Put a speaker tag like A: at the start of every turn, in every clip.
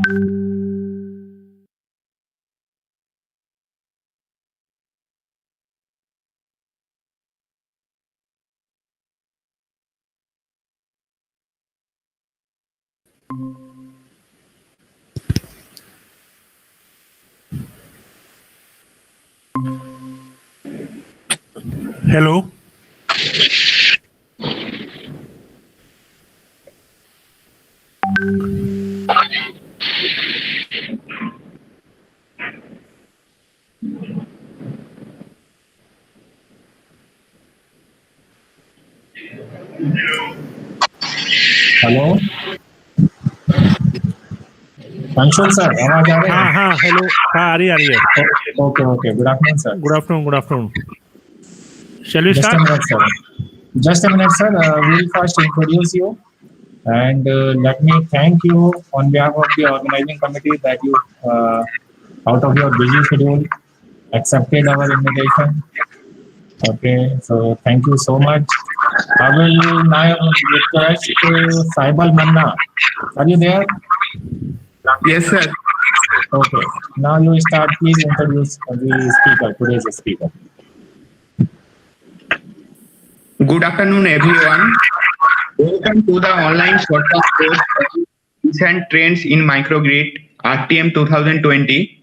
A: Hello.
B: Hello Anshul sir, आवाज आ रही है?
A: हाँ हेलो, हाँ आ रही है.
B: Okay okay, good afternoon sir.
A: Good afternoon. Shall we
B: Just
A: start?
B: a minute sir. We'll first introduce you and let me thank you on behalf of the organizing committee that you out of your busy schedule accepted our invitation. Okay, so thank you so much. I will now request Saibal Manna. Are you there?
C: Yes, sir.
B: Okay. Now you start. Please introduce the speaker, today's speaker.
C: Good afternoon, everyone. Welcome to the online shortcast course on recent trends in microgrid RTM 2020.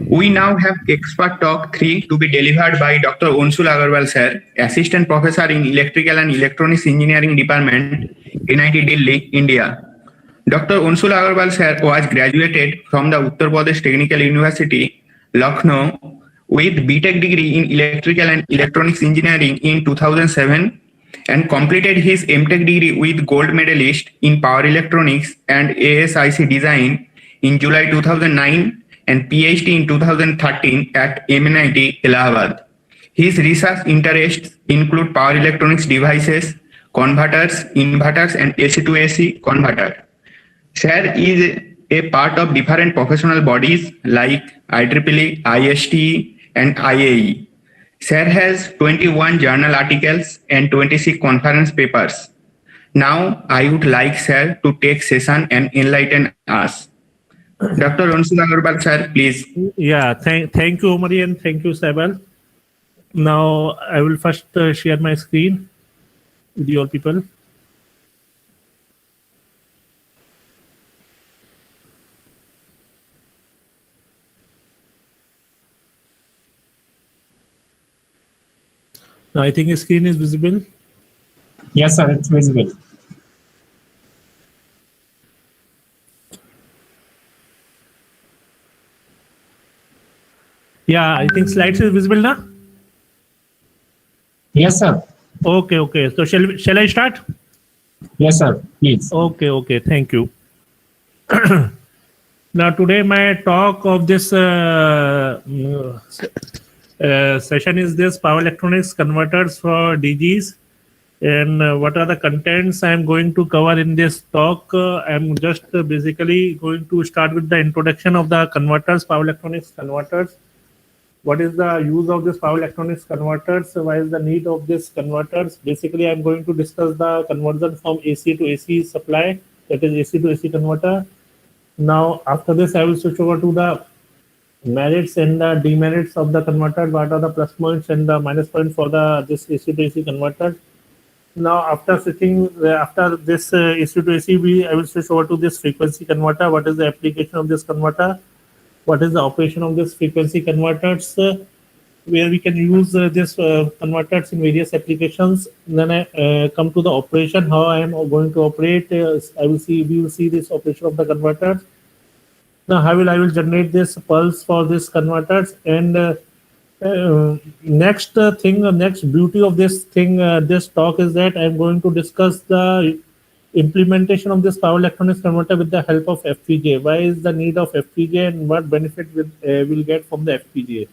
C: We now have expert talk 3 to be delivered by Dr. Anshul Agarwal sir, Assistant Professor in Electrical and Electronics Engineering Department, NIT Delhi, India. Dr. Anshul Agarwal sir was graduated from the Uttar Pradesh Technical University, Lucknow, with BTech degree in Electrical and Electronics Engineering in 2007 and completed his MTech degree with gold medalist in Power Electronics and ASIC Design in July 2009 and PhD in 2013 at NIT Allahabad. His research interests include power electronics devices, converters, inverters, and AC to AC converter. Sir is a part of different professional bodies like IEEE, ISTE, and IAE. Sir has 21 journal articles and 26 conference papers. Now I would like Sir to take session and enlighten us. Dr. Anshul Agarwal sir, please.
A: Yeah, thank you, Murari, and thank you, Saibal. Now I will first share my screen with you all people. Now I think the screen is visible.
B: Yes, sir, it's visible.
A: Yeah, I think slides is visible now.
B: Yes, sir.
A: Okay. So shall I start?
B: Yes, sir. Please.
A: Okay. Thank you. Now today my talk of this session is this power electronics converters for DGs, and what are the contents I am going to cover in this talk. I'm just basically going to start with the introduction of the converters, power electronics converters. What is the use of this power electronics converters? Why is the need of this converters? Basically, I'm going to discuss the conversion from AC to AC supply, that is AC to AC converter. Now, after this, I will switch over to the merits and the demerits of the converter. What are the plus points and the minus points for this AC to AC converter? Now, after this AC to AC, I will switch over to this frequency converter. What is the application of this converter? What is the operation of this frequency converters? Where we can use this converters in various applications. Then I come to the operation, how I am going to operate. We will see this operation of the converters. Now how I will generate this pulse for this converters, and next beauty of this this talk is that I'm going to discuss the implementation of this power electronics converter with the help of FPGA. Why is the need of FPGA and what benefit will get from the FPGA?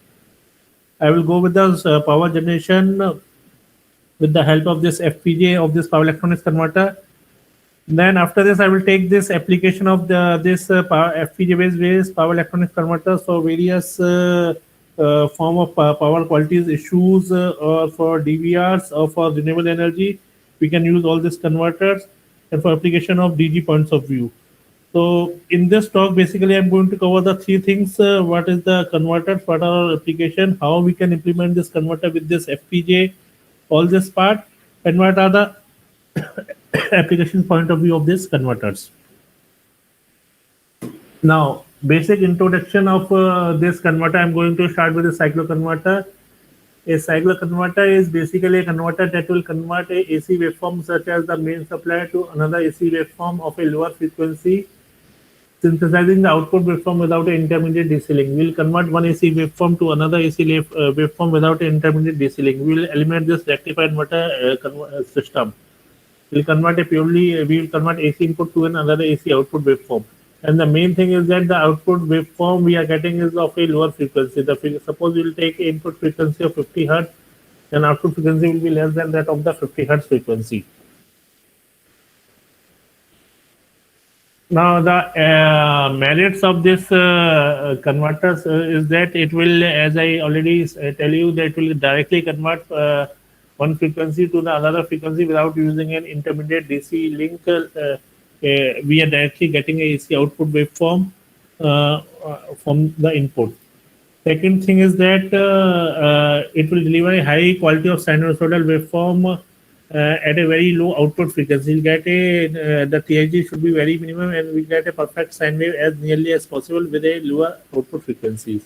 A: I will go with the power generation with the help of this FPGA of this power electronics converter. Then after this, I will take this application of this FPGA based power electronics converters for various form of power qualities issues or for DVRs or for renewable energy. We can use all these converters and for application of DG points of view. So in this talk, basically, I'm going to cover the three things: what is the converter, what are our application, how we can implement this converter with this FPGA, all this part, and what are the application point of view of these converters. Now, basic introduction of this converter, I'm going to start with the cycloconverter. A cycloconverter is basically a converter that will convert a AC waveform such as the main supply to another AC waveform of a lower frequency, synthesizing the output waveform without an intermediate DC link. We'll convert one AC waveform to another AC waveform without an intermediate DC link. We'll eliminate this rectified inverter system. We will convert AC input to another AC output waveform. And the main thing is that the output waveform we are getting is of a lower frequency. Suppose we will take input frequency of 50 Hertz, then output frequency will be less than that of the 50 Hertz frequency. Now, the merits of this converters is that it will, as I already tell you, that it will directly convert one frequency to the other frequency without using an intermediate DC link. We are directly getting a AC output waveform from the input. Second thing is that it will deliver a high quality of sinusoidal waveform at a very low output frequency. You'll get the TIG should be very minimum, and we get a perfect sine wave as nearly as possible with a lower output frequencies.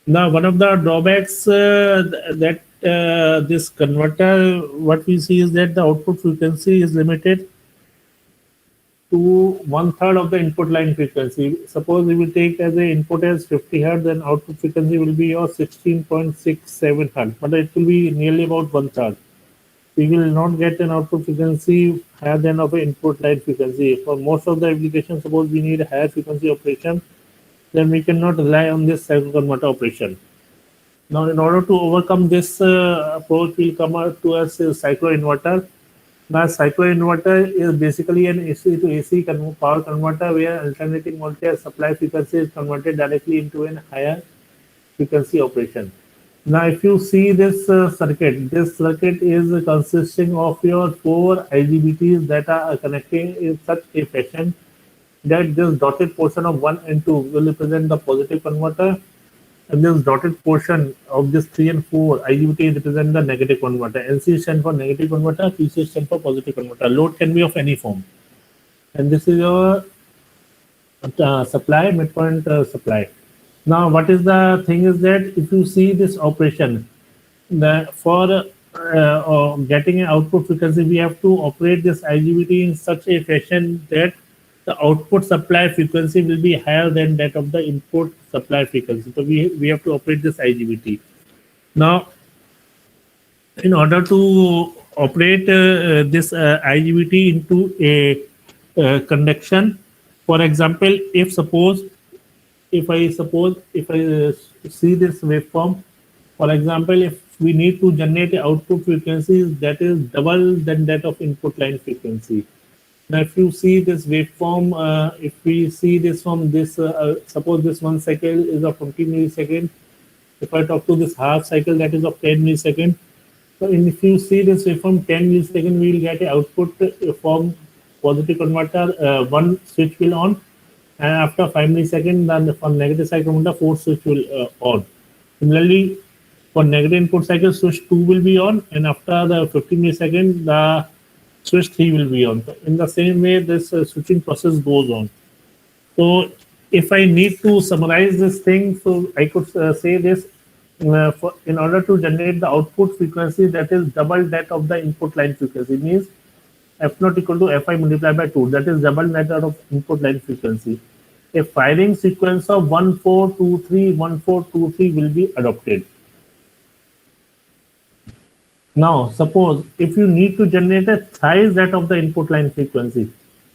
A: Now, one of the drawbacks that this converter, what we see is that the output frequency is limited to 1/3 of the input line frequency. Suppose we will take as a input as 50 Hertz, then output frequency will be your 16.67 Hertz, but it will be nearly about 1/3. We will not get an output frequency higher than of an input line frequency. For most of the applications, suppose we need a higher frequency operation, then we cannot rely on this cycle converter operation. Now, in order to overcome this approach, we'll come out to a cyclo inverter. Now, cyclo inverter is basically an AC to AC power converter where alternating voltage supply frequency is converted directly into a higher frequency operation. Now, if you see this circuit is consisting of your 4 IGBTs that are connecting in such a fashion that this dotted portion of 1 and 2 will represent the positive converter, and this dotted portion of this 3 and 4 IGBT represent the negative converter. NC stands for negative converter, PC stands for positive converter. Load can be of any form. And this is your supply, midpoint supply. Now, what is the thing is that if you see this operation, for getting an output frequency, we have to operate this IGBT in such a fashion that the output supply frequency will be higher than that of the input supply frequency. So we have to operate this IGBT. Now, in order to operate this IGBT into a conduction, for example, if I see this waveform, for example, if we need to generate an output frequency that is double than that of input line frequency. Now, if you see this waveform, if we see this from this, suppose this 1 cycle is of 20 millisecond. If I talk to this half cycle, that is of 10 millisecond. So, if you see this waveform 10 millisecond, we will get an output from positive converter. One switch will on, and after 5 milliseconds, then for negative cycle converter, 4 switch will on. Similarly, for negative input cycle, switch 2 will be on, and after the 15 milliseconds, the switch 3 will be on. So in the same way, this switching process goes on. So if I need to summarize this thing, so I could say this, in order to generate the output frequency that is double that of the input line frequency, means F0 equal to Fi multiplied by 2, that is double that of input line frequency. A firing sequence of 1423, 1423 will be adopted. Now, suppose if you need to generate a thrice that of the input line frequency,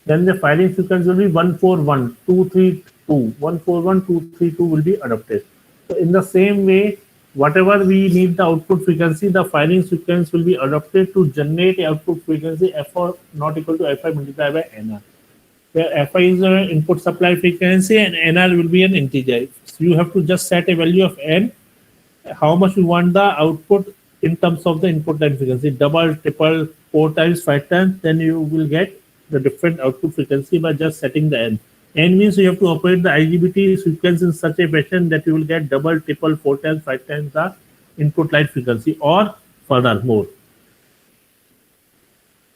A: then the firing sequence will be 141, 232, 141, 232 will be adopted. So in the same way, whatever we need the output frequency, the firing sequence will be adopted to generate output frequency F0 not equal to Fi multiplied by NR. Where Fi is an input supply frequency and NR will be an integer. So you have to just set a value of N, how much you want the output in terms of the input line frequency, double, triple, 4 times, 5 times, then you will get the different output frequency by just setting the N. N means you have to operate the IGBT sequence in such a fashion that you will get double, triple, 4 times, 5 times the input line frequency or further more.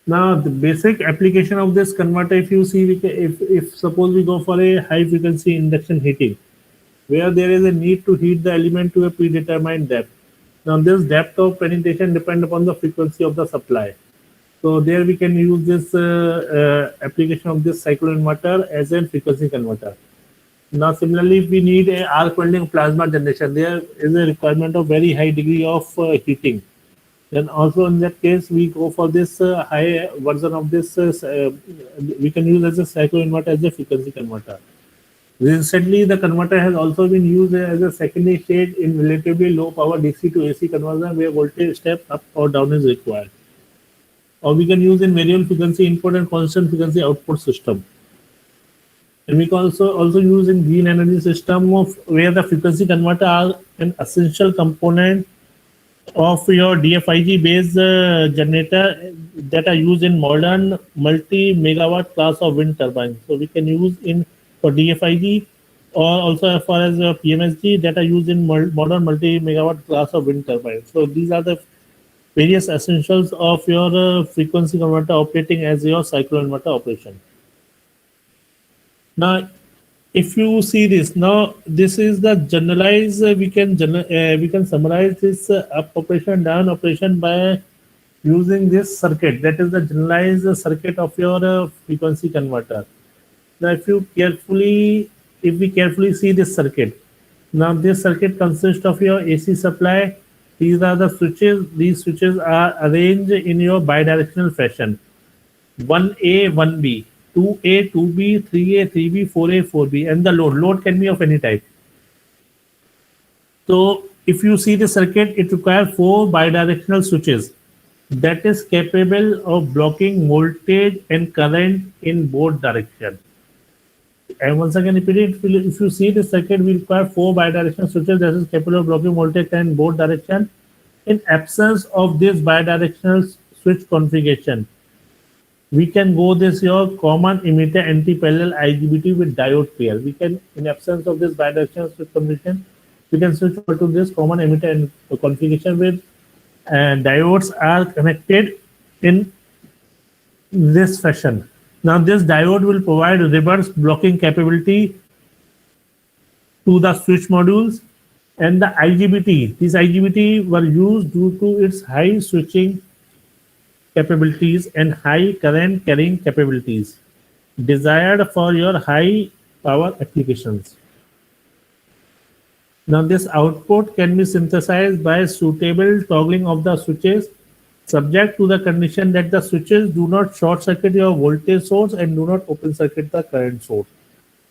A: Now, the basic application of this converter, if you see, if suppose we go for a high frequency induction heating, where there is a need to heat the element to a predetermined depth. Now, this depth of penetration depends upon the frequency of the supply. So there we can use this application of this cycloinverter as a frequency converter. Now, similarly, if we need a arc welding plasma generation, there is a requirement of very high degree of heating. Then also in that case, we go for this high version of this, we can use as a cycloinverter as a frequency converter. Recently, the converter has also been used as a secondary stage in relatively low power DC to AC conversion where voltage step up or down is required. Or we can use in variable frequency input and constant frequency output system. And we can also use in green energy system of where the frequency converter are an essential component of your DFIG based generator that are used in modern multi-megawatt class of wind turbines. So we can use in for DFIG or also as far as PMSG that are used in modern multi-megawatt class of wind turbines. So these are the various essentials of your frequency converter operating as your cycloinverter operation. Now, if you see this, now this is the generalized. We can summarize this up operation, down operation by using this circuit. That is the generalized circuit of your frequency converter. Now, if we carefully see this circuit, now this circuit consists of your AC supply. These are the switches. These switches are arranged in your bidirectional fashion. 1A, 1B, 2A, 2B, 3A, 3B, 4A, 4B, and the load can be of any type. So if you see the circuit, it requires 4 bidirectional switches that is capable of blocking voltage and current in both directions. And once again, if you see the circuit, we require 4 bidirectional switches that is capable of blocking voltage in both directions. In absence of this bidirectional switch configuration, we can go this your common emitter anti-parallel IGBT with diode pair. We can, in absence of this bidirectional switch configuration, we can switch over to this common emitter configuration with diodes are connected in this fashion. Now this diode will provide reverse blocking capability to the switch modules and the IGBT. These IGBT were used due to its high switching capabilities and high current carrying capabilities desired for your high power applications. Now this output can be synthesized by suitable toggling of the switches subject to the condition that the switches do not short circuit your voltage source and do not open circuit the current source.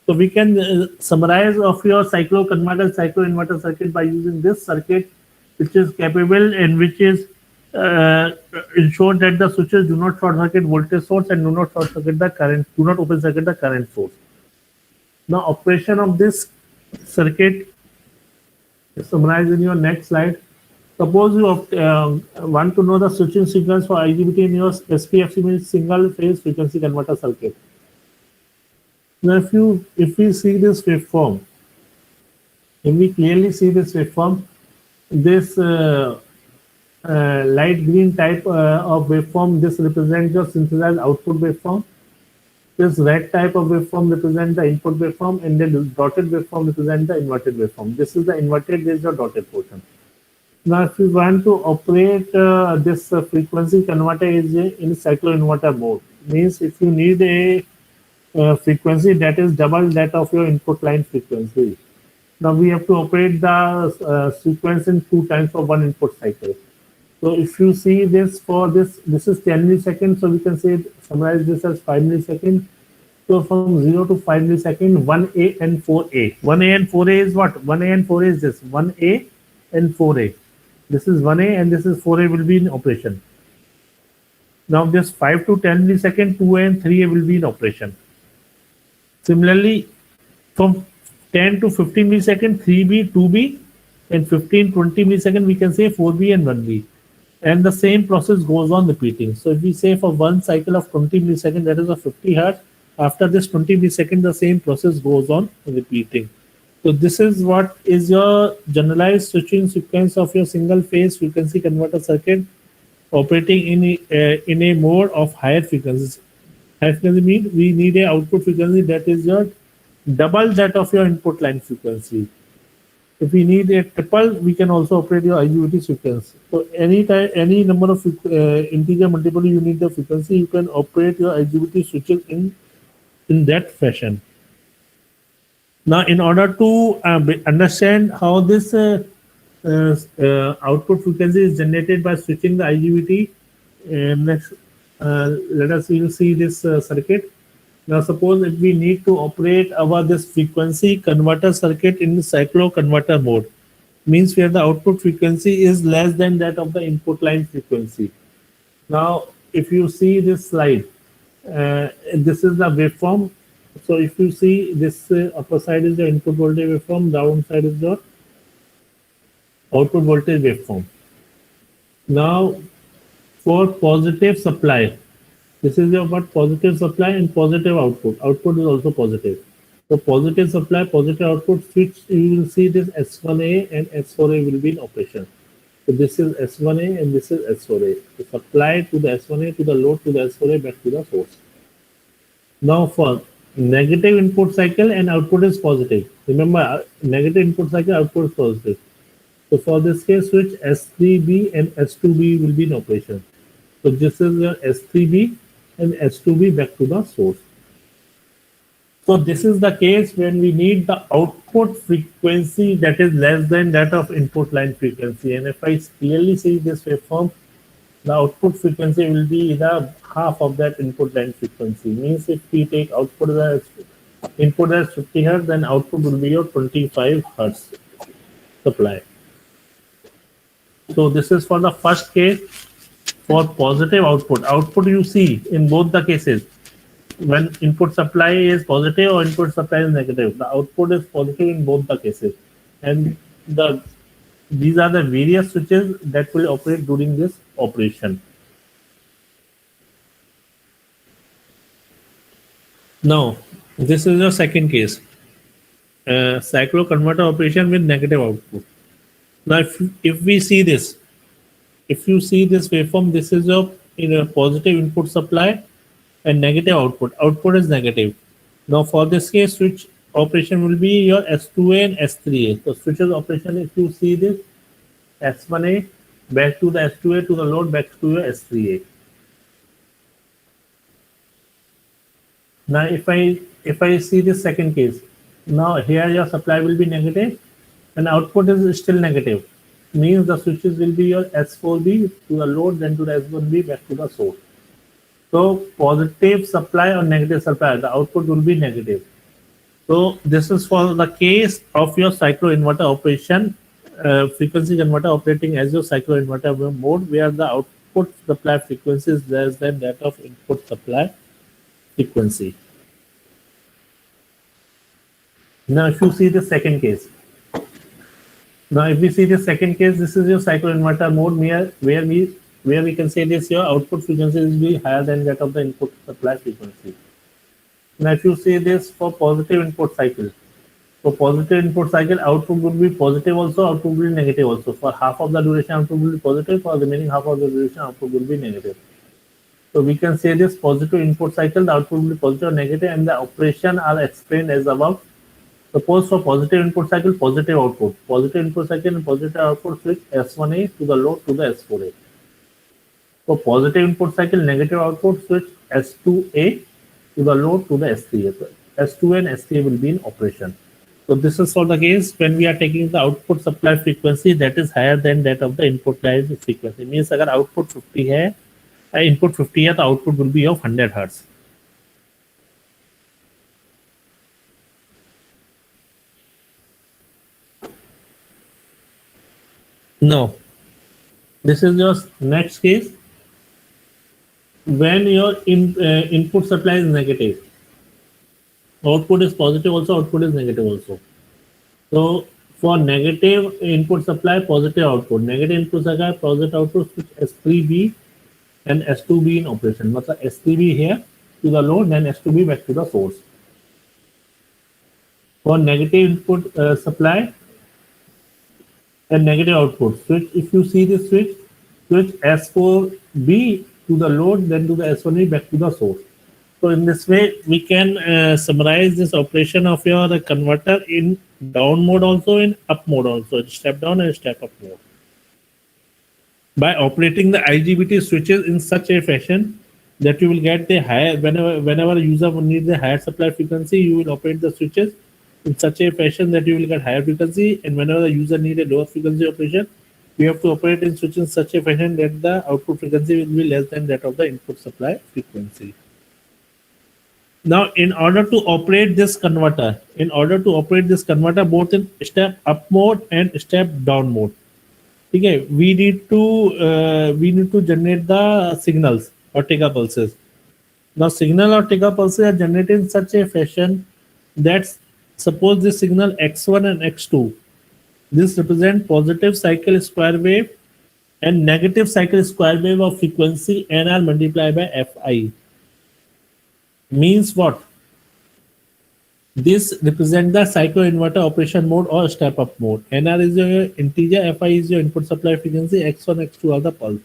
A: So we can summarize of your cycloinverter circuit by using this circuit, which is capable and which is ensured that the switches do not short circuit voltage source and do not short circuit the current, do not open circuit the current source. Now operation of this circuit is summarized in your next slide. Suppose you want to know the switching sequence for IGBT in your SPFC, means single phase frequency converter circuit. Now, if we see this waveform, if we clearly see this waveform, this light green type of waveform, this represents your synthesized output waveform. This red type of waveform represents the input waveform, and then dotted waveform represents the inverted waveform. This is the inverted, this is the dotted portion. Now, if you want to operate this frequency converter is in cycloinverter mode, means if you need a frequency that is double that of your input line frequency. Now we have to operate the sequence in 2 times for 1 input cycle. So if you see this for this is 10 milliseconds, so we can say summarize this as 5 milliseconds. So from 0 to 5 milliseconds, 1A and 4A. 1A and 4A is what? 1A and 4A is this 1A and 4A. This is 1A and this is 4A will be in operation. Now this 5 to 10 milliseconds, 2A and 3A will be in operation. Similarly, from 10 to 15 milliseconds, 3B, 2B, and 15, 20 milliseconds, we can say 4B and 1B. and the same process goes on repeating. So if we say for one cycle of 20 milliseconds, that is a 50 hertz. After this 20 milliseconds, the same process goes on repeating. So this is what is your generalized switching sequence of your single phase frequency converter circuit operating in a mode of higher frequencies. Higher frequency means we need a output frequency that is your double that of your input line frequency. If we need a triple, we can also operate your IGBT sequence. So any number of integer multiple you need the frequency, you can operate your IGBT switches in that fashion. Now, in order to understand how this output frequency is generated by switching the IGBT, next, let us see this circuit. Now, suppose if we need to operate our this frequency converter circuit in cyclo converter mode, means where the output frequency is less than that of the input line frequency. Now, if you see this slide, this is the waveform. So if you see this upper side is the input voltage waveform, down side is the output voltage waveform. Now, for positive supply, this is your what positive supply and positive output. Output is also positive. So positive supply, positive output switch, you will see this S1A and S4A will be in operation. So this is S1A and this is S4A. So supply to the S1A, to the load, to the S4A, back to the source. Now for negative input cycle and output is positive. Remember, negative input cycle, output is positive. So for this case, switch S3B and S2B will be in operation. So this is your S3B and S2B back to the source. So this is the case when we need the output frequency that is less than that of input line frequency. And if I clearly see this waveform, the output frequency will be the half of that input line frequency. Means if we take output as input as 50 hertz, then output will be your 25 hertz supply. So this is for the first case for positive output. Output you see in both the cases. When input supply is positive or input supply is negative, the output is positive in both the cases. And these are the various switches that will operate during this operation. Now, this is your second case. Cyclo converter operation with negative output. Now, if we see this, if you see this waveform, this is your positive input supply and negative output. Output is negative. Now, for this case, switch operation will be your S2A and S3A. So, switches operation, if you see this, S1A back to the S2A to the load back to your S3A. Now, if I see this second case, now here your supply will be negative and output is still negative. Means the switches will be your S4B to the load, then to the S1B back to the source. So positive supply or negative supply, the output will be negative. So this is for the case of your cyclo inverter operation, frequency converter operating as your cyclo inverter mode, where the output supply frequency is less than that of input supply frequency. Now, if you see the second case, now if we see the second case, this is your cyclo inverter mode where we can say this your output frequency will be higher than that of the input supply frequency. Now, if you see this for positive input cycle, for positive input cycle, output will be positive also, output will be negative also. For half of the duration, output will be positive. For the remaining half of the duration, output will be negative. So we can say this positive input cycle, the output will be positive or negative, and the operation are explained as above. Suppose for positive input cycle, positive output. Positive input cycle and positive output switch S1A to the load to the S4A. For positive input cycle, negative output switch S2A to the load to the S3A. So S2A and S3A will be in operation. So this is for the case when we are taking the output supply frequency that is higher than that of the input line frequency. Means अगर output 50 है, input 50 है, the output will be of 100 hertz. Now, this is your next case when your input supply is negative. Output is positive also, output is negative also. So For negative input supply, positive output. Negative input supply, positive output, switch S3B and S2B in operation. मतलब S3B here to the load, then S2B back to the source. For negative input supply and negative output, switch, if you see this switch S4B to the load, then to the S1B back to the source. So in this way, we can summarize this operation of your converter in down mode also, in up mode also, step down and step up mode. By operating the IGBT switches in such a fashion that you will get the higher, whenever a user needs a higher supply frequency, you will operate the switches in such a fashion that you will get higher frequency, and whenever the user needs a lower frequency operation, we have to operate in switches in such a fashion that the output frequency will be less than that of the input supply frequency. Now, in order to operate this converter, both in step up mode and step down mode, okay, we need to generate the signals or Tega pulses. Now, signal or Tega pulses are generated in such a fashion that, suppose this signal X1 and X2, this represent positive cycle square wave and negative cycle square wave of frequency NR multiplied by Fi. Means what? This represents the cyclo-inverter operation mode or step-up mode. NR is your integer, Fi is your input supply frequency, X1, X2 are the pulse.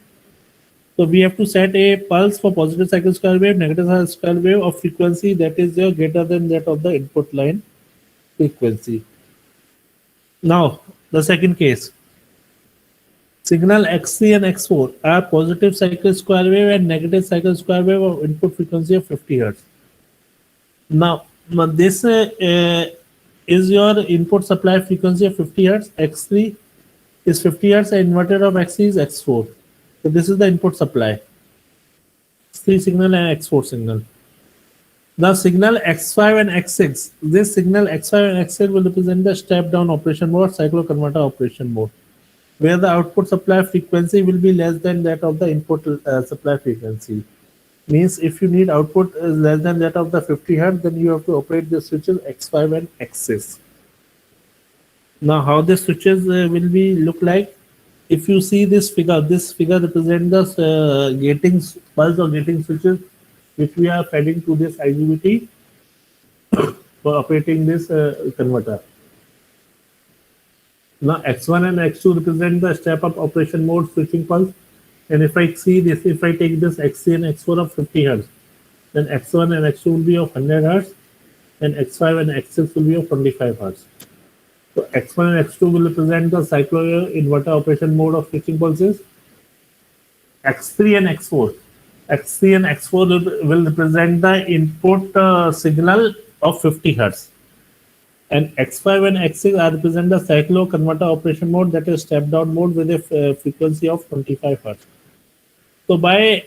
A: So we have to set a pulse for positive cycle square wave, negative cycle square wave of frequency that is your greater than that of the input line frequency. Now, the second case. Signal X3 and X4 are positive cycle square wave and negative cycle square wave of input frequency of 50 Hz. Now this is your input supply frequency of 50 Hz. X3 is 50 Hz and inverter of X3 is X4. So this is the input supply. X3 signal and X4 signal. Now signal X5 and X6. This signal X5 and X6 will represent the step down operation mode, cycloconverter operation mode, where the output supply frequency will be less than that of the input supply frequency. Means if you need output less than that of the 50 Hz, then you have to operate the switches X5 and X6. Now how the switches will be look like? If you see this figure represents the gating pulse or gating switches which we are feeding to this IGBT for operating this converter. Now X1 and X2 represent the step-up operation mode switching pulse. And if I see this, if I take this X3 and X4 of 50 Hz, then X1 and X2 will be of 100 Hz, and X5 and X6 will be of 25 Hz. So X1 and X2 will represent the cyclo inverter operation mode of switching pulses. X3 and X4 will represent the input signal of 50 Hz. And X5 and X6 are represent the cyclo converter operation mode, that is step down mode with a frequency of 25 Hz. So by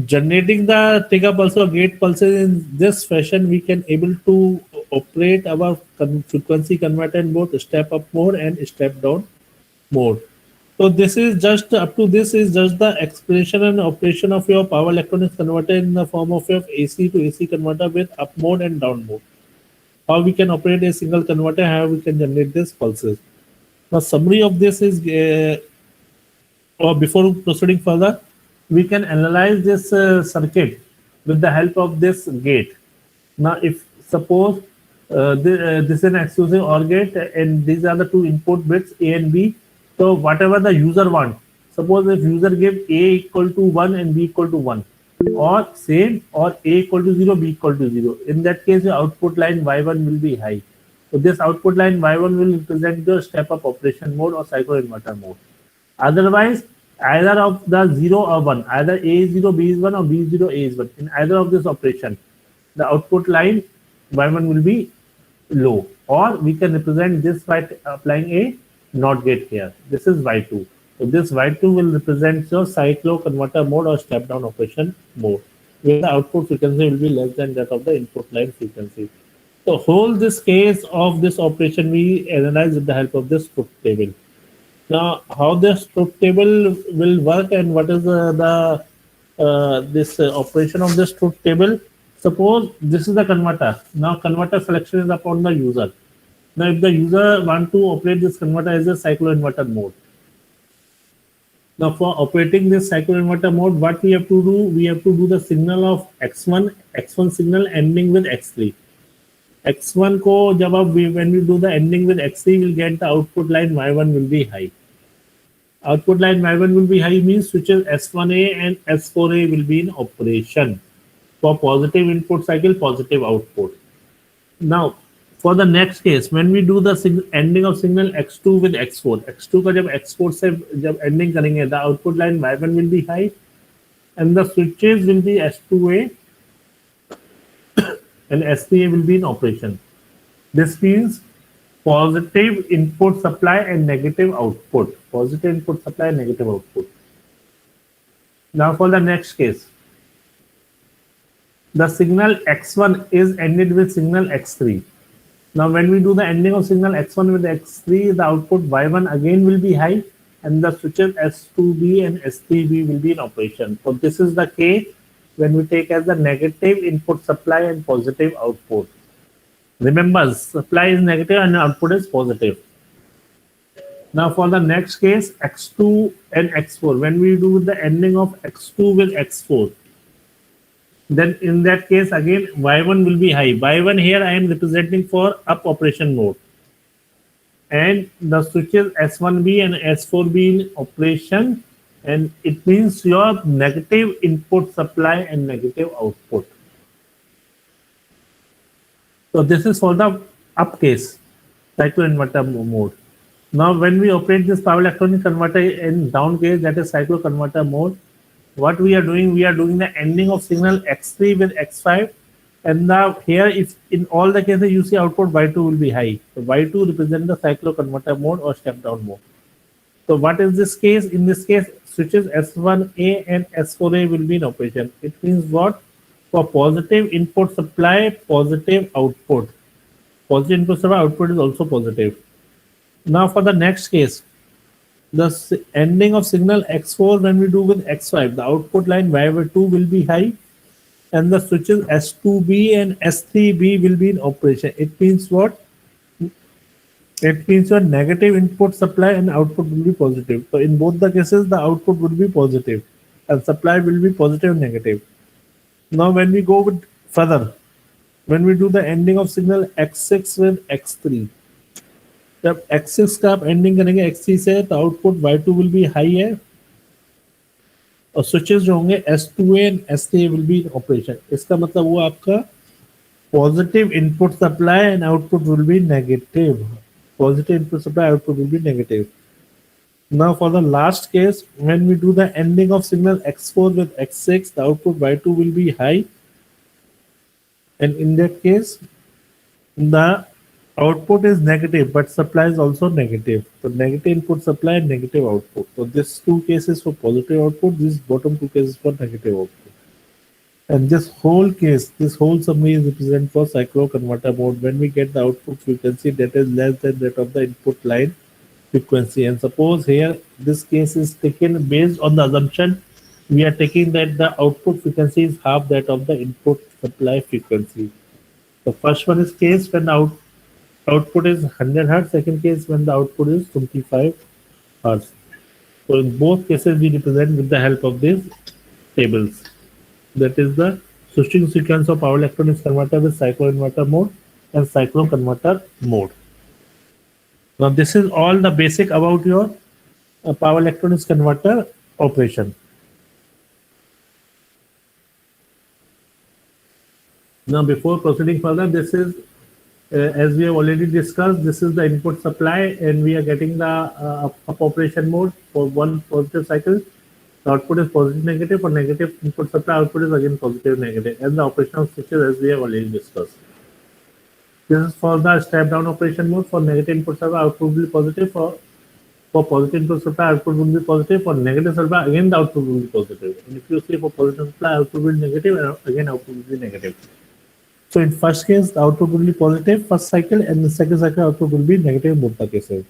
A: generating the Tega pulse or gate pulses in this fashion, we can able to operate our frequency converter in both step up mode and step down mode. So this is just up to this is just the expression and operation of your power electronics converter in the form of your AC to AC converter with up mode and down mode. How we can operate a single converter, how we can generate these pulses. Now summary of this is, or before proceeding further, we can analyze this circuit with the help of this gate. Now if suppose this is an exclusive OR gate and these are the two input bits A and B. So whatever the user wants, suppose if user give A equal to 1 and B equal to 1, or same, or A equal to 0, B equal to 0. In that case, your output line Y1 will be high. So this output line Y1 will represent the step-up operation mode or cyclo-inverter mode. Otherwise, either of the 0 or 1, either A is 0, B is 1 or B is 0, A is 1. In either of this operation, the output line Y1 will be low. Or we can represent this by applying a NOT gate here. This is Y2. So this Y2 will represent your cyclo converter mode or step down operation mode, where the output frequency will be less than that of the input line frequency. So whole this case of this operation we analyze with the help of this truth table. Now how this truth table will work and what is this operation of this truth table? Suppose this is the converter. Now converter selection is upon the user. Now, if the user want to operate this converter as a cycloinverter mode. Now, for operating this cycloinverter mode, what we have to do? We have to do the signal of X1 signal ending with X3. X1 को जब आप when we do the ending with X3, we'll get the output line Y1 will be high. Output line Y1 will be high means switches S1A and S4A will be in operation. For positive input cycle, positive output. Now, for the next case, when we do the ending of signal X2 with X4, X2 का जब X4 से जब ending करेंगे, the output line Y1 will be high, and the switches will be S2A and S3A will be in operation. This means positive input supply and negative output. Positive input supply and negative output. Now for the next case, the signal X1 is ended with signal X3. Now when we do the ending of signal X1 with X3, the output Y1 again will be high and the switches S2B and S3B will be in operation. So this is the case when we take as the negative input supply and positive output. Remember, supply is negative and output is positive. Now for the next case, X2 and X4, when we do the ending of X2 with X4, then in that case again Y1 will be high. Y1 here I am representing for up operation mode. And the switches S1B and S4B in operation, and it means your negative input supply and negative output. So this is for the up case, cycloinverter mode. Now when we operate this power electronic converter in down case, that is cycloconverter mode, what we are doing the ending of signal X3 with X5, and now here if in all the cases you see output Y2 will be high. So Y2 represents the cycloconverter mode or step down mode. So what is this case? In this case, switches S1A and S4A will be in operation. It means what? For positive input supply, positive output. Positive input supply, output is also positive. Now for the next case, the ending of signal X4 when we do with X5, the output line Y2 will be high and the switches S2B and S3B will be in operation. It means what? It means your negative input supply and output will be positive. So in both the cases, the output will be positive and supply will be positive and negative. Now when we go with further, when we do the ending of signal X6 with X3, जब X6 का आप ending करेंगे X3 से तो output Y2 will be high है और switches जो होंगे S2A and S3A will be in operation. इसका मतलब वो आपका positive input supply and output will be negative. Positive input supply, output will be negative. Now for the last case, when we do the ending of signal X4 with X6, the output Y2 will be high, and in that case the output is negative but supply is also negative. So negative input supply and negative output. So this two cases for positive output, this bottom two cases for negative output. And this whole case, this whole summary is represented for cycloconverter mode when we get the output frequency that is less than that of the input line frequency. And suppose here this case is taken based on the assumption we are taking that the output frequency is half that of the input supply frequency. The first one is case when the output is 100 Hz, second case when the output is 25 Hz. So in both cases we represent with the help of these tables. That is the switching sequence of power electronics converter with cycloinverter mode and cycloconverter mode. Now this is all the basic about your power electronics converter operation. Now before proceeding further, this is as we have already discussed, this is the input supply and we are getting the up operation mode for one positive cycle. The output is positive negative. For negative input supply, output is again positive negative, and the operational switches as we have already discussed. This is for the step down operation mode. For negative input supply, output will be positive. For positive input supply, output will be positive. For negative supply, again the output will be positive. And if you see for positive supply, output will be negative, and again output will be negative. So in first case, the output will be positive first cycle, and the second cycle output will be negative in both the cases.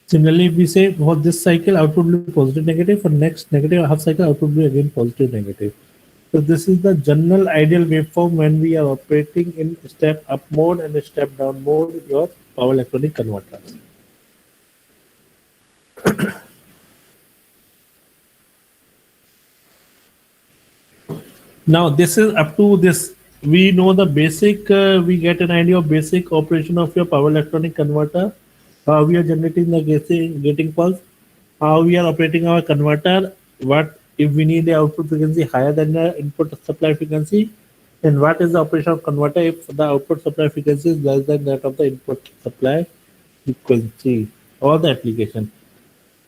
A: Similarly, if we say for this cycle output will be positive negative, for next negative half cycle output will be again positive negative. So this is the general ideal waveform when we are operating in step up mode and step down mode your power electronic converters. Now this is up to this. We know the basic, we get an idea of basic operation of your power electronic converter. How we are generating the gating pulse, how we are operating our converter, what if we need the output frequency higher than the input supply frequency, and what is the operation of converter if the output supply frequency is less than that of the input supply frequency, or the application.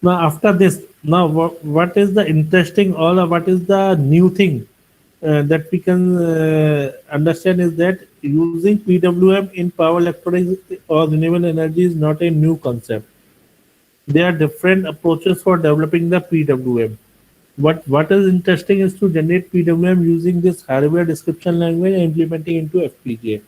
A: Now after this, now what is the interesting or what is the new thing that we can understand is that using PWM in power electronics or renewable energy is not a new concept. There are different approaches for developing the PWM. What is interesting is to generate PWM using this hardware description language and implementing into FPGA.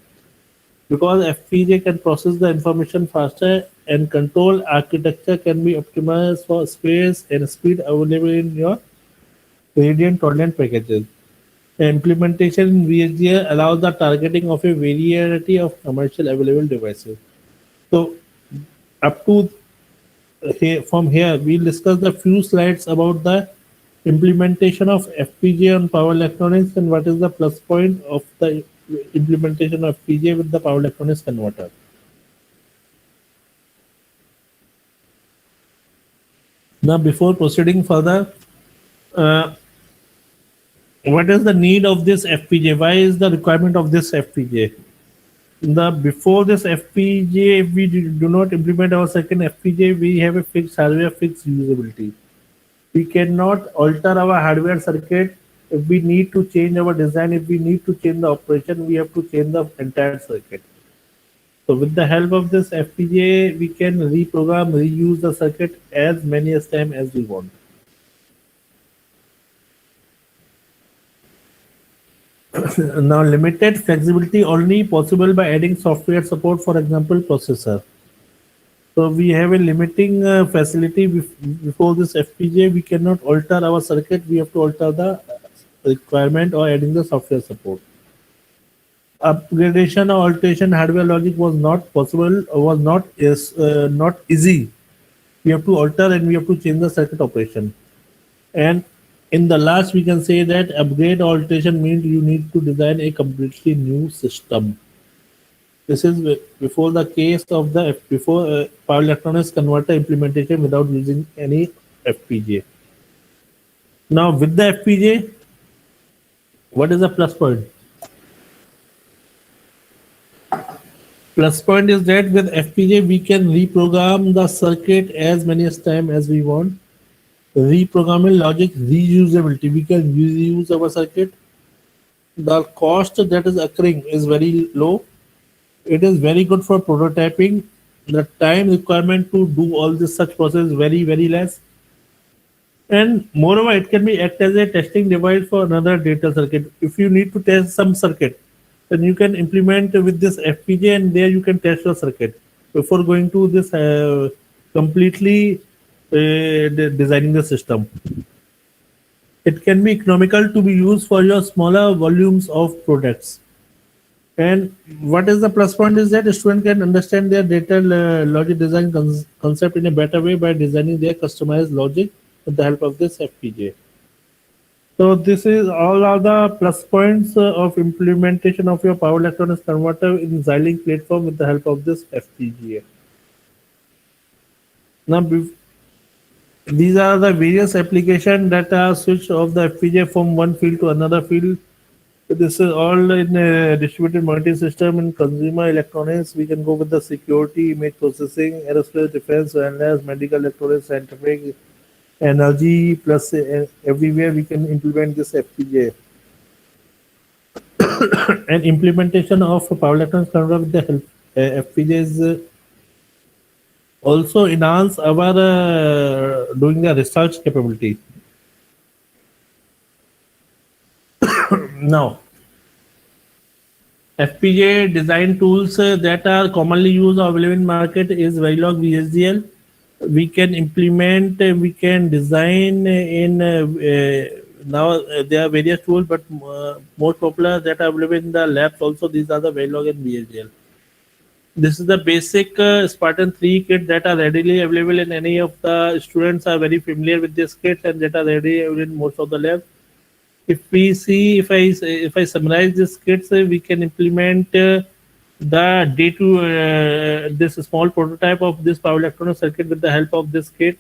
A: Because FPGA can process the information faster and control architecture can be optimized for space and speed available in your gradient tolerant packages. Implementation in VHDL allows the targeting of a variety of commercial available devices. So up to here, from here, we'll discuss the few slides about the implementation of FPGA on power electronics and what is the plus point of the implementation of FPGA with the power electronics converter. Now, before proceeding further, what is the need of this FPGA? Why is the requirement of this FPGA? Before this FPGA, if we do not implement our second FPGA, we have a fixed hardware, fixed usability. We cannot alter our hardware circuit. If we need to change our design, if we need to change the operation, we have to change the entire circuit. So with the help of this FPGA, we can reprogram, reuse the circuit as many as time as we want. Now limited flexibility only possible by adding software support, for example processor. So we have a limiting facility before this FPGA. We cannot alter our circuit. We have to alter the requirement or adding the software support. Upgradation or alteration hardware logic was not possible, was not easy. We have to alter and we have to change the circuit operation. And in the last, we can say that upgrade or alteration means you need to design a completely new system. This is before the case of the power electronics converter implementation without using any FPGA. Now with the FPGA, what is the plus point? Plus point is that with FPGA we can reprogram the circuit as many as time as we want. Reprogramming logic, reusability, we can reuse our circuit. The cost that is occurring is very low. It is very good for prototyping. The time requirement to do all this such process is very, very less. And moreover, it can be act as a testing device for another data circuit. If you need to test some circuit, then you can implement with this FPGA and there you can test your circuit before going to this completely designing the system. It can be economical to be used for your smaller volumes of products. And what is the plus point is that a student can understand their data logic design concept in a better way by designing their customized logic with the help of this FPGA. So this is all are the plus points of implementation of your power electronics converter in Xilinx platform with the help of this FPGA. Now, these are the various applications that are switched off the FPGA from one field to another field. This is all in a distributed multi-system in consumer electronics. We can go with the security, image processing, aerospace, defense, wellness, medical electronics, scientific, energy, plus everywhere we can implement this FPGA. And implementation of power electronics converter with the help FPGAs also enhance our doing the research capability. Now, FPGA design tools that are commonly used or available in market is Verilog VHDL. We can implement, we can design in now there are various tools, but most popular that are available in the labs also, these are the Verilog and VHDL. This is the basic Spartan 3 kit that are readily available in any of the students are very familiar with this kit and that are readily available in most of the labs. If we see, if I summarize this kits, we can implement the day-2 this small prototype of this power electronic circuit with the help of this kit.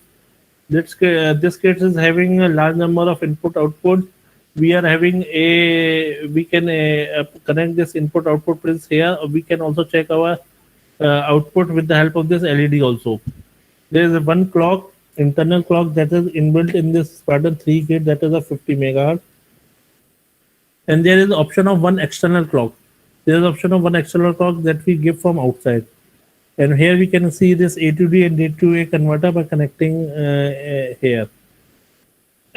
A: This kit is having a large number of input output. We are having we can connect this input output pins here. We can also check our output with the help of this LED also. There is one clock, internal clock that is inbuilt in this Spartan 3 kit, that is a 50 megahertz. And there is option of one external clock. There is option of one external clock that we give from outside. And here we can see this A to D and D to A converter by connecting here.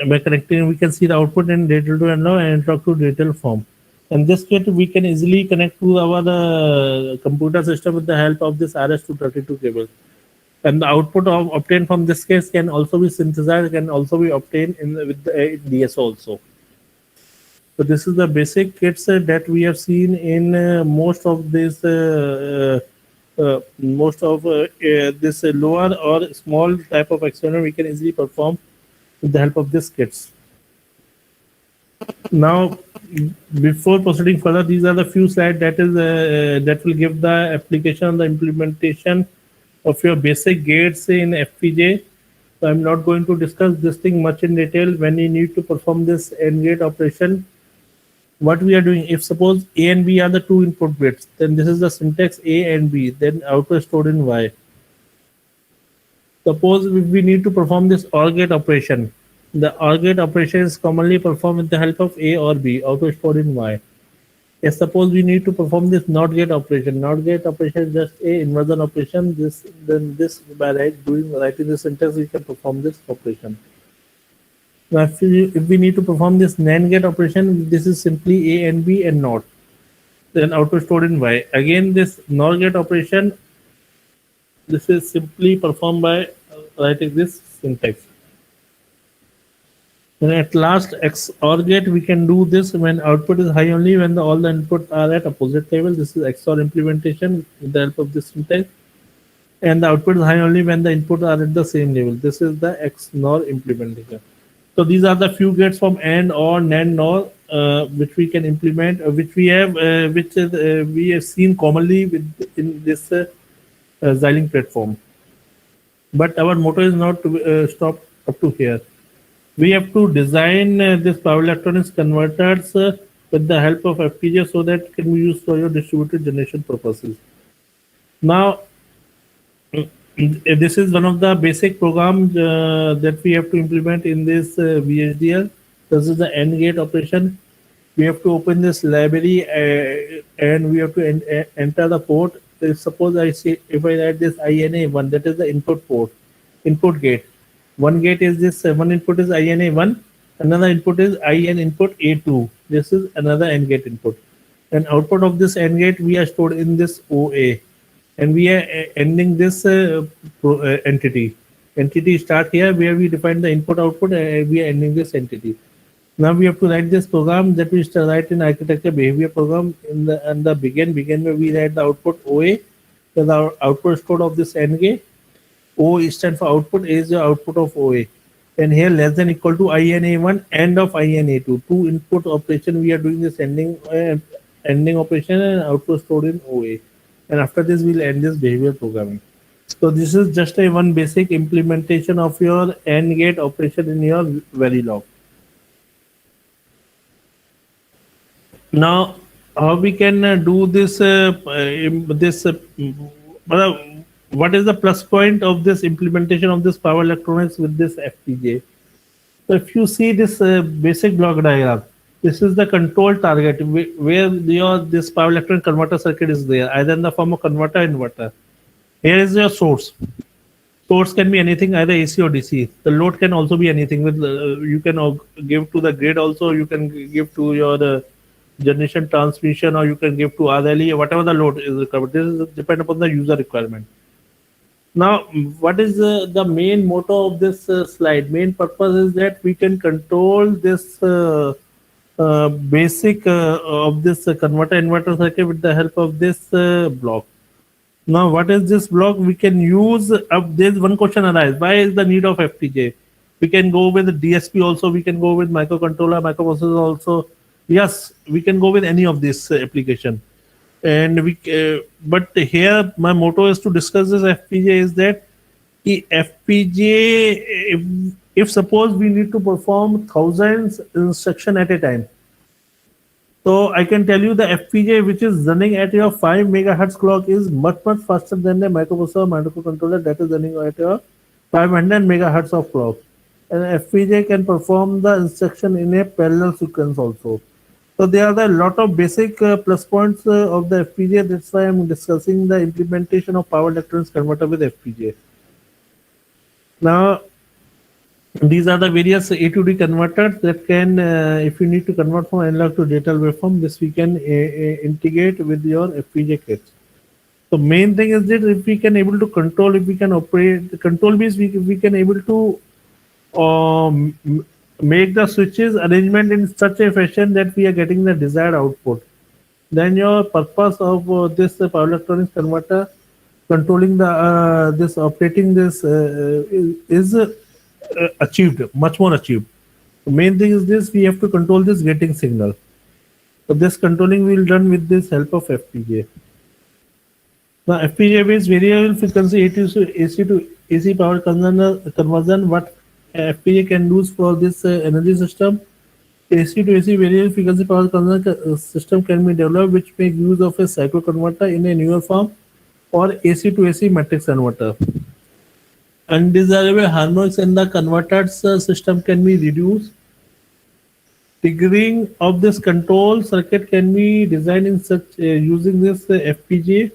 A: By connecting, we can see the output in digital to analog and analog to digital form. And this kit we can easily connect to our computer system with the help of this RS-232 cable. And the output obtained from this case can also be synthesized, can also be obtained with the DSO also. So this is the basic kits that we have seen in most of this lower or small type of experiment we can easily perform with the help of these kits. Now, before proceeding further, these are the few slides that will give the application, the implementation of your basic gates in FPGA. So I'm not going to discuss this thing much in detail. When you need to perform this AND gate operation, what we are doing, if suppose A and B are the two input bits, then this is the syntax A and B, then output stored in Y. Suppose if we need to perform this OR gate operation, the OR gate operation is commonly performed with the help of A or B, output stored in Y. If suppose we need to perform this NOT gate operation, NOT gate operation is just a inversion operation. Then by writing the syntax, we can perform this operation. Now, if we need to perform this NAND gate operation, this is simply A and B and NOT. Then output stored in Y. Again, this NOR gate operation, this is simply performed by writing this syntax. And at last, XOR gate, we can do this when output is high only when all the inputs are at opposite level. This is XOR implementation with the help of this syntax. And the output is high only when the inputs are at the same level. This is the XNOR implementation. So these are the few gates from AND or NAND NOR which we can implement, which we have seen commonly in this Xilinx platform. But our motto is not to stop up to here. We have to design this power electronics converters with the help of FPGA so that it can be used for your distributed generation purposes. Now, this is one of the basic programs that we have to implement in this VHDL. This is the AND gate operation. We have to open this library and we have to enter the port. Suppose if I write this INA1, that is the input port, input gate. One gate is this, one input is INA1, another input is IN input A2. This is another AND gate input. And output of this AND gate, we are stored in this OA. And we are ending this entity. Entity start here where we define the input output and we are ending this entity. Now we have to write this program that we write in architecture behavior program in the begin where we write the output OA. So the output stored of this AND gate. O stands for output, A is the output of OA. And here less than equal to INA1 and of INA2. Two input operation we are doing this ending operation and output stored in OA. And after this we'll end this behavior programming. So this is just a one basic implementation of your AND gate operation in your Verilog. Now, how we can do this? What is the plus point of this implementation of this power electronics with this FPGA? So if you see this basic block diagram, this is the control target where this power electronic converter circuit is there, either in the form of converter inverter. Here is your source. Source can be anything, either AC or DC. The load can also be anything. With you can give to the grid also. You can give to your generation transmission, or you can give to RLE, whatever the load is required. This is depend upon the user requirement. Now, what is the main motto of this slide? Main purpose is that we can control this basic of this converter inverter circuit with the help of this block. Now, what is this block? We can use. There's one question arise. Why is the need of FPGA? We can go with the DSP also. We can go with microcontroller, microprocessor also. Yes, we can go with any of this application. And but here my motto is to discuss this FPGA is that the FPGA, if suppose we need to perform thousands instruction at a time, so I can tell you the FPGA which is running at your 5 megahertz clock is much faster than the microprocessor microcontroller that is running at your 500 megahertz of clock. And FPGA can perform the instruction in a parallel sequence also. So there are a lot of basic plus points of the FPGA. That's why I'm discussing the implementation of power electronics converter with FPGA. Now, these are the various A to D converters that can, if you need to convert from analog to digital waveform, this we can integrate with your FPGA kits. So main thing is that if we can able to control, if we can operate, control means we can able to make the switches arrangement in such a fashion that we are getting the desired output. Then your purpose of this power electronics converter controlling the this operating this is achieved, much more achieved. The main thing is this: we have to control this getting signal. So this controlling will done with this help of FPGA. Now FPGA based variable frequency AC to AC power conversion. What FPGA can do for this energy system? AC to AC variable frequency power conversion system can be developed which make use of a cycle converter in a newer form or AC to AC matrix converter. Undesirable harmonics in the converters system can be reduced. Triggering of this control circuit can be designed in such using this FPGA.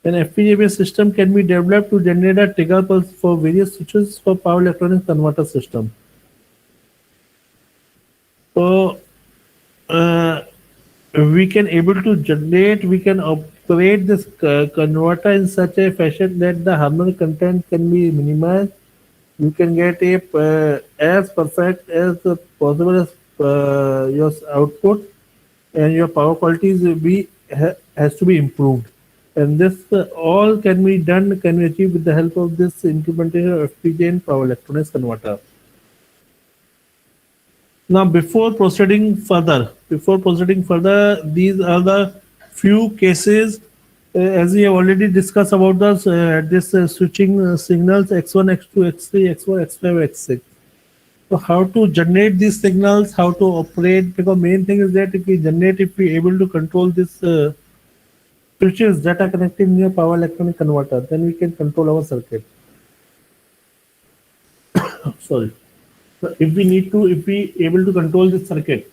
A: An FPGA-based system can be developed to generate a trigger pulse for various switches for power electronics converter system. So we can able to generate, we can operate this converter in such a fashion that the harmonic content can be minimized. You can get a as perfect as possible as your output, and your power qualities will be has to be improved. And this all can be done, can be achieved with the help of this implementation of FPGA and power electronics converter. Now, before proceeding further, these are the few cases as we have already discussed about this switching signals X1, X2, X3, X4, X5, X6. So how to generate these signals, how to operate, because main thing is that if we able to control this switches that are connected in your power electronic converter, then we can control our circuit. Sorry. So if we able to control this circuit.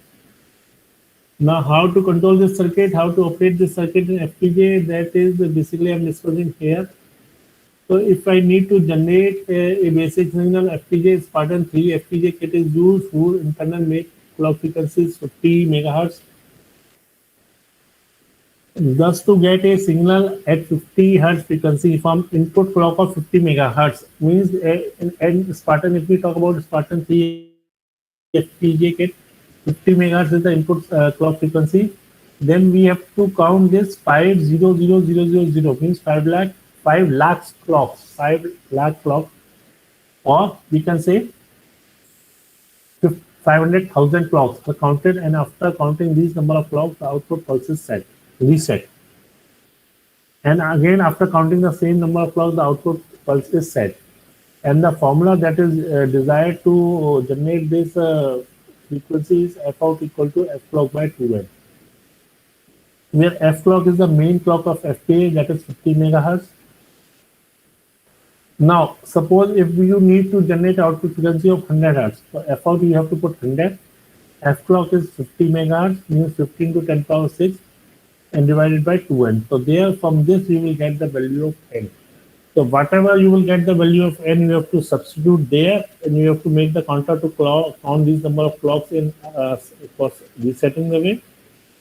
A: Now, how to control this circuit, how to operate this circuit in FPGA, that is basically I'm discussing here. So if I need to generate a basic signal, FPGA Spartan 3 FPGA kit is used for internal make clock frequencies 50 megahertz. Thus, to get a signal at 50 hertz frequency from input clock of 50 megahertz means and Spartan, if we talk about Spartan 3 FPGA kit, 50 megahertz is the input clock frequency. Then we have to count this 500,000 means 5 lakh clocks, or we can say 500,000 clocks are counted, and after counting these number of clocks, the output pulse is reset. And again, after counting the same number of clocks, the output pulse is set. And the formula that is desired to generate this frequency is F out equal to F clock by 2n, where F clock is the main clock of FPGA, that is 50 megahertz. Now, suppose if you need to generate output frequency of 100 hertz, so F out you have to put 100. F clock is 50 megahertz, means 15 to 10 power 6, and divided by 2n. So there, from this you will get the value of n. So whatever you will get the value of n, you have to substitute there, and you have to make the counter to count these number of clocks in for resetting the wave,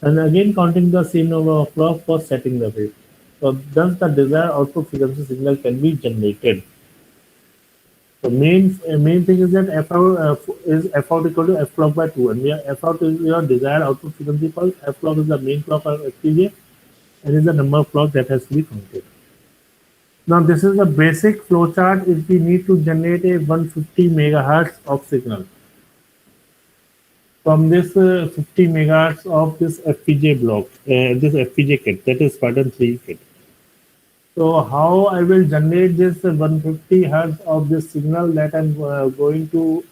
A: and again counting the same number of clocks for setting the wave. So thus the desired output frequency signal can be generated. The main thing is that f out is f out equal to f clock by 2, and where f out is your desired output frequency pulse, f clock is the main clock of FPGA, and is the number of clocks that has to be counted. Now this is the basic flowchart if we need to generate a 150 megahertz of signal from this 50 megahertz of this FPGA block, this FPGA kit, that is Spartan 3 kit. So how I will generate this 150 hertz of this signal that I'm going to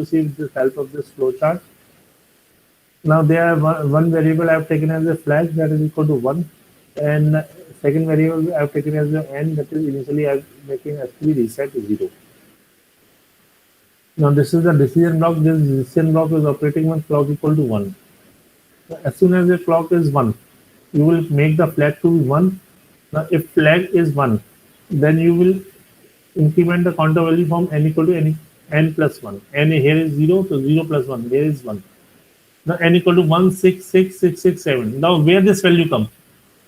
A: see with the help of this flowchart. Now there are one variable I've taken as a flag that is equal to 1, and second variable I've taken as an n that is initially I'm making actually reset to 0. Now this is the decision block. This decision block is operating when clock equal to 1. So as soon as the clock is 1, you will make the flag to be 1. Now if flag is 1, then you will increment the counter value from n equal to n plus 1. N here is 0, so 0 plus 1, here is 1. Now n equal to 1666667. Now where this value come?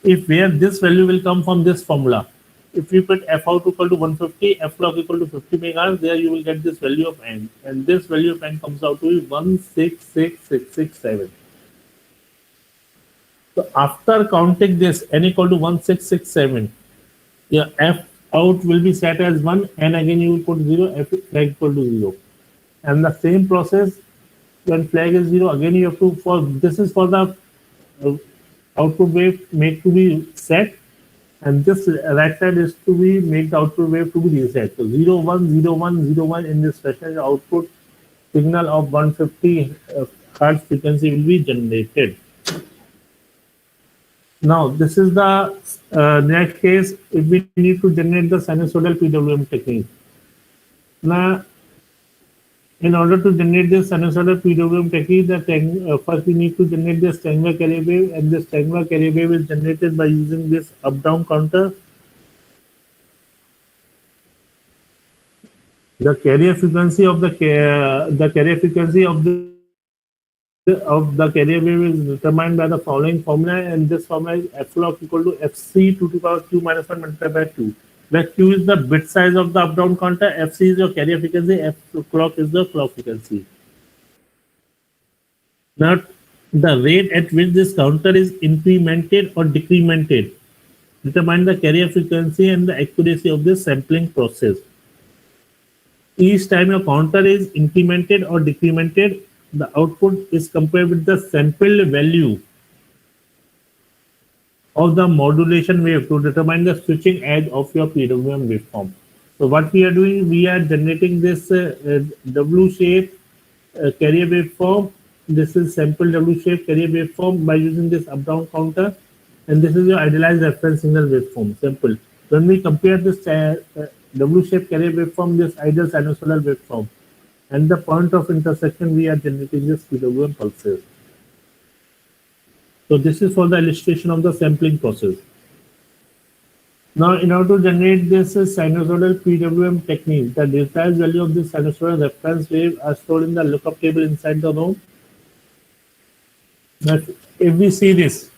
A: If where this value will come from this formula. If you put f out equal to 150, f clock equal to 50 megahertz, there you will get this value of n. And this value of n comes out to be 1666667. So after counting this n equal to 1667, your f out will be set as 1, and again you will put 0, f flag equal to 0. And the same process, when flag is 0, again you have to, this is for the output wave make to be set, and this right side is to be make the output wave to be reset. So 0, 1, 0, 1, 0, 1 in this fashion, output signal of 150 hertz frequency will be generated. Now this is the next case if we need to generate the sinusoidal PWM technique. Now in order to generate this sinusoidal PWM technique, first we need to generate this triangular carrier wave, and this triangular carrier wave is generated by using this up-down counter. The carrier frequency of the carrier frequency of the carrier wave is determined by the following formula, and this formula is f clock equal to fc 2 to the power q minus 1 multiplied by 2. Where q is the bit size of the up-down counter, fc is your carrier frequency, f clock is the clock frequency. Now, the rate at which this counter is incremented or decremented determine the carrier frequency and the accuracy of this sampling process. Each time your counter is incremented or decremented, the output is compared with the sampled value of the modulation wave to determine the switching edge of your PWM waveform. So what we are doing, we are generating this W-shaped carrier waveform. This is sample W-shaped carrier waveform by using this up-down counter, and this is your idealized reference signal waveform. Simple. When we compare this W-shaped carrier waveform, this ideal sinusoidal waveform, and the point of intersection, we are generating this PWM pulses. So this is for the illustration of the sampling process. Now, in order to generate this sinusoidal PWM technique, the desired value of this sinusoidal reference wave are stored in the lookup table inside the ROM. Now, if we see this,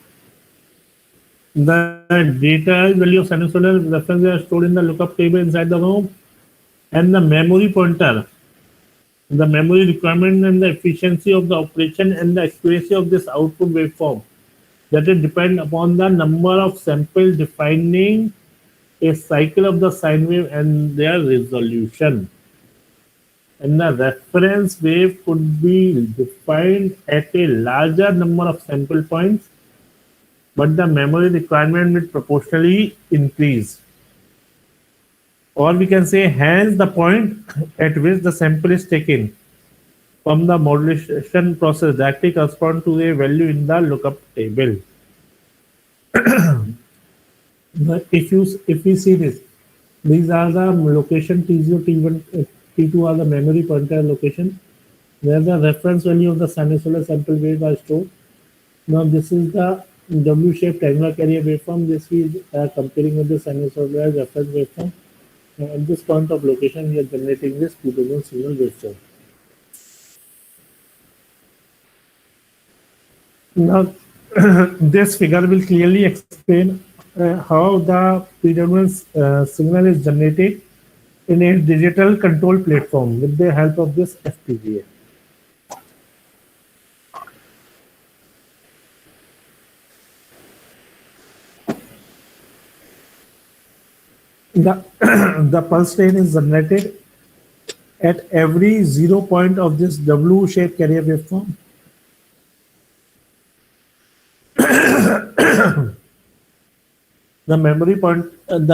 A: the data value of sinusoidal reference wave are stored in the lookup table inside the ROM, and the memory pointer, the memory requirement and the efficiency of the operation and the accuracy of this output waveform, that it depend upon the number of samples defining a cycle of the sine wave and their resolution. And the reference wave could be defined at a larger number of sample points, but the memory requirement will proportionally increase. Or we can say, hence the point at which the sample is taken from the modulation process directly correspond to a value in the lookup table. If we see this, these are the location T0, T1, T2 are the memory pointer location where the reference value of the sinusoidal sample wave are stored. Now this is the W-shaped triangular carrier waveform. This we are comparing with the sinusoidal reference waveform. At this point of location, we are generating this PWM signal waveform. Now, this figure will clearly explain how the PWM signal is generated in a digital control platform with the help of this FPGA. The, the pulse train is generated at every 0 point of this W-shaped carrier waveform. The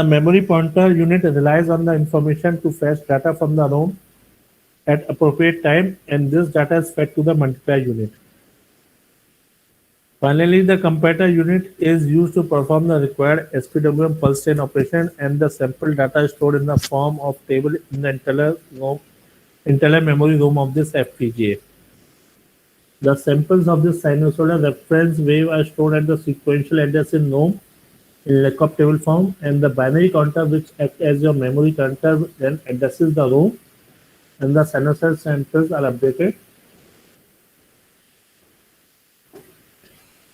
A: memory pointer unit relies on the information to fetch data from the ROM at appropriate time, and this data is fed to the multiplier unit. Finally, the comparator unit is used to perform the required SPWM pulse chain operation, and the sample data is stored in the form of table in the internal memory room of this FPGA. The samples of this sinusoidal reference wave are stored at the sequential address in ROM in lookup table form, and the binary counter, which acts as your memory counter, then addresses the ROM, and the sinusoidal samples are updated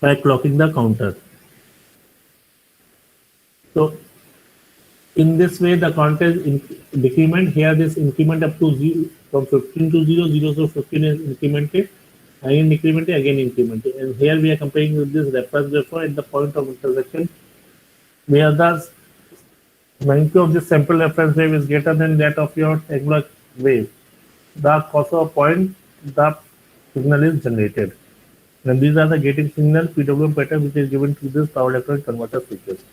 A: by clocking the counter. So in this way, the counter is decrement. Here, this increment up to 0, from 15 to 0, 0 to 15 is incremented, again incremented, again incremented. And here we are comparing with this reference waveform at the point of intersection, where the magnitude of this sample reference wave is greater than that of your angular wave. The crossover point, the signal is generated. And these are the gating signal PWM pattern which is given to this power electronic converter switches.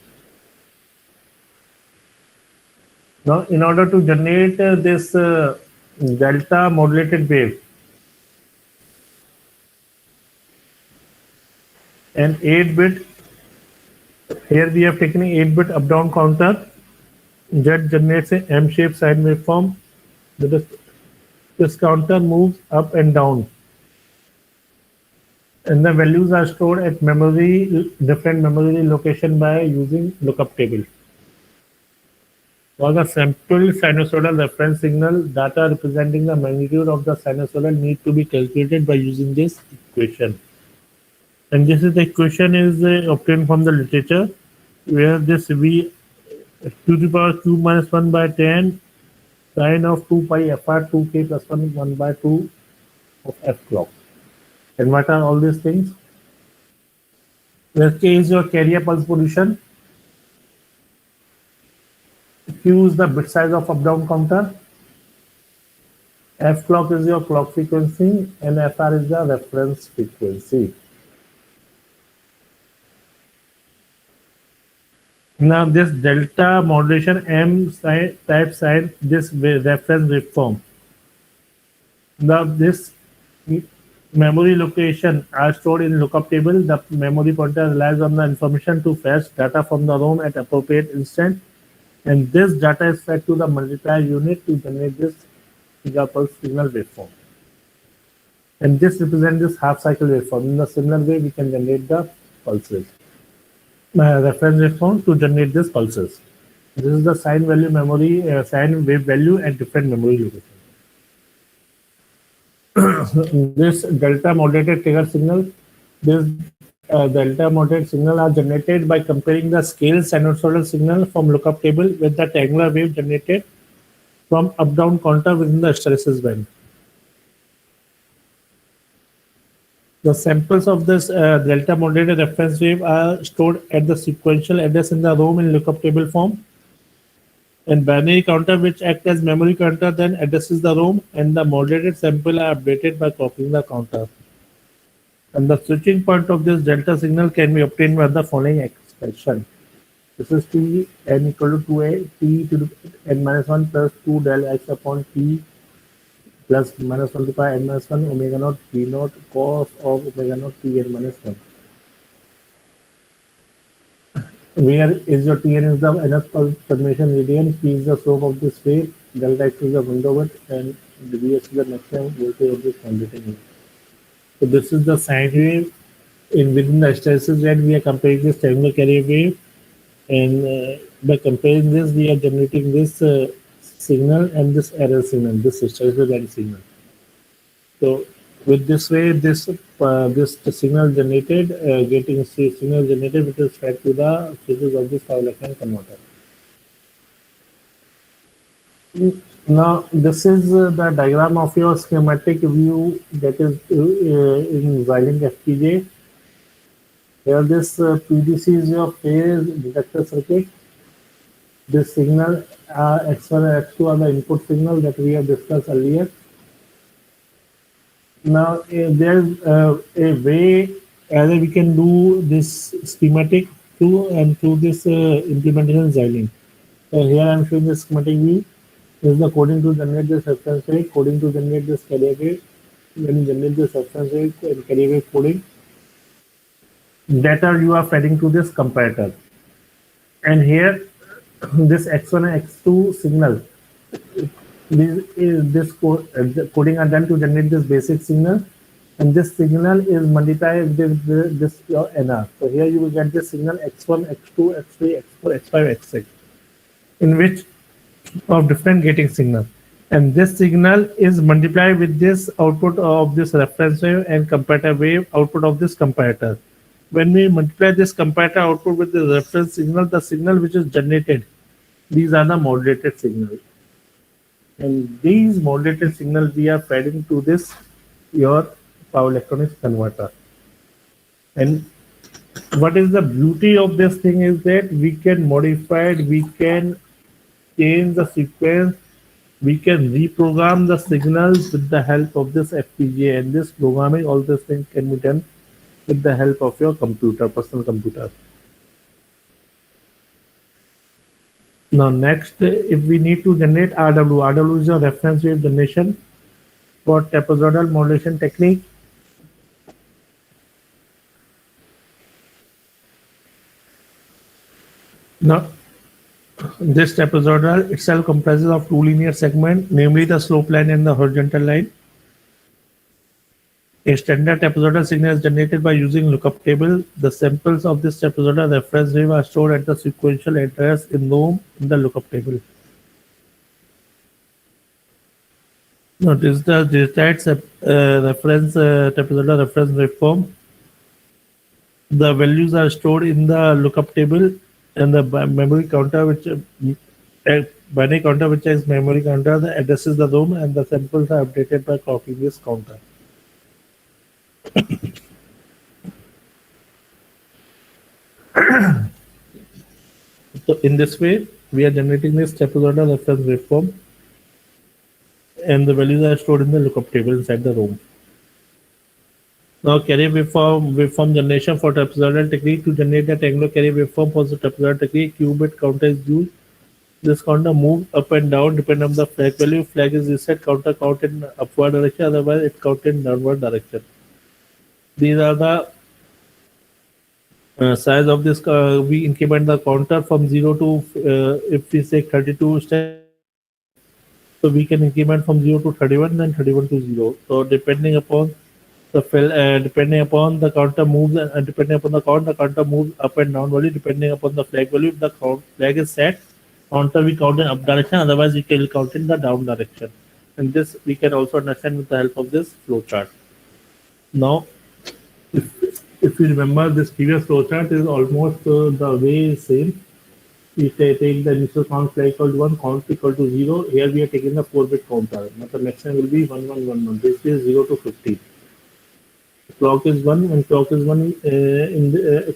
A: Now, in order to generate this delta modulated wave, an 8-bit, here we have taken an 8-bit up-down counter that generates a M-shaped sine waveform. This counter moves up and down, and the values are stored at different memory location by using lookup table. For the sample sinusoidal reference signal, data representing the magnitude of the sinusoidal need to be calculated by using this equation. And this is the equation is obtained from the literature, where this V to the power q minus 1 by 10 sine of 2 pi fr 2k plus 1 by 2 of f clock. And what are all these things? Let's say is your carrier pulse position. Q is the bit size of up-down counter. F clock is your clock frequency, and FR is the reference frequency. Now this delta modulation M type sine this reference waveform. Now this memory location are stored in lookup table. The memory pointer relies on the information to fetch data from the ROM at appropriate instant, and this data is fed to the multiplier unit to generate this gigapulse signal waveform. And this represents this half cycle waveform. In a similar way, we can generate the pulses. Reference waveform to generate these pulses. This is the sine wave value at different memory locations. This delta modulated trigger signal, this delta modulated signal are generated by comparing the scale sinusoidal signal from lookup table with the triangular wave generated from up-down counter within the hysteresis band. The samples of this delta modulated reference wave are stored at the sequential address in the ROM in lookup table form. And binary counter, which act as memory counter, then addresses the ROM, and the modulated sample are updated by copying the counter. And the switching point of this delta signal can be obtained by the following expression. This is T n equal to 2a, T to the n minus 1 plus 2 del x upon T plus minus 1 to pi n minus 1 omega naught P naught cos of omega naught T n minus 1. Where is your Tn is the nth pulse termination radian, P is the slope of this wave, delta x is the window width, and Vs is the maximum voltage of this conducting wave. So this is the sine wave. Within the hysteresis band, we are comparing this triangular carrier wave, and by comparing this, we are generating this signal and this error signal, this hysteresis band signal. So With this way, this signal generated, signal generated, which is fed to the switches of this power electronic converter. Now, this is the diagram of your schematic view that is in Xilinx FPGA. Here, this PDC is your phase detector circuit. This signal X1 and X2 are the input signal that we have discussed earlier. Now, there's a way either we can do this schematic through this implementation Xilinx. So here I'm showing the schematic view. This is the coding to generate this reference rate, coding to generate this carrier wave. When you generate this reference rate and carrier wave coding, data you are feeding to this comparator. And here, this X1 and X2 signal, the coding are done to generate this basic signal, and this signal is multiplied with this your NR. So here you will get this signal X1, X2, X3, X4, X5, X6, in which of different gating signal, and this signal is multiplied with this output of this reference wave and comparator wave output of this comparator. When we multiply this comparator output with the reference signal, the signal which is generated, these are the modulated signals. And these modulated signals we are feeding to this your power electronics converter. And what is the beauty of this thing is that we can modify it, we can change the sequence, we can reprogram the signals with the help of this FPGA, and this programming, all these things can be done with the help of your computer, personal computer. Now next, if we need to generate RW is a reference wave generation for trapezoidal modulation technique. Now, this trapezoidal itself comprises of two linear segments, namely the slope line and the horizontal line. A standard trapezoidal signal is generated by using lookup table. The samples of this trapezoidal reference wave are stored at the sequential address in ROM in the lookup table. Now, this is the digitized trapezoidal reference waveform. The values are stored in the lookup table, and the memory counter, which binary counter, which is memory counter, the addresses the ROM, and the samples are updated by clocking this counter. So in this way, we are generating this trapezoidal reference waveform, and the values are stored in the lookup table inside the ROM. Now, carrier waveform generation for trapezoidal technique. To generate the triangular carrier waveform for the trapezoidal technique, qubit counter is used. This counter moves up and down depending on the flag value. Flag is reset, counter count in upward direction, otherwise it count in downward direction. These are the size of this. We increment the counter from 0 to, if we say 32 steps, so we can increment from 0 to 31, then 31 to 0. So depending upon depending upon the counter moves, and depending upon the count, the counter moves up and down value depending upon the flag value. If the flag is set, counter we count in up direction, otherwise we can count in the down direction. And this we can also understand with the help of this flow chart. Now, if you remember, this previous flowchart is almost the way same. We take the initial count flag equal to 1, count equal to 0. Here we are taking the 4-bit counter. Now the next time will be 1111. This is 0 to 50. Clock is 1, when clock is 1,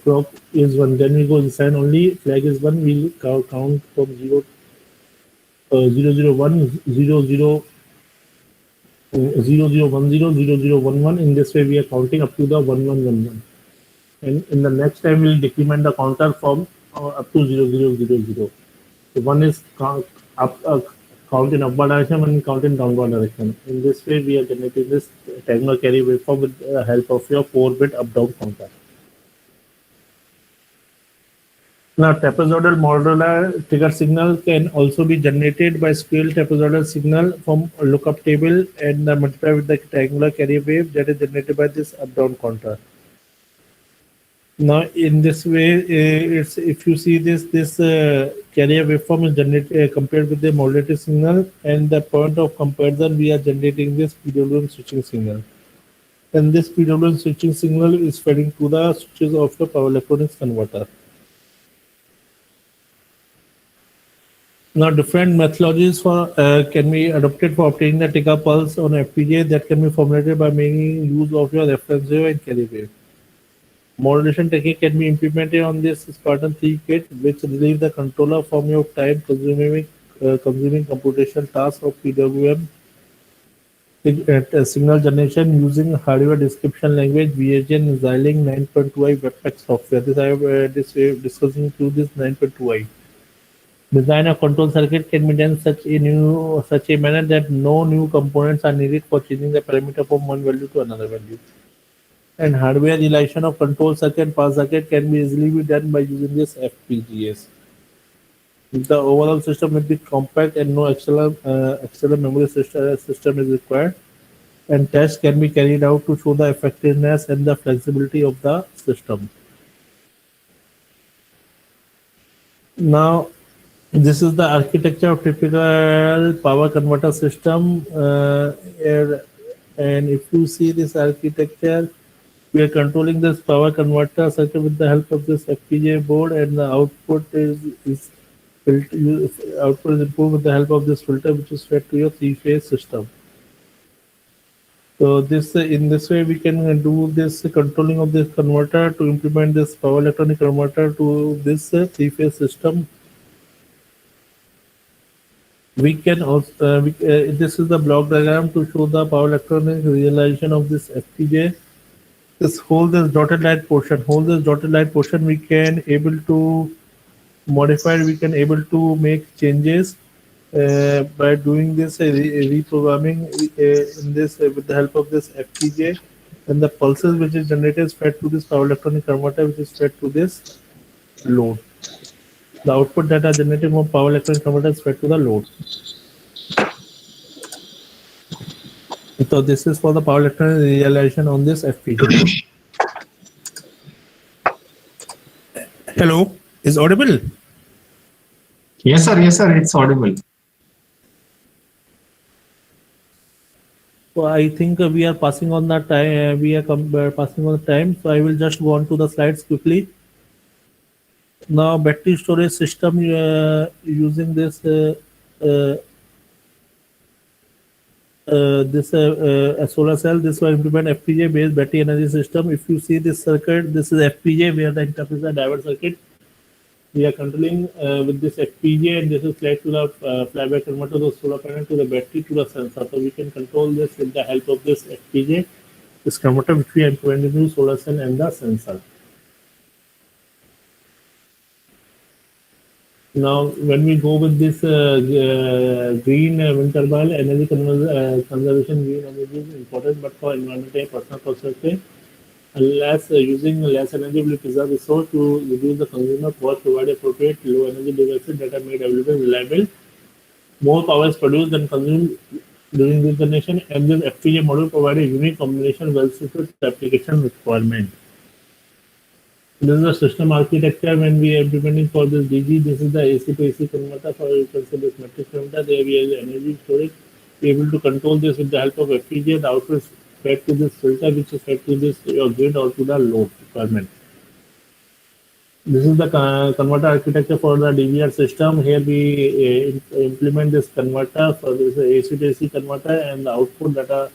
A: clock is 1. Then we go inside only. Flag is 1. We'll count from 0, 001, 00. 0010, 0011. In this way, we are counting up to the 1111. And in the next time, we'll decrement the counter from up to 0000. So one is count in upward direction, one count in downward direction. In this way, we are generating this triangular carry waveform with the help of your 4-bit up-down counter. Now, trapezoidal modular trigger signal can also be generated by scale trapezoidal signal from a lookup table and multiply with the triangular carrier wave that is generated by this up-down counter. Now, in this way, it's if you see this carrier waveform is generated compared with the modulated signal, and the point of comparison we are generating this PWM switching signal. and this PWM switching signal is fed to the switches of the power electronics converter. Now, different methodologies can be adopted for obtaining the Tika pulse on FPGA that can be formulated by making use of your reference wave and carry wave. Modulation technique can be implemented on this Spartan 3 kit, which relieves the controller from your time-consuming computational task of PWM signal generation using hardware description language VHDL Xilinx 9.2i Webpack software. This I have discussing through this 9.2i. Design of control circuit can be done such a manner that no new components are needed for changing the parameter from one value to another value. And hardware relation of control circuit and power circuit can be easily be done by using this FPGAs. The overall system will be compact and no external memory system is required. And tests can be carried out to show the effectiveness and the flexibility of the system. Now, this is the architecture of typical power converter system. And if you see this architecture, we are controlling this power converter circuit with the help of this FPGA board, and the output is improved with the help of this filter, which is fed to your three-phase system. So this in this way we can do this controlling of this converter to implement this power electronic converter to this three-phase system. We can also this is the block diagram to show the power electronic realization of this FPGA. This dotted line portion we can able to modify, we can able to make changes by doing this reprogramming in this with the help of this FPGA, and the pulses which is generated is fed to this power electronic converter, which is fed to this load. The output that are generated from power electronic converter is fed to the load. So this is for the power electronic realization on this FPGA. Hello, is audible?
B: Yes, sir. Yes, sir. It's audible.
A: So I think we are passing on the time. Passing on the time. So I will just go on to the slides quickly. Now, battery storage system using this solar cell. This will implement FPGA based battery energy system. If you see this circuit, this is FPGA where the interface is a divert circuit. We are controlling with this FPGA, and this is fed to the flyback converter, the solar panel to the battery to the sensor. So we can control this with the help of this FPGA, this converter which we are implementing to solar cell and the sensor. Now, when we go with this green wind turbine, energy conservation, green energy is important, but for environmental and personal perspective, unless using less energy will preserve resource to reduce the consumer cost, provide appropriate low energy devices that are made available reliable. More power is produced than consumed during this generation, and this FPGA module provides a unique combination well suited to application requirement. This is the system architecture when we are implementing for this DG. This is the AC to AC converter, for you can see this matrix converter. There we have energy storage. We are able to control this with the help of FPGA. The output is fed to this filter, which is fed to this your grid or to the load requirement. This is the converter architecture for the DVR system. Here we implement this converter for this AC to AC converter, and the output that are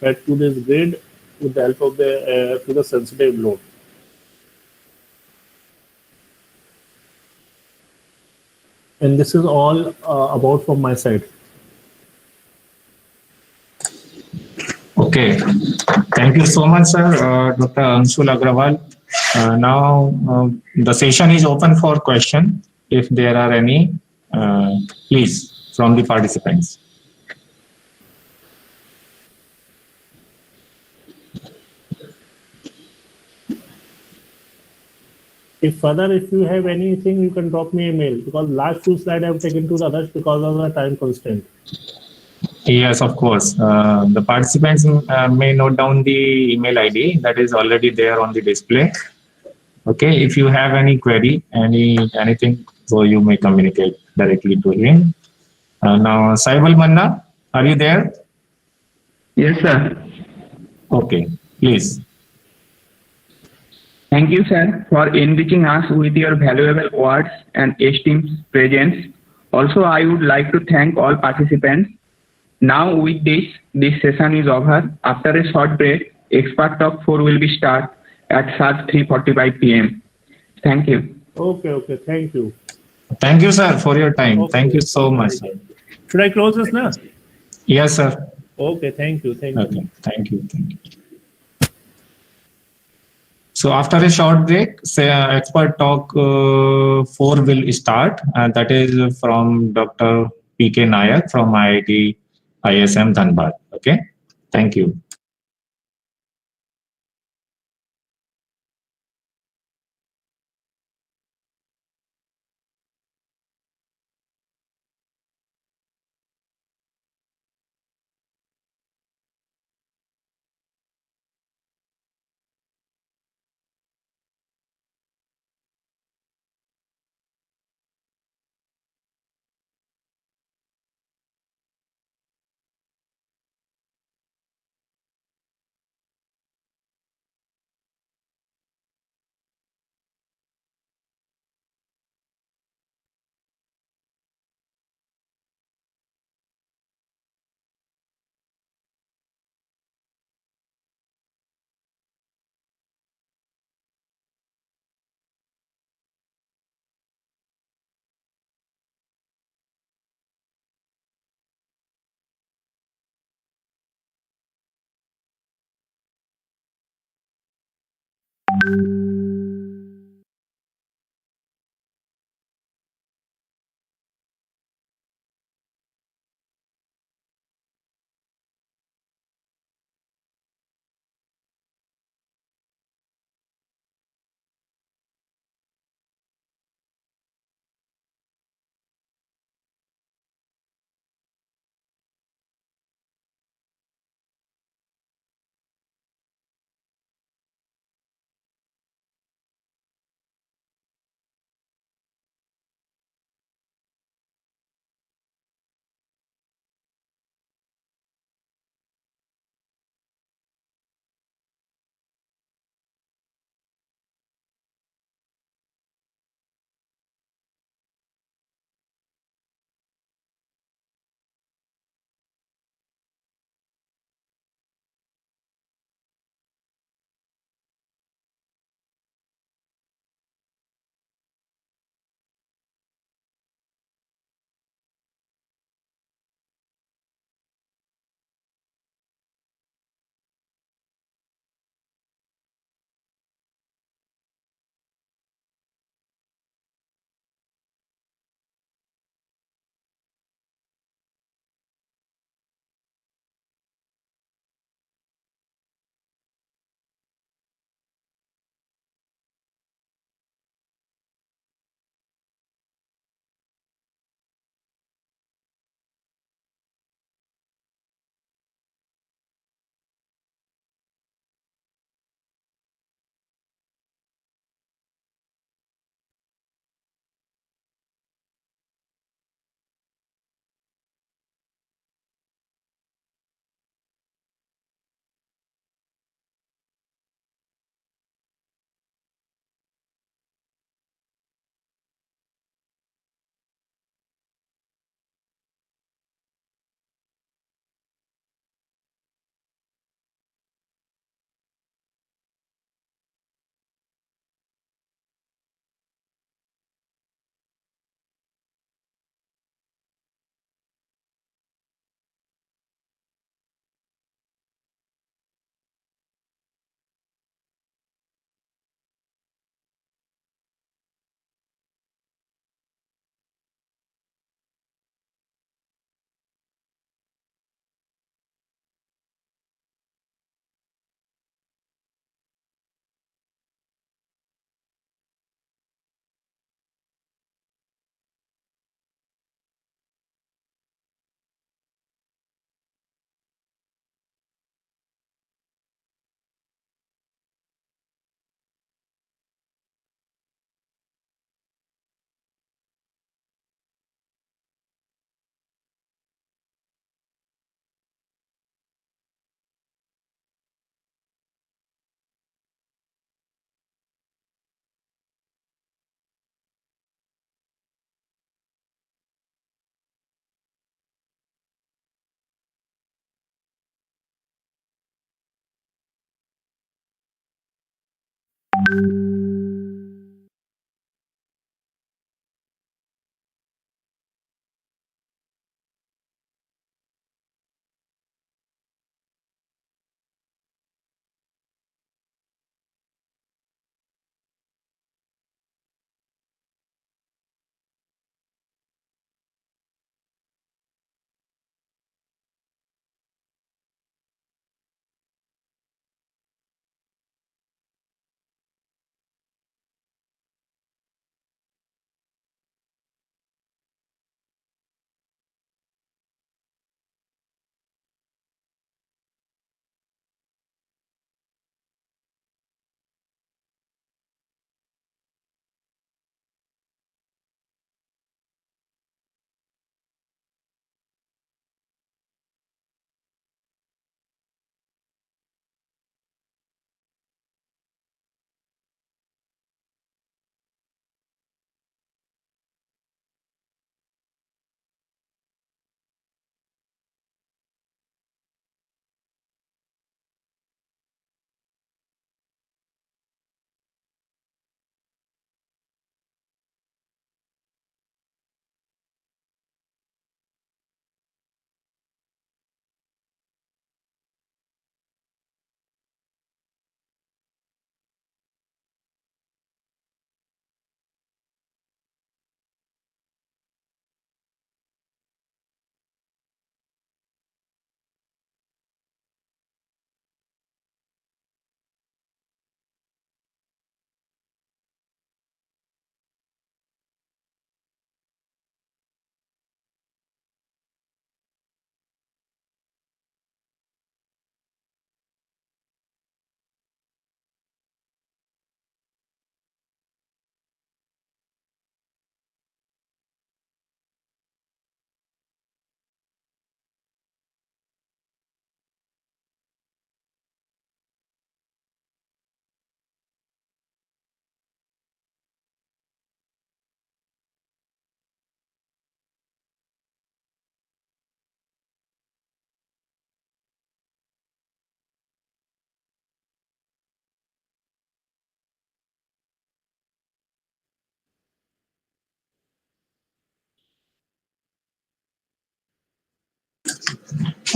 A: fed to this grid with the help of the sensitive load. And this is all about from my side.
B: Okay. Thank you so much, sir, Dr. Anshul Agarwal. Now the session is open for question. If there are any, please, from the participants.
A: If you have anything, you can drop me a mail, because last two slides I have taken to the others because of the time constraint.
B: Yes, of course. The participants may note down the email ID that is already there on the display. Okay, if you have any query, anything, so you may communicate directly to him. Now, Saibal Manna, are you there?
C: Yes, sir.
B: Okay. Please.
C: Thank you, sir, for enriching us with your valuable words and esteemed presence. Also, I would like to thank all participants. Now, with this session is over. After a short break, Expert Talk 4 will be start at sharp 3:45 p.m. Thank you.
A: Okay, okay. Thank you.
B: Thank you, sir, for your time. Thank
A: Okay.
B: you so much, sir.
A: Should I close this now?
B: Yes, sir.
A: Okay. Thank you. Thank you.
B: Okay. Thank you. Thank you. So after a short break, say expert talk 4 will start, and that is from Dr. PK Nayak from IIT ISM Dhanbad. Okay. Thank you.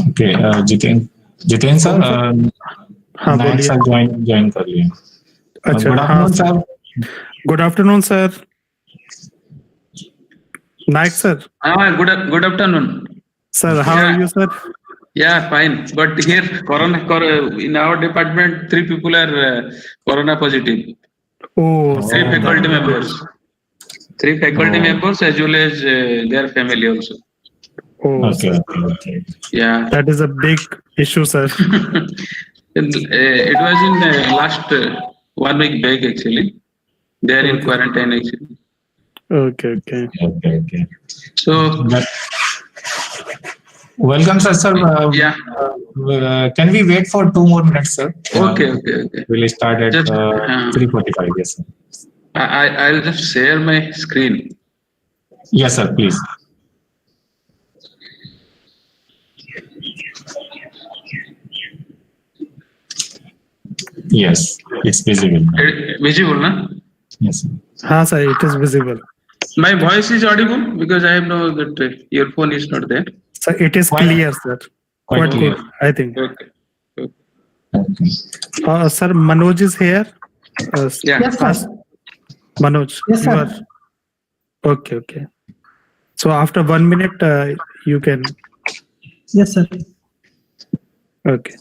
B: Okay, Jitendra sir,
A: हाँ
B: नायक
A: बोलिए।
B: Sir join कर लिए।
A: अच्छा
B: good
A: हाँ
B: afternoon
A: sir,
B: sir.
A: Good afternoon sir. Nayak sir,
D: Good afternoon.
A: sir, how are you, sir?
D: Yeah, fine. But here, in our department, 3 people are corona positive.
A: Oh, sir,
D: Three
B: Oh,
D: faculty
A: that-
D: members. 3 faculty
B: Oh.
D: members as well as their family also.
A: oh,
B: Okay,
A: sir,
B: okay.
D: Yeah.
A: that is a big issue, sir.
D: It was in last 1 week back actually. They are in
A: Okay.
D: quarantine actually.
A: Okay.
B: Okay.
D: So
B: Welcome, sir.
D: yeah.
B: Can we wait for 2 more minutes, sir?
D: Okay.
B: We'll start at
D: Just
B: 3:45. Yes, sir.
D: I'll just share my screen.
B: Yes, sir. Please. Yes, it's visible now.
D: Visible, na?
B: Yes, sir.
A: हाँ sir, it is visible.
D: My voice is audible because I have no that earphone is not there.
A: Sir, it is
B: Quite-
A: clear, sir.
B: quite
A: Quite
B: clear.
A: good, I think.
D: Okay.
B: Okay.
A: Sir, Manoj is here.
D: Yeah.
E: Yes, sir.
A: Manoj,
E: Yes,
A: you
E: sir.
A: are. Okay. So after 1 minute, you can.
E: Yes, sir.
A: Okay.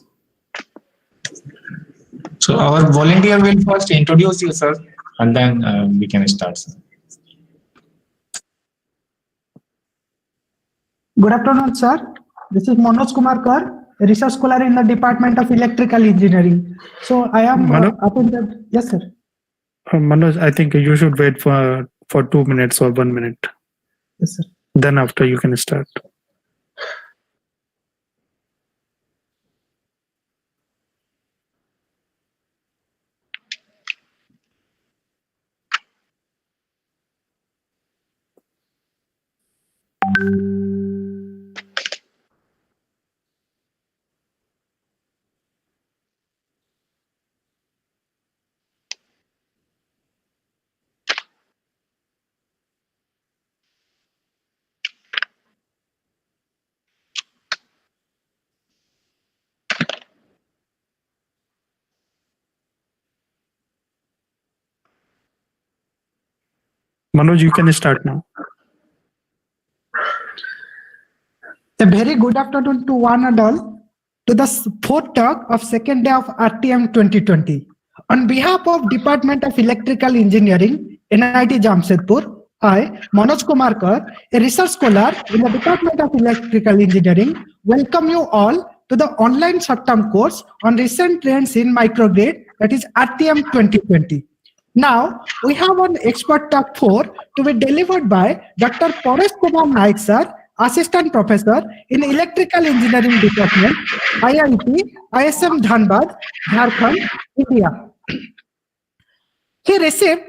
B: So our volunteer will first introduce you, sir, and then we can start, sir.
E: Good afternoon, sir. This is Manoj Kumar Kar, a research scholar in the Department of Electrical Engineering. So I am
A: Manoj?
E: appointed. Yes, sir.
A: Manoj, I think you should wait for 2 minutes or 1 minute.
E: Yes, sir.
A: Then after you can start.
F: Manoj, you can start now.
E: A very good afternoon to one and all to the fourth talk of second day of RTM 2020. On behalf of Department of Electrical Engineering, NIT Jamshedpur, I, Manoj Kumar, a research scholar in the Department of Electrical Engineering, welcome you all to the online short-term course on recent trends in microgrid, that is RTM 2020. Now, we have an expert talk 4 to be delivered by Dr. Paresh Nayak, sir, Assistant Professor in Electrical Engineering Department, IIT, ISM Dhanbad, Jharkhand, India. He received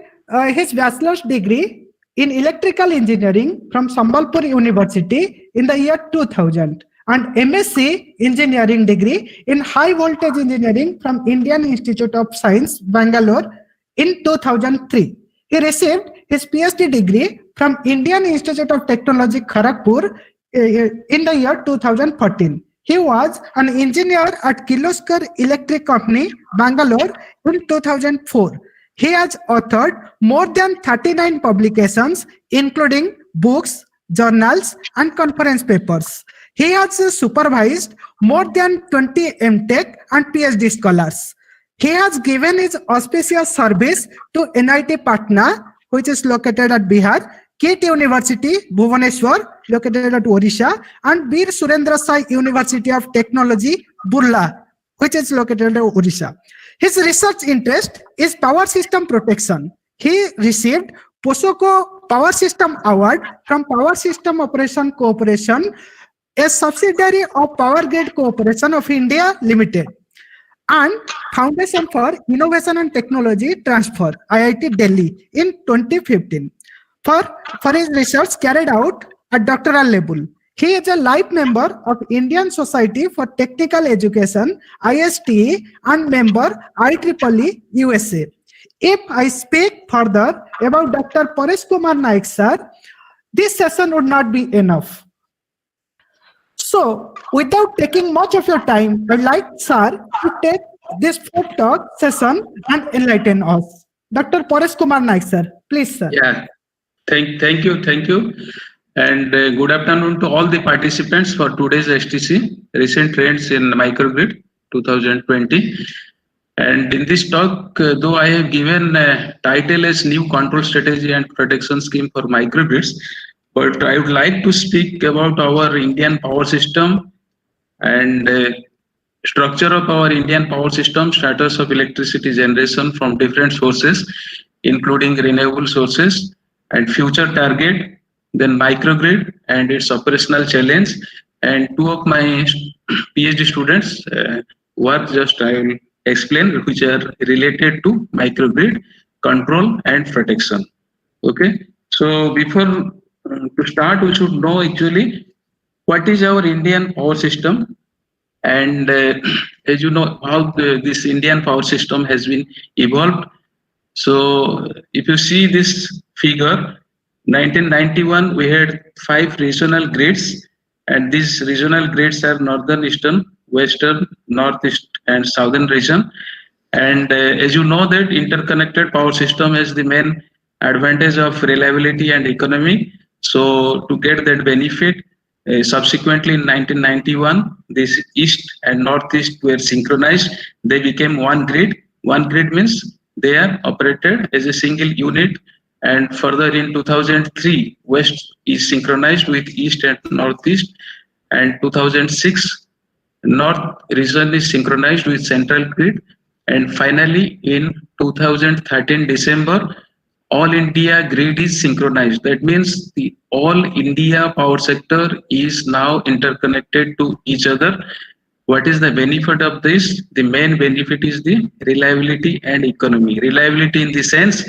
E: his bachelor's degree in Electrical Engineering from Sambalpur University in the year 2000 and MSc Engineering degree in High Voltage Engineering from Indian Institute of Science, Bangalore in 2003. He received his PhD degree from Indian Institute of Technology, Kharagpur in the year 2014. He was an engineer at Kirloskar Electric Company, Bangalore in 2004. He has authored more than 39 publications, including books, journals, and conference papers. He has supervised more than 20 MTech and PhD scholars. He has given his auspicious service to NIT Patna, which is located at Bihar, KT University, Bhubaneswar, located at Odisha, and Bir Surendra Sai University of Technology, Burla, which is located at Odisha. His research interest is power system protection. He received POSOCO Power System Award from Power System Operation Corporation, a subsidiary of Power Grid Corporation of India Limited, and Foundation for Innovation and Technology Transfer, IIT Delhi, in 2015. For his research carried out at doctoral level. He is a life member of Indian Society for Technical Education, ISTE, and member IEEE USA. If I speak further about Dr. Paresh Kumar Nayak, sir, this session would not be enough. So, without taking much of your time, I'd like, sir, to take this fourth talk session and enlighten us. Dr. Paresh Kumar Nayak, sir. Please, sir.
D: Yeah, thank you. And good afternoon to all the participants for today's STC, Recent Trends in Microgrid 2020. And in this talk, though I have given title as New Control Strategy and Protection Scheme for Microgrids, but I would like to speak about our Indian power system and structure of our Indian power system, status of electricity generation from different sources, including renewable sources, and future target, then microgrid and its operational challenge. And two of my PhD students work just I will explain, which are related to microgrid control and protection. Okay, so before to start, we should know actually what is our Indian power system, and as you know how this Indian power system has been evolved. So if you see this figure, 1991 we had 5 regional grids, and these regional grids are northern, eastern, western, northeast, and southern region. And as you know that interconnected power system has the main advantage of reliability and economy. So to get that benefit, subsequently in 1991, this east and northeast were synchronized. They became one grid. One grid means they are operated as a single unit. And further in 2003, west is synchronized with east and northeast. And 2006, north region is synchronized with central grid. And finally, in 2013 December, all India grid is synchronized. That means the all India power sector is now interconnected to each other. What is the benefit of this? The main benefit is the reliability and economy. Reliability in the sense,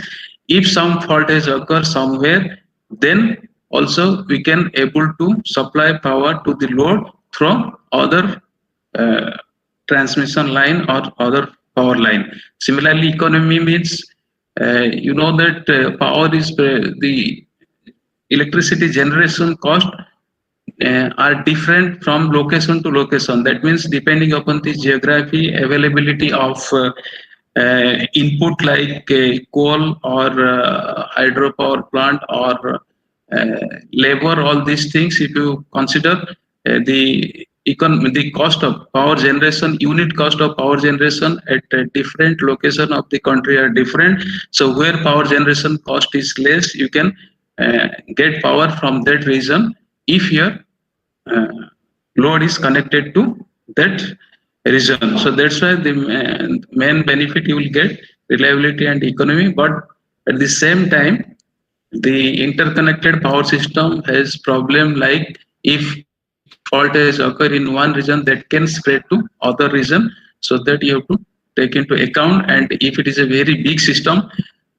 D: if some fault has occurred somewhere, then also we can able to supply power to the load from other transmission line or other power line. Similarly, economy means you know that power is the electricity generation cost are different from location to location. That means depending upon the geography, availability of input like coal or hydropower plant or labor, all these things, if you consider the cost of power generation, unit cost of power generation at a different location of the country are different. So where power generation cost is less, you can get power from that region if your uh, load is connected to that region. So that's why the main benefit you will get reliability and economy. But at the same time, the interconnected power system has problem like if fault has occurred in one region, that can spread to other region. So that you have to take into account. And if it is a very big system,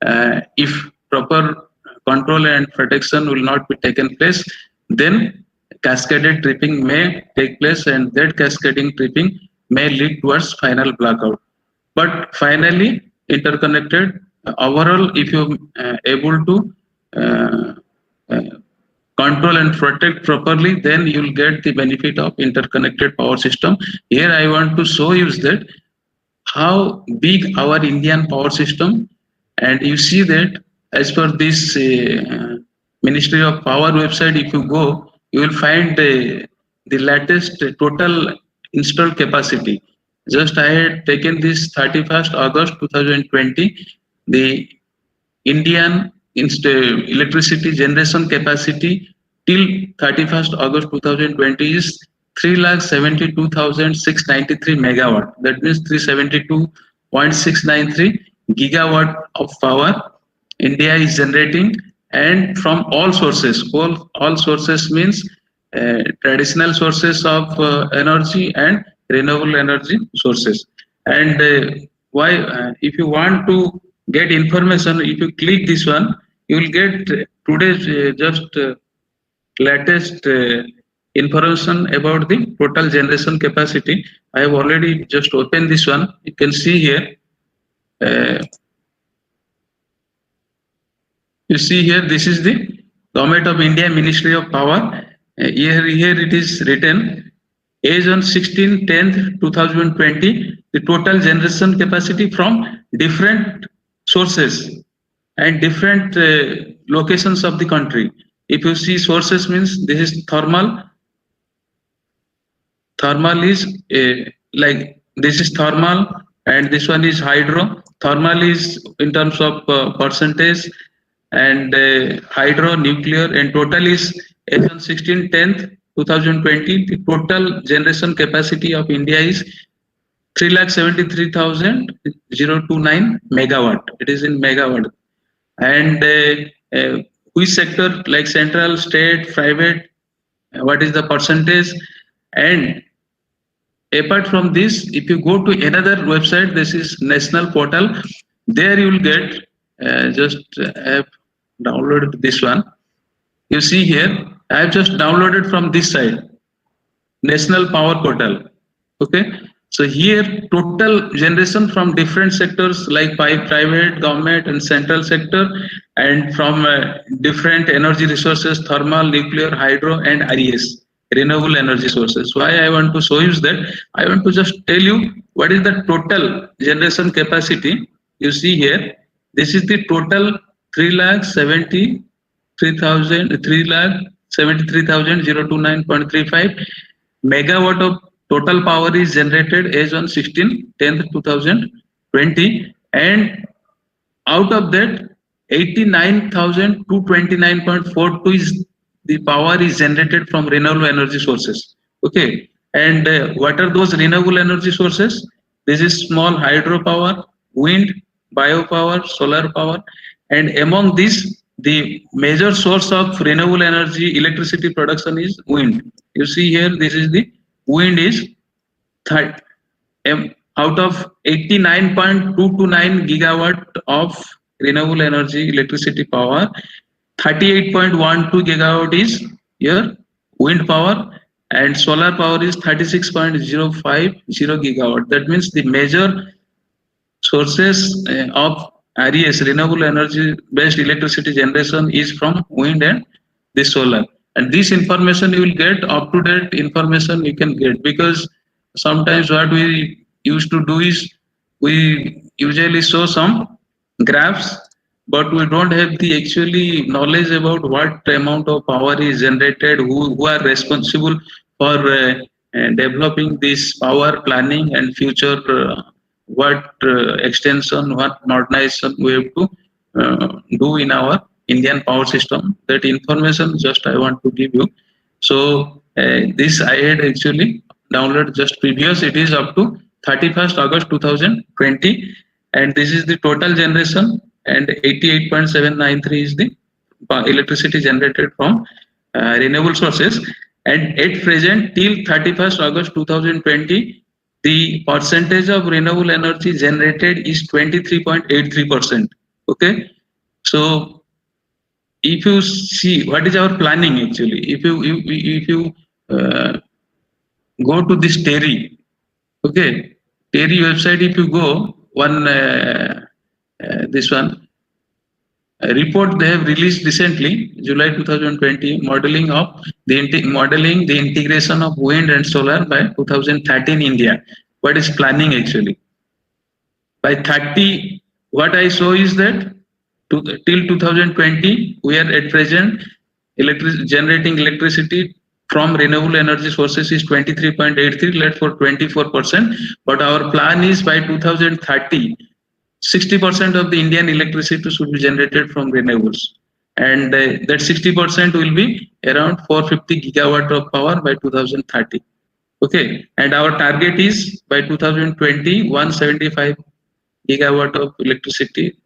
D: if proper control and protection will not be taken place, then cascaded tripping may take place, and that cascading tripping may lead towards final blackout. But finally, interconnected overall, if you able to uh, uh, control and protect properly, then you'll get the benefit of interconnected power system. Here I want to show you that how big our Indian power system, and you see that as per this Ministry of Power website, if you go, you will find the latest total installed capacity. Just I had taken this 31st August 2020, the Indian electricity generation capacity till 31st August 2020 is 3,72,693 megawatt. That means 372.693 gigawatt of power India is generating, and from all sources. All sources means traditional sources of energy and renewable energy sources. And why? If you want to get information, if you click this one, you will get today's latest information about the total generation capacity. I have already just opened this one. You can see here. You see here, this is the Government of India Ministry of Power. Here it is written, as on 16/10/2020, the total generation capacity from different sources and different locations of the country. If you see sources means this is thermal. Thermal is like this is thermal, and this one is hydro. Thermal is in terms of percentage, and hydro, nuclear, and total is as on 16/10/2020. The total generation capacity of India is 3,73,029 megawatt. It is in megawatt. And which sector, like central, state, private, what is the percentage? And apart from this, if you go to another website, this is national portal. There you will get just have downloaded this one. You see here, I have just downloaded from this side, National Power Portal. Okay, so here total generation from different sectors like by private, government, and central sector, and from different energy resources, thermal, nuclear, hydro, and RES, renewable energy sources. Why I want to show you that, I want to just tell you what is the total generation capacity. You see here, this is the total 3,73,029.35 megawatt of total power is generated as on 16/10/2020, and out of that 89,229.42 is the power is generated from renewable energy sources. Okay, and what are those renewable energy sources? This is small hydropower, wind, biopower, solar power, and among these, the major source of renewable energy electricity production is wind. You see here, this is the wind is out of 89.229 gigawatt of renewable energy electricity power, 38.12 gigawatt is your wind power, and solar power is 36.050 gigawatt. That means the major sources of RES, renewable energy based electricity generation, is from wind and the solar. And this information you will get, up to date information you can get, because sometimes what we used to do is we usually show some graphs, but we don't have the actually knowledge about what amount of power is generated, who are responsible for developing this power planning and future what extension, what modernization we have to do in our Indian power system. That information just I want to give you. So this I had actually downloaded just previous. It is up to 31st August 2020, and this is the total generation, and 88.793 is the electricity generated from renewable sources. And at present, till 31st August 2020, the percentage of renewable energy generated is 23.83%. Okay, so if you see what is our planning actually, if you go to this Terry, okay, Terry website, if you go this one report they have released recently, July 2020, modeling the integration of wind and solar by 2013 India. What is planning actually? By 30, what I saw is that till 2020, we are at present generating electricity from renewable energy sources is 23.83, led for 24%. But our plan is by 2030, 60% of the Indian electricity should be generated from renewables. And that 60% will be around 450 gigawatt of power by 2030. Okay, and our target is by 2020, 175 gigawatt of electricity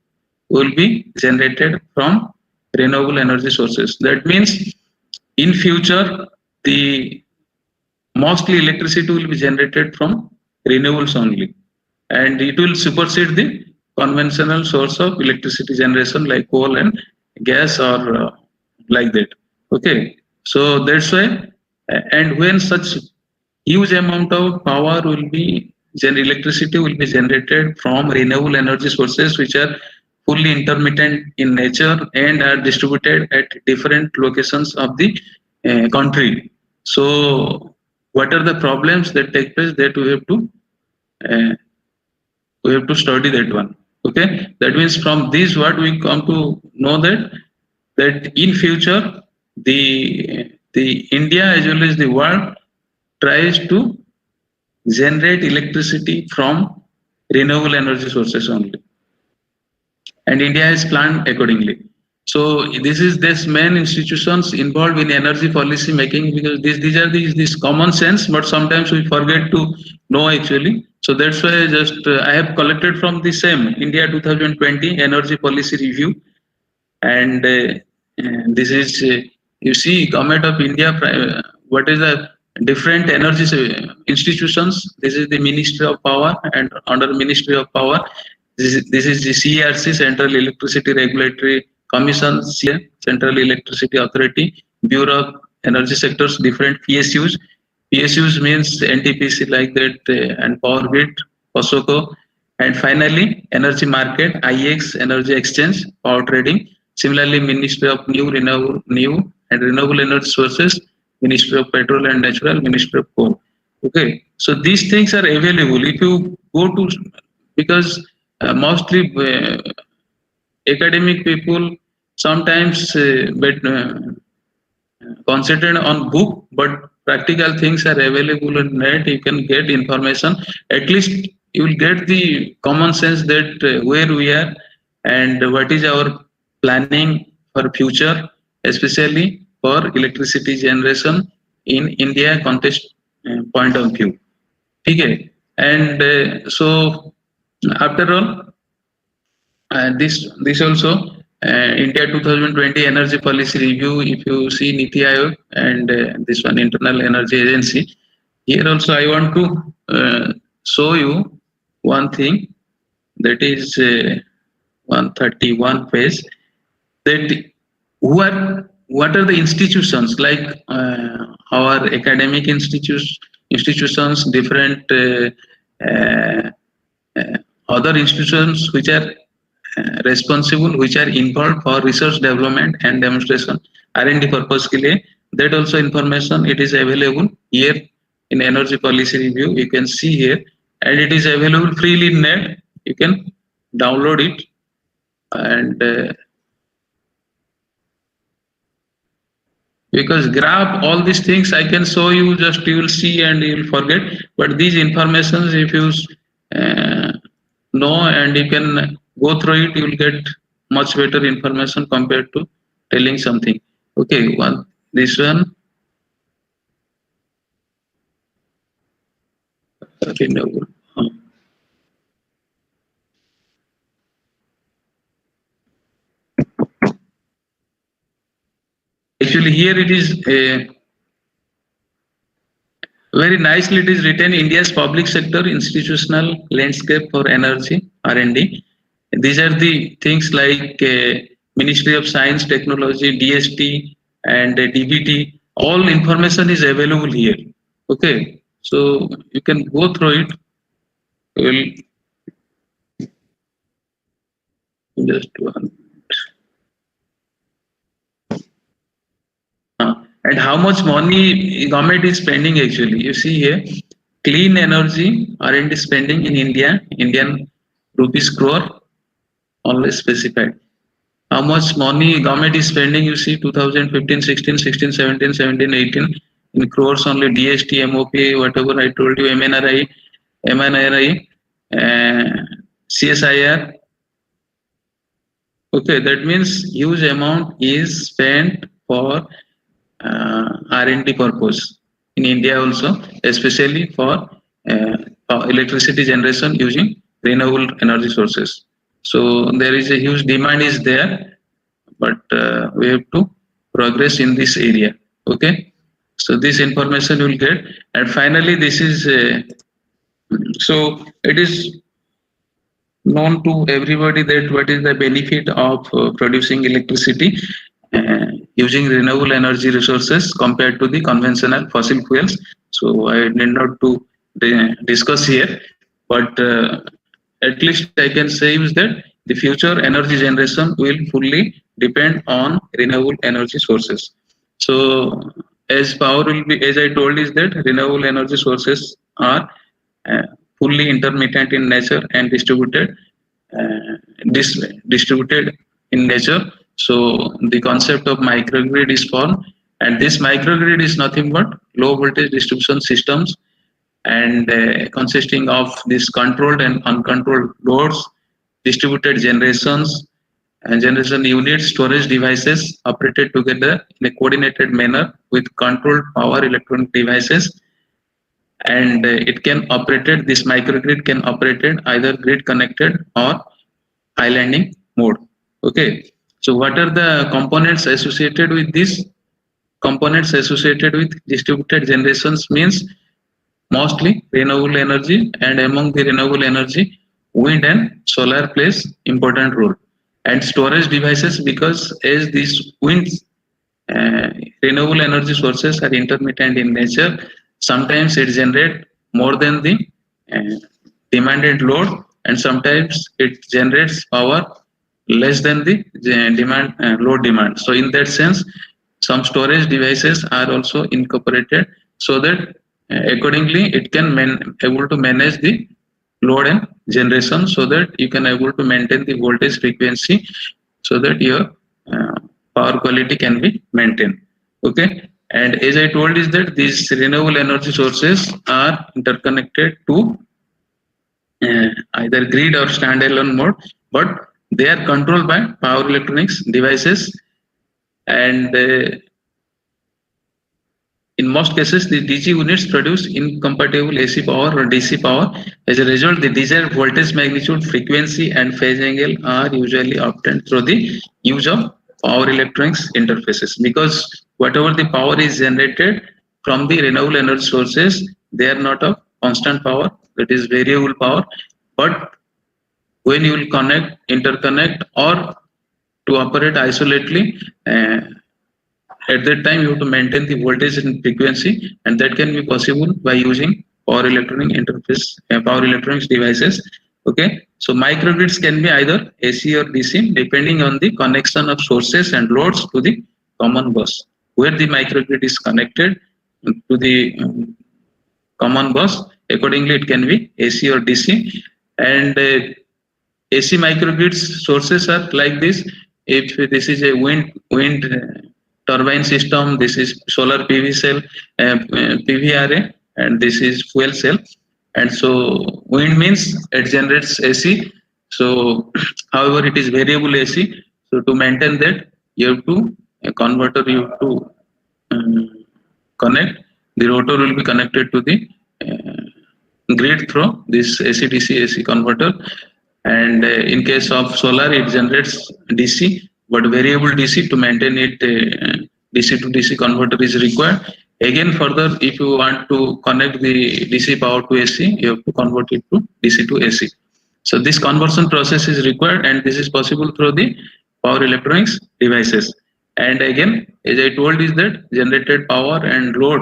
D: will be generated from renewable energy sources. That means in future, the mostly electricity will be generated from renewables only, and it will supersede the conventional source of electricity generation like coal and gas or like that. Okay, so that's why, and when such huge amount of power will be electricity will be generated from renewable energy sources which are fully intermittent in nature and are distributed at different locations of the country. So what are the problems that take place, that we have to study that one. Okay, that means from this what we come to know that in future the India as well as the world tries to generate electricity from renewable energy sources only, and India has planned accordingly. So this main institutions involved in energy policy making, because these are these common sense, but sometimes we forget to know actually. So that's why I have collected from the same India 2020 Energy Policy Review, and this is you see Government of India. What is the different energy institutions? This is the Ministry of Power, and under Ministry of Power, this is the CERC, Central Electricity Regulatory Commission, Central Electricity Authority, Bureau of Energy Sectors, different PSUs. PSUs means NTPC like that, and Power Grid, POSOCO, and finally Energy Market, IEX, Energy Exchange, Power Trading. Similarly, Ministry of New and Renewable Energy Sources, Ministry of Petrol and Natural, Ministry of Coal. Okay, so these things are available. If you go to, because mostly academic people sometimes concentrate on book, but practical things are available in net. You can get information. At least you will get the common sense that where we are and what is our planning for future, especially for electricity generation in India context point of view. Okay, and so after all, this also India 2020 Energy Policy Review. If you see NITI Aayog and this one Internal Energy Agency, here also I want to show you one thing, that is 131 page. That what are the institutions like our academic institutions, different other institutions which are responsible, which are involved for research development and demonstration R&D purpose के लिए. That also information it is available here in Energy Policy Review. You can see here, and it is available freely in net. You can download it, and because graph, all these things I can show you, just you will see and you will forget, but these informations if you uh, know and you can go through it, you will get much better information compared to telling something. Okay, this one, renewable. Actually here it is very nicely it is written, India's public sector institutional landscape for energy R&D. These are the things like Ministry of Science, Technology, DST, and DBT. All information is available here. Okay, so you can go through it. We'll just one. And how much money government is spending actually? You see here, clean energy R&D spending in India, Indian rupees crore, always specified. How much money government is spending? You see 2015, 16, 16, 17, 17, 18 in crores only, DST, MOP, whatever I told you, MNRI, MNRI, CSIR. Okay, that means huge amount is spent for R&D purpose in India also, especially for electricity generation using renewable energy sources. So there is a huge demand is there, but we have to progress in this area. Okay, so this information you will get, and finally this is so it is known to everybody that what is the benefit of producing electricity using renewable energy resources compared to the conventional fossil fuels. So I need not to discuss here, but at least I can say is that the future energy generation will fully depend on renewable energy sources. So as power will be, as I told, is that renewable energy sources are fully intermittent in nature and distributed in nature. So the concept of microgrid is formed, and this microgrid is nothing but low voltage distribution systems, and consisting of these controlled and uncontrolled loads, distributed generations and generation units, storage devices operated together in a coordinated manner with controlled power electronic devices. And it can operated, this microgrid can operated either grid connected or islanding mode. Okay, so what are the components associated with this? Components associated with distributed generations means mostly renewable energy, and among the renewable energy, wind and solar plays important role. And storage devices, because as these winds renewable energy sources are intermittent in nature, sometimes it generates more than the demanded load, and sometimes it generates power less than the demand load demand. So in that sense, some storage devices are also incorporated, so that accordingly it can able to manage the load and generation, so that you can able to maintain the voltage frequency, so that your power quality can be maintained. Okay, and as I told is that these renewable energy sources are interconnected to either grid or standalone mode, but they are controlled by power electronics devices, and in most cases the DG units produce incompatible AC power or DC power. As a result, the desired voltage magnitude, frequency and phase angle are usually obtained through the use of power electronics interfaces, because whatever the power is generated from the renewable energy sources, they are not of constant power, that is variable power. But when you will interconnect or to operate isolatedly, at that time you have to maintain the voltage and frequency, and that can be possible by using power electronic interface, power electronics devices. Okay, so microgrids can be either AC or DC depending on the connection of sources and loads to the common bus. Where the microgrid is connected to the common bus, accordingly it can be AC or DC. And AC microgrids sources are like this. If this is a wind turbine system, this is solar PV cell, PV array, and this is fuel cell. And so wind means it generates AC. So however, it is variable AC. So to maintain that, you have to a converter. You have to connect. The rotor will be connected to the grid through this AC-DC-AC converter. And in case of solar, it generates DC, but variable DC. To maintain it, DC to DC converter is required. Again, further, if you want to connect the DC power to AC, you have to convert it to DC to AC. So this conversion process is required, and this is possible through the power electronics devices. And again, as I told, is that generated power and load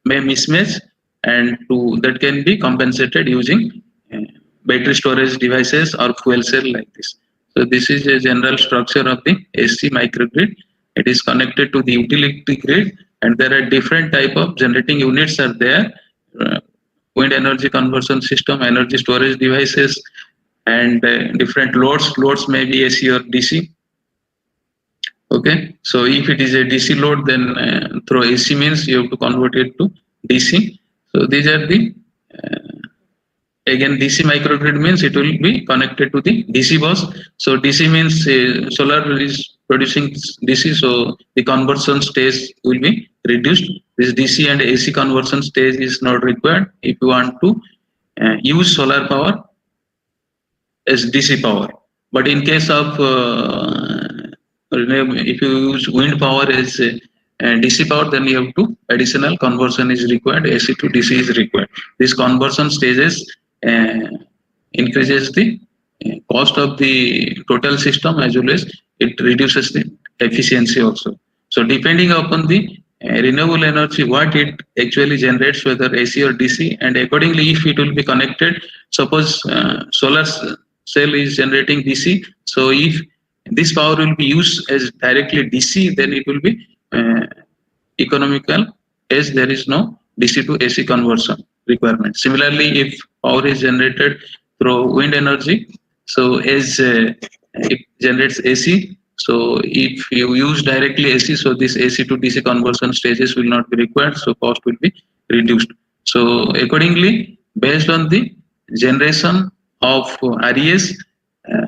D: may mismatch, and that can be compensated using battery storage devices or fuel cell like this. So this is a general structure of the AC microgrid. It is connected to the utility grid, and there are different type of generating units are there. Wind energy conversion system, energy storage devices, and different loads. Loads may be AC or DC. Okay, so if it is a DC load, then through AC means you have to convert it to DC. So these are the again, DC microgrid means it will be connected to the DC bus. So DC means solar is producing DC, so the conversion stage will be reduced. This DC and AC conversion stage is not required if you want to use solar power as DC power. But in case of if you use wind power as DC power, then you have to additional conversion is required. AC to DC is required. This conversion stages increases the cost of the total system, as well as it reduces the efficiency also. So depending upon the renewable energy, what it actually generates, whether AC or DC, and accordingly if it will be connected, suppose solar cell is generating DC, so if this power will be used as directly DC, then it will be economical, as there is no DC to AC conversion requirement. Similarly, if power is generated through wind energy, so as it generates AC, so if you use directly AC, so this AC to DC conversion stages will not be required, so cost will be reduced. So accordingly, based on the generation of RES,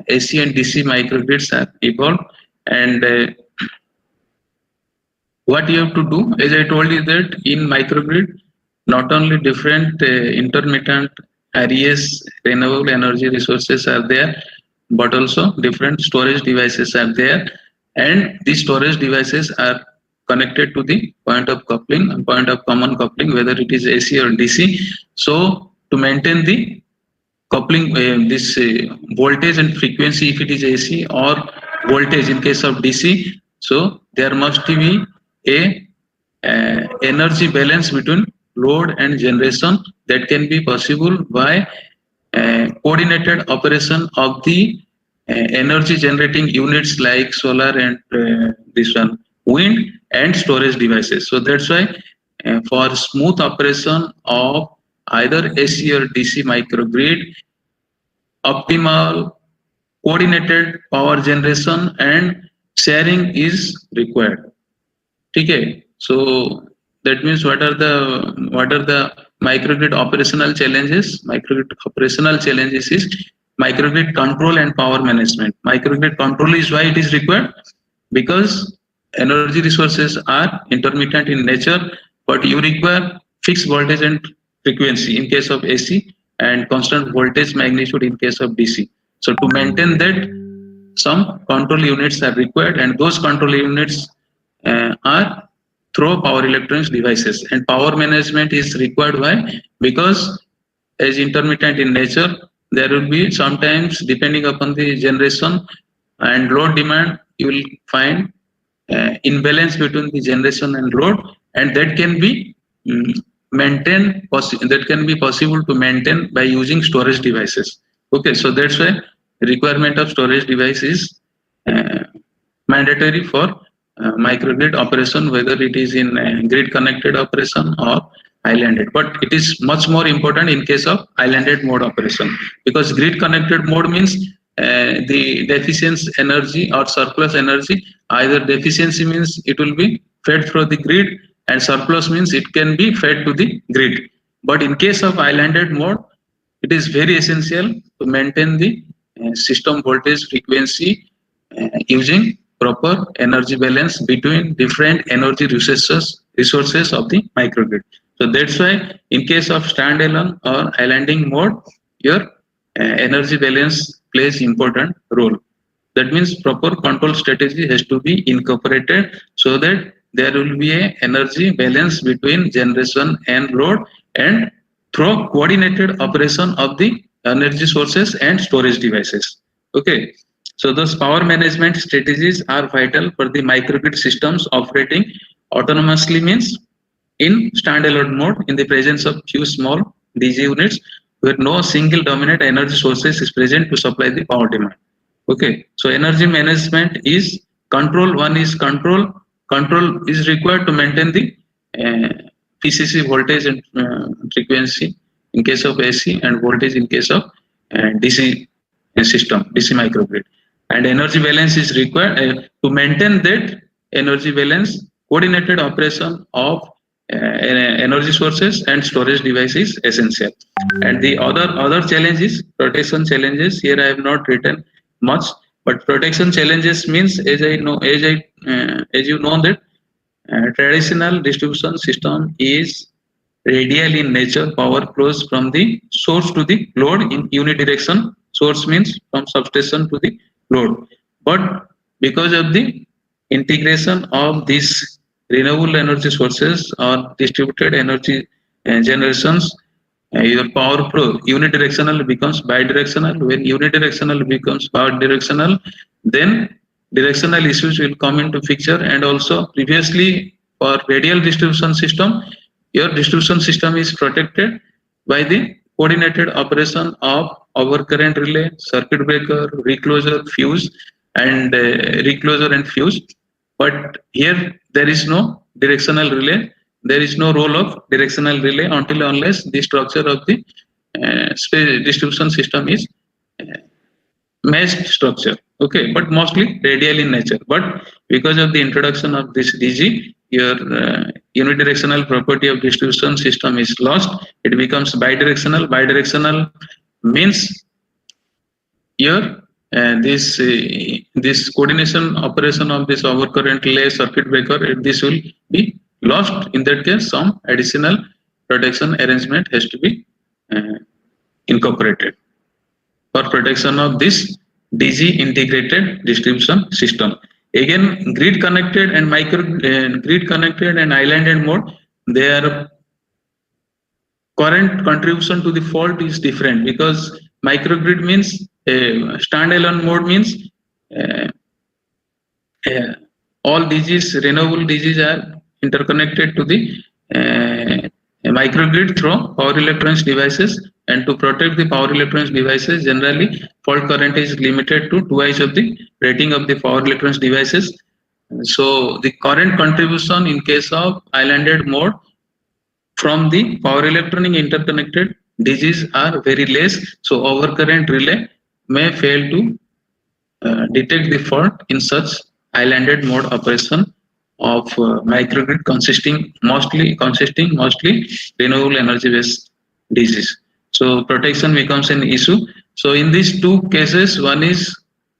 D: AC and DC microgrids are evolved. And what you have to do, as I told you, that in microgrid, not only different intermittent RES renewable energy resources are there, but also different storage devices are there, and these storage devices are connected to the point of coupling and point of common coupling, whether it is AC or DC. So to maintain the coupling, this voltage and frequency, if it is AC, or voltage in case of DC, so there must be a energy balance between load and generation that can be possible by coordinated operation of the energy generating units like solar and this one wind and storage devices. So that's why for smooth operation of either AC or DC microgrid, optimal coordinated power generation and sharing is required. Okay, so that means what are the microgrid operational challenges? Microgrid operational challenges is microgrid control and power management. Microgrid control is why it is required, because energy resources are intermittent in nature, but you require fixed voltage and frequency in case of AC and constant voltage magnitude in case of DC. So to maintain that, some control units are required, and those control units are through power electronics devices. And power management is required. Why? Because as intermittent in nature, there will be sometimes, depending upon the generation and load demand, you will find imbalance between the generation and load, and that can be maintained. That can be possible to maintain by using storage devices. Okay, so that's why requirement of storage device is mandatory for microgrid operation, whether it is in grid connected operation or islanded, but it is much more important in case of islanded mode operation, because grid connected mode means the deficiency energy or surplus energy, either deficiency means it will be fed through the grid and surplus means it can be fed to the grid. But in case of islanded mode, it is very essential to maintain the system voltage frequency using proper energy balance between different energy resources of the microgrid. So that's why in case of standalone or islanding mode, your energy balance plays important role. That means proper control strategy has to be incorporated so that there will be a energy balance between generation and load, and through coordinated operation of the energy sources and storage devices. Okay. So those power management strategies are vital for the microgrid systems operating autonomously, means in standalone mode in the presence of few small DG units where no single dominant energy sources is present to supply the power demand. Okay, so energy management is control. One is control. Control is required to maintain the PCC voltage and frequency in case of AC, and voltage in case of DC system, DC microgrid. And energy balance is required to maintain that energy balance. Coordinated operation of energy sources and storage devices essential. And the other challenges, protection challenges. Here I have not written much, but protection challenges means, as you know that traditional distribution system is radial in nature. Power flows from the source to the load in unidirection. Source means from substation to the load. But because of the integration of these renewable energy sources or distributed energy generations, your power flow unidirectional becomes bidirectional. When unidirectional becomes bidirectional, then directional issues will come into picture. And also previously for radial distribution system, your distribution system is protected by the coordinated operation of overcurrent relay, circuit breaker, recloser, fuse, and recloser and fuse. But here there is no directional relay. There is no role of directional relay until unless the structure of the distribution system is meshed structure. Okay, but mostly radial in nature. But because of the introduction of this DG, your unidirectional property of distribution system is lost. It becomes bidirectional. Bidirectional means your this coordination operation of this overcurrent relay, circuit breaker, this will be lost. In that case, some additional protection arrangement has to be incorporated for protection of this DG integrated distribution system. Again, grid connected and grid connected and islanded mode, their current contribution to the fault is different, because microgrid means standalone mode means all DGs, renewable DGs are interconnected to the microgrid through power electronics devices. And to protect the power electronics devices, generally fault current is limited to twice of the rating of the power electronics devices. So the current contribution in case of islanded mode from the power electronic interconnected DGs are very less. So overcurrent relay may fail to detect the fault in such islanded mode operation of microgrid consisting mostly renewable energy based DGs. So protection becomes an issue. So in these two cases, one is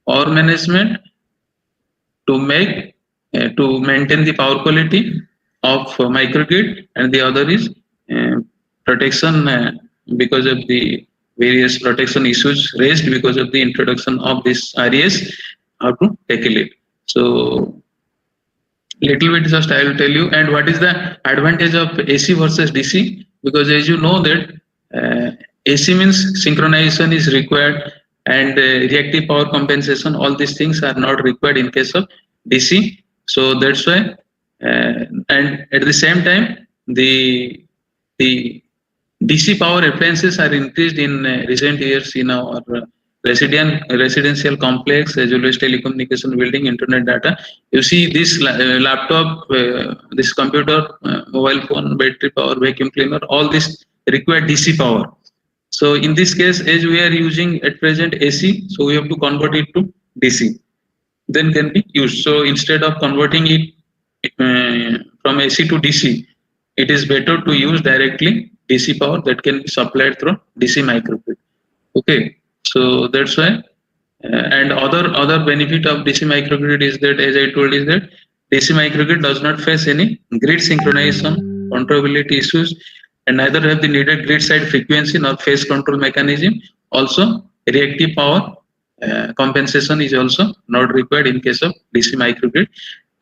D: power management to maintain the power quality of microgrid, and the other is protection because of the various protection issues raised because of the introduction of this RES, how to tackle it. So little bit just I will tell you. And what is the advantage of AC versus DC? Because as you know that AC means synchronization is required, and reactive power compensation, all these things are not required in case of DC. So that's why, and at the same time, the DC power appliances are increased in recent years in our residential complex as well as telecommunication building, internet data. You see this laptop, this computer, mobile phone, battery power, vacuum cleaner, all this require DC power. So in this case, as we are using at present AC, so we have to convert it to DC. Then can be used. So instead of converting it from AC to DC, it is better to use directly DC power that can be supplied through DC microgrid. Okay, so that's why. And other benefit of DC microgrid is that, as I told, is that DC microgrid does not face any grid synchronization, controllability issues, and neither have the needed grid side frequency nor phase control mechanism. Also, reactive power compensation is also not required in case of DC microgrid.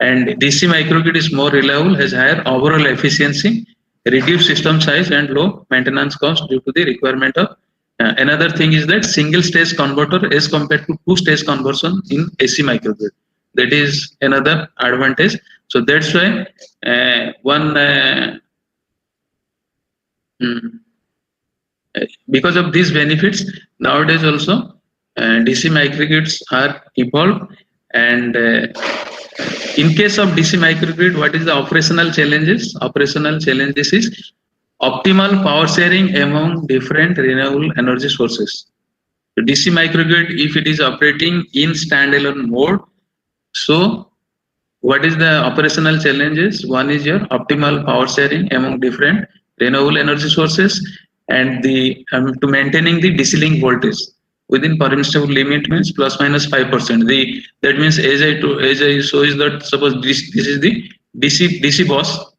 D: And DC microgrid is more reliable, has higher overall efficiency, reduced system size, and low maintenance cost due to the requirement of. Another thing is that single stage converter as compared to two stage conversion in AC microgrid. That is another advantage. So that's why because of these benefits, nowadays also DC microgrids are evolved. And in case of DC microgrid, what is the operational challenges? Operational challenges is optimal power sharing among different renewable energy sources. So DC microgrid, if it is operating in standalone mode, so what is the operational challenges? One is your optimal power sharing among different renewable energy sources, and the to maintaining the DC link voltage within permissible limit means plus minus 5%. That means as I show is that suppose this is the DC bus.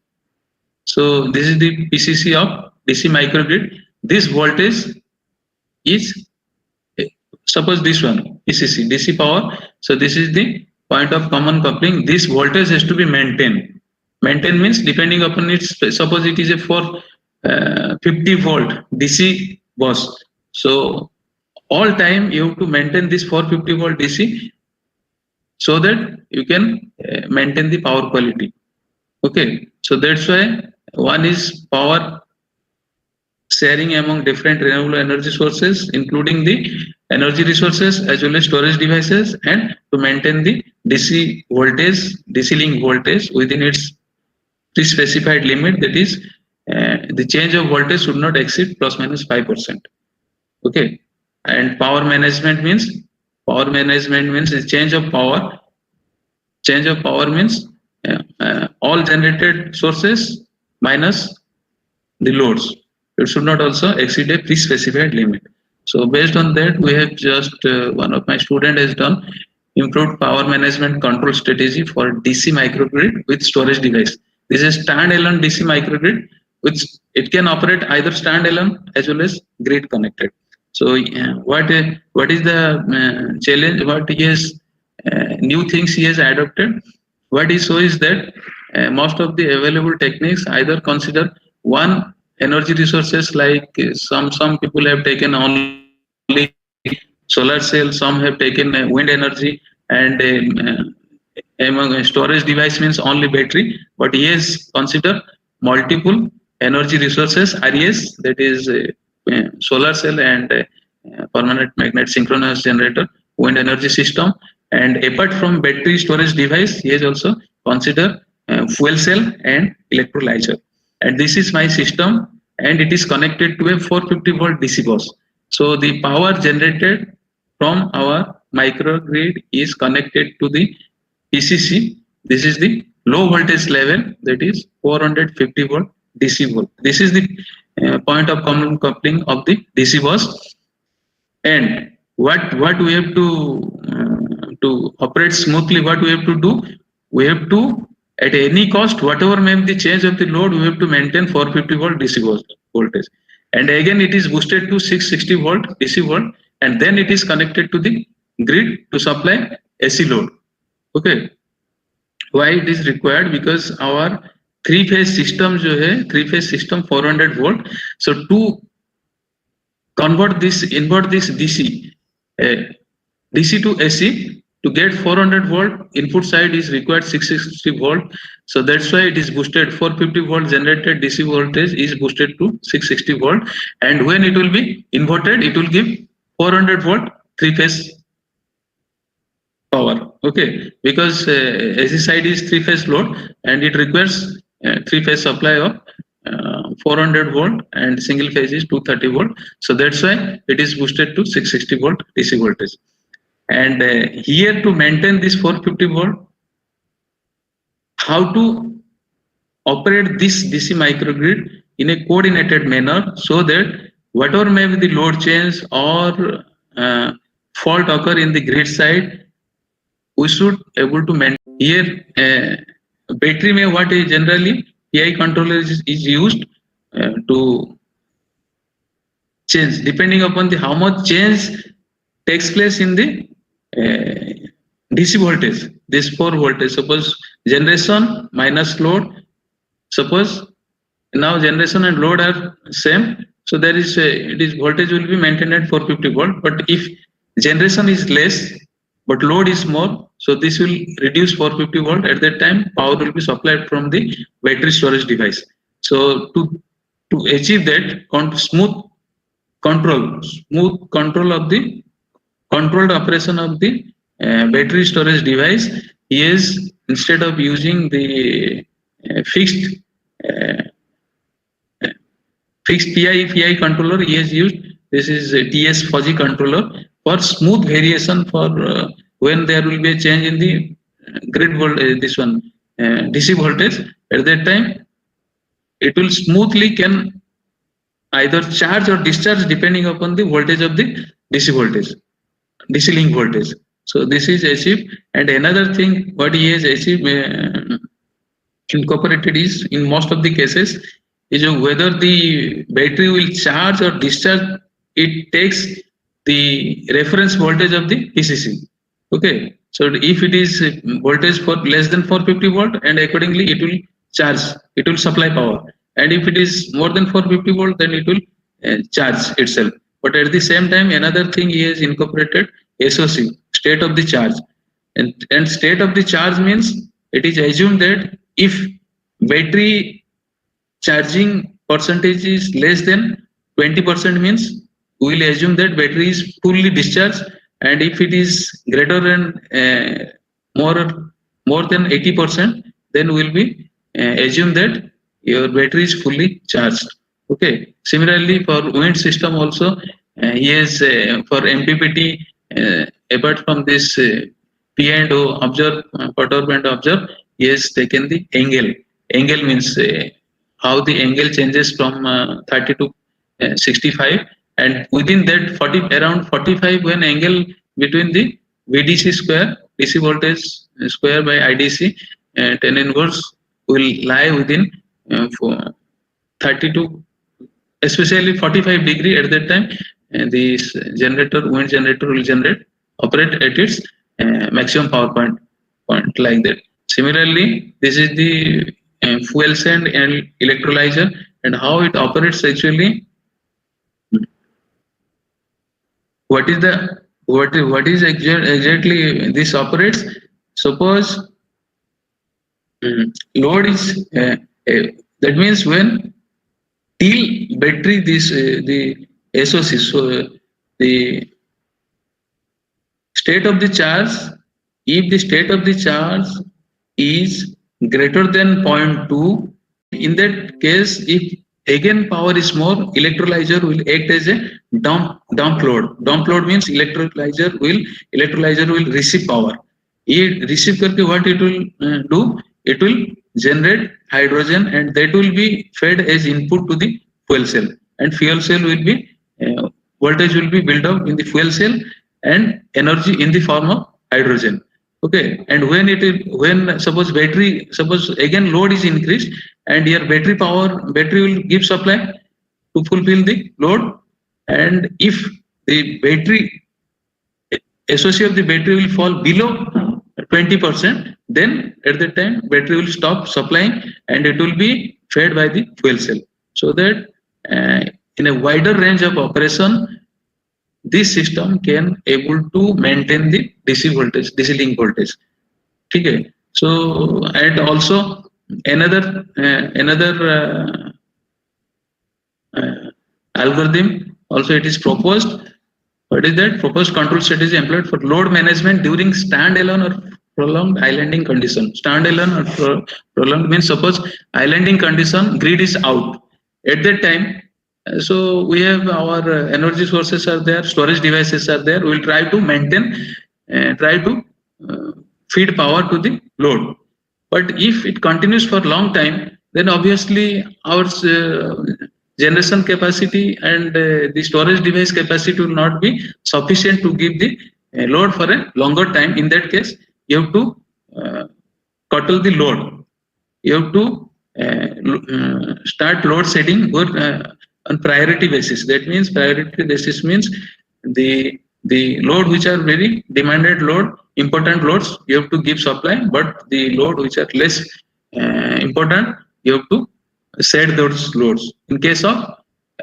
D: So this is the PCC of DC microgrid. This voltage is suppose this one PCC DC power. So this is the point of common coupling. This voltage has to be maintained. Maintain means depending upon its, suppose it is a 50 volt DC bus. So all time you have to maintain this 450 volt DC so that you can maintain the power quality. Okay, so that's why one is power sharing among different renewable energy sources, including the energy resources as well as storage devices, and to maintain the DC voltage, DC link voltage within its pre-specified limit. That is, the change of voltage should not exceed plus minus 5%. Okay, and power management means the change of power. Change of power means all generated sources minus the loads. It should not also exceed a pre-specified limit. So based on that, we have just one of my student has done improved power management control strategy for DC microgrid with storage device. This is standalone DC microgrid, which it can operate either standalone as well as grid connected. So what is the challenge? What is new things he has adopted? What he shows is that most of the available techniques either consider one energy resources, like some people have taken only solar cell, some have taken wind energy, and among storage device means only battery. But he has considered multiple energy resources, RES, that is solar cell and permanent magnet synchronous generator, wind energy system. And apart from battery storage device, he has also considered fuel cell and electrolyzer. And this is my system, and it is connected to a 450 volt DC bus. So the power generated from our microgrid is connected to the PCC. This is the low voltage level, that is 450 volt DC volt. This is the point of common coupling of the DC bus. And what we have to operate smoothly, what we have to do, we have to, at any cost, whatever may be the change of the load, we have to maintain 450 volt DC voltage. And again, it is boosted to 660 volt DC volt, and then it is connected to the grid to supply AC load. Okay. Why it is required? Because our three-phase system, three-phase system 400 volt. So to invert this DC to AC, to get 400 volt input side is required 660 volt. So that's why it is boosted. 450 volt generated DC voltage is boosted to 660 volt, and when it will be inverted, it will give 400 volt three-phase power. Okay, because AC side is three-phase load and it requires three-phase supply of 400 volt and single phase is 230 volt. So that's why it is boosted to 660 volt DC voltage. And here to maintain this 450 volt, how to operate this DC microgrid in a coordinated manner so that whatever may be the load change or fault occur in the grid side, we should able to maintain. Here battery may what is generally PI controller is used to change depending upon the how much change takes place in the DC voltage. This 4 voltage, suppose generation minus load, suppose now generation and load are same, so there is it is voltage will be maintained at 450 volt. But if generation is less but load is more, so this will reduce 450 volt. At that time power will be supplied from the battery storage device. So to achieve that smooth control of the controlled operation of the battery storage device, is instead of using the fixed PI controller, he has used this is a TS fuzzy controller for smooth variation for when there will be a change in the grid voltage, this one DC voltage. At that time it will smoothly can either charge or discharge depending upon the voltage of the DC voltage, DC link voltage. So this is achieved. And another thing what he has achieved incorporated is in most of the cases is whether the battery will charge or discharge, it takes the reference voltage of the PCC. Okay, so if it is voltage for less than 450 volt, and accordingly it will charge, it will supply power, and if it is more than 450 volt, then it will charge itself. But at the same time, another thing he has incorporated SOC, state of the charge, and state of the charge means it is assumed that if battery charging percentage is less than 20%, means we will assume that battery is fully discharged, and if it is greater than more than 80%, then we will be assume that your battery is fully charged. Okay. Similarly, for wind system also, he has for MPPT, apart from this P&O observe, perturb and observe, he has taken the angle. Angle means how the angle changes from 30 to 65, and within that around 45, when angle between the VDC square, DC voltage square by IDC, 10 inverse will lie within 30 to especially 45 degree. At that time this wind generator will operate at its maximum power point like that. Similarly, this is the fuel cell and electrolyzer, and how it operates actually. What is exactly this operates? Suppose load is that means when till battery the SOC, so the state of the charge, if the state of the charge is greater than 0.2, in that case, if again power is more, electrolyzer will act as a dump load. Dump load means electrolyzer will receive power. It receive करके what it will do? It will generate hydrogen, and that will be fed as input to the fuel cell, and fuel cell will be voltage will be built up in the fuel cell and energy in the form of hydrogen. Okay, and when suppose again load is increased, and your battery will give supply to fulfill the load, and if the battery SOC of the battery will fall below 20%, then at that time battery will stop supplying and it will be fed by the fuel cell. So that in a wider range of operation, this system can able to maintain the DC voltage, DC link voltage. Okay. So, and also another algorithm also it is proposed What is that? Proposed control strategy employed for load management during standalone or prolonged islanding condition. Standalone or prolonged means suppose islanding condition, grid is out. At that time, so we have our energy sources are there, storage devices are there. We will try to maintain, try to feed power to the load. But if it continues for long time, then obviously our generation capacity and the storage device capacity will not be sufficient to give the load for a longer time. In that case, you have to curtail the load. You have to start load setting on priority basis. That means priority basis means the load which are very demanded load, important loads, you have to give supply, but the load which are less important, you have to set those loads in case of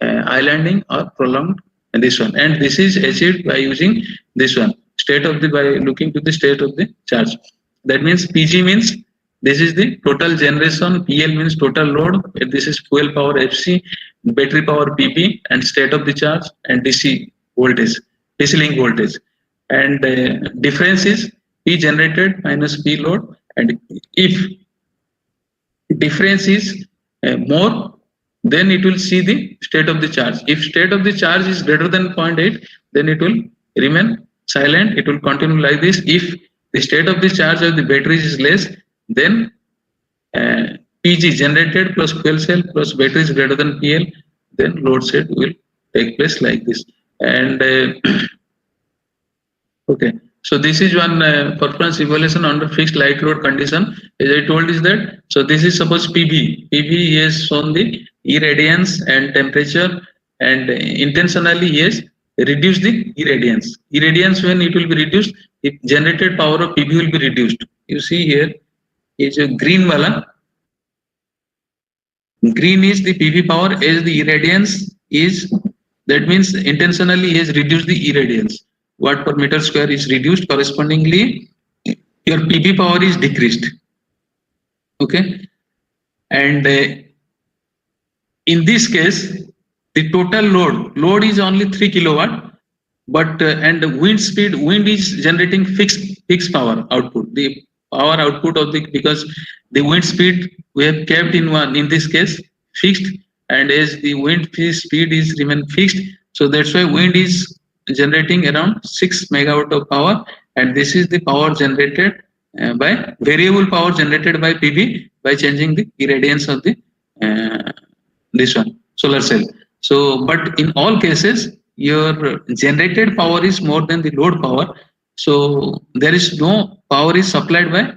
D: islanding or prolonged this one. And this is achieved by using this one, by looking to the state of the charge. That means PG means this is the total generation, PL means total load, this is fuel power FC, battery power PP, and state of the charge, and DC voltage, DC link voltage. And difference is P generated minus P load. And if difference is more, then it will see the state of the charge. If state of the charge is greater than 0.8, then it will remain silent. It will continue like this. If the state of the charge of the batteries is less, then PG generated plus fuel cell plus battery is greater than PL, then load set will take place like this. And okay, so this is one performance evaluation under fixed light load condition. As I told is that, so this is suppose PV. PV has shown the irradiance and temperature, and intentionally he has reduced the irradiance. Irradiance, when it will be reduced, the generated power of PV will be reduced. You see here is a green wala. Green is the PV power, as the irradiance is, that means intentionally he has reduced the irradiance. Watt per meter square is reduced, correspondingly your PV power is decreased. Okay, and in this case the total load is only 3 kilowatt, but and the wind is generating fixed power output. The power output of the, because the wind speed we have kept in this case fixed, and as the wind speed is remain fixed, so that's why wind is generating around 6 megawatt of power, and this is the power generated by variable power generated by PV by changing the irradiance of the this one solar cell. So but in all cases your generated power is more than the load power, so there is no power is supplied by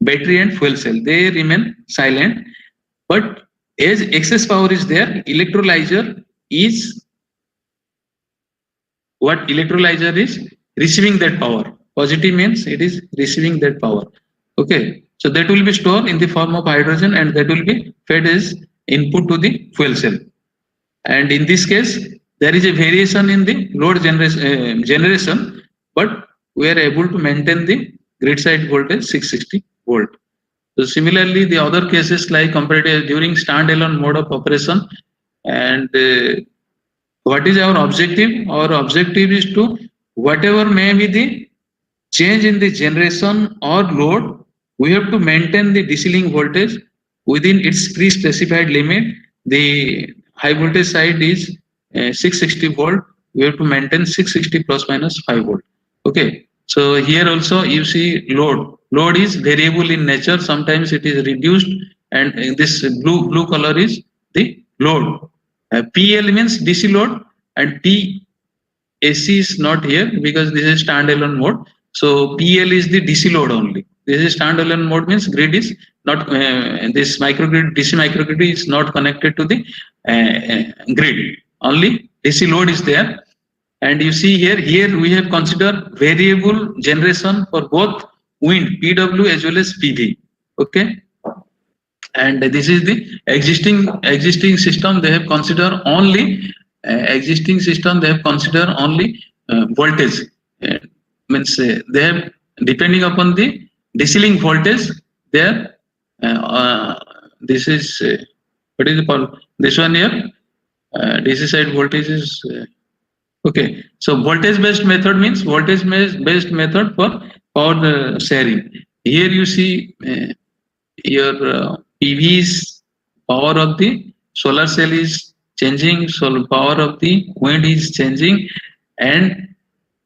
D: battery and fuel cell, they remain silent. But as excess power is there, electrolyzer is receiving that power. Positive means it is receiving that power. Okay, so that will be stored in the form of hydrogen, and that will be fed as input to the fuel cell. And in this case there is a variation in the load generation, but we are able to maintain the grid side voltage 660 volt. So similarly the other cases like comparative during standalone mode of operation, and what is our objective? Our objective is to, whatever may be the change in the generation or load, we have to maintain the DC link voltage within its pre-specified limit. The high voltage side is 660 volt. We have to maintain 660 plus minus 5 volt. Okay. So here also you see load. Load is variable in nature. Sometimes it is reduced, and this blue color is the load. PL means DC load, and PAC is not here because this is standalone mode. So PL is the DC load only. This is standalone mode means grid is not this microgrid, DC microgrid is not connected to the grid. Only DC load is there. And you see here we have considered variable generation for both wind, PW as well as PV. Okay. And this is the existing system. They have considered only voltage. Means they have, depending upon the DC link voltage, there this is what is it called? This one here, DC side voltage is Okay, so voltage-based method means voltage-based method for power sharing. Here you see your PV's power of the solar cell is changing, solar power of the wind is changing, and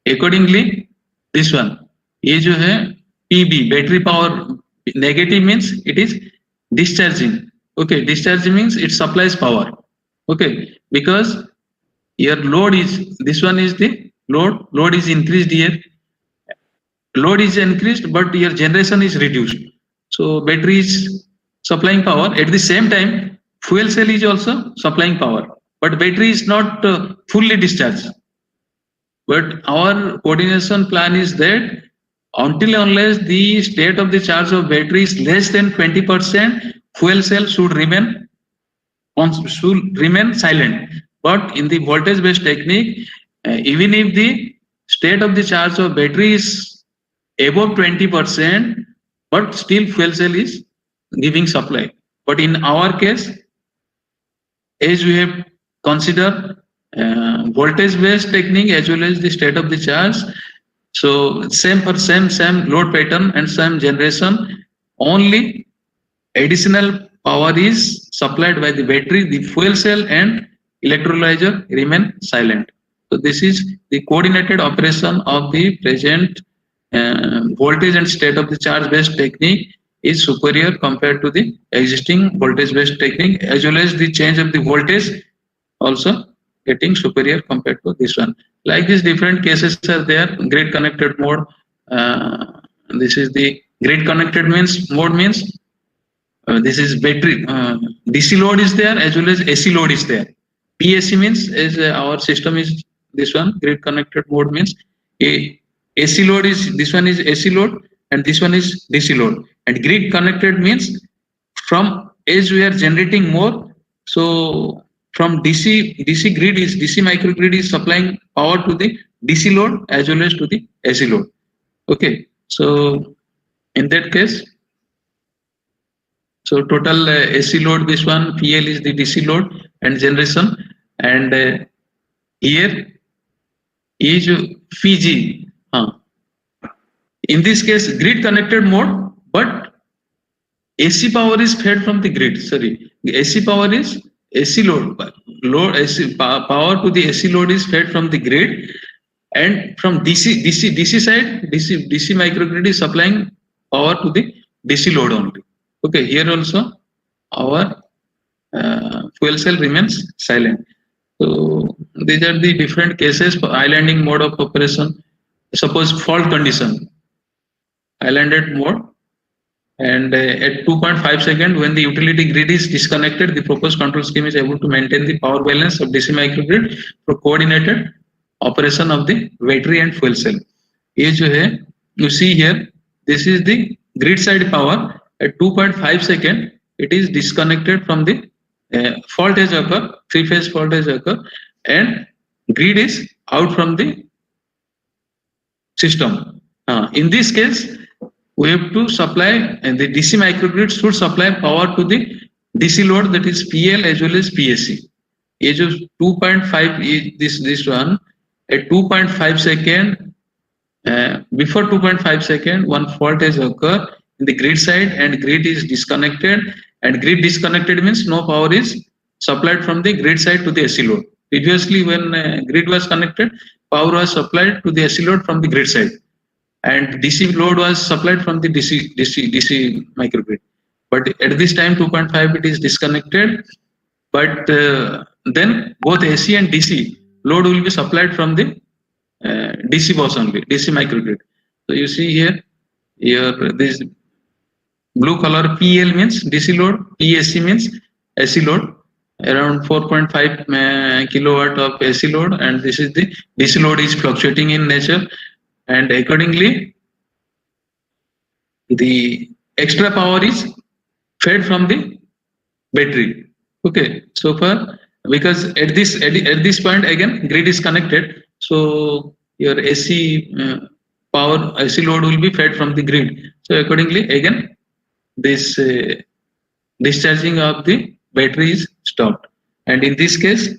D: accordingly this one, ये जो है PB battery power negative means it is discharging. Okay, discharging means it supplies power. Okay, because your load is, this one is the load is increased here, load is increased but your generation is reduced, so battery is supplying power. At the same time fuel cell is also supplying power, but battery is not fully discharged. But our coordination plan is that until unless the state of the charge of battery is less than 20%, fuel cell should remain silent. But in the voltage based technique, even if the state of the charge of battery is above 20%, but still fuel cell is giving supply. But in our case, as we have considered voltage based technique as well as the state of the charge, so same load pattern and same generation, only additional power is supplied by the battery, the fuel cell and electrolyzer remain silent. So this is the coordinated operation of the present voltage and state of the charge based technique is superior compared to the existing voltage based technique, as well as the change of the voltage also getting superior compared to this one. Like these different cases are there. Grid connected mode, this is the grid connected mode means this is battery, DC load is there as well as AC load is there. PAC means as our system is this one, grid connected mode means AC load is, this one is AC load and this one is DC load. And grid connected means from as we are generating more, so from DC grid is, DC microgrid is supplying power to the DC load as well as to the AC load. Okay, so in that case, so total AC load, this one PL is the DC load and generation, and here is Fiji. In this case, grid connected mode, but AC power is fed from the grid. Sorry, AC power is AC load. AC power to the AC load is fed from the grid, and from DC side, DC microgrid is supplying power to the DC load only. Okay, here also our fuel cell remains silent. So these are the different cases for islanding mode of operation. Suppose fault condition, islanded mode, and at 2.5 seconds when the utility grid is disconnected, the proposed control scheme is able to maintain the power balance of DC microgrid for coordinated operation of the battery and fuel cell. ये जो है, you see here, this is the grid side power. At 2.5 seconds, it is disconnected from the fault has occurred, three-phase fault has occurred, and grid is out from the system. In this case, we have to supply, and the DC microgrid should supply power to the DC load, that is PL as well as PSC. ये जो 2.5 this one at 2.5 second, before 2.5 second, one fault has occurred in the grid side and grid is disconnected, and grid disconnected means no power is supplied from the grid side to the AC load. Previously, when grid was connected, power was supplied to the AC load from the grid side, and DC load was supplied from the DC microgrid. But at this time 2.5 it is disconnected, but then both AC and DC load will be supplied from the DC bus only, DC microgrid. So you see here this blue color PL means DC load, PSC means AC load, around 4.5 kilowatt of AC load, and this is the DC load is fluctuating in nature, and accordingly the extra power is fed from the battery. Okay, so far, because at this point again grid is connected, so your AC power, AC load will be fed from the grid. So accordingly again this discharging of the battery is stopped, and in this case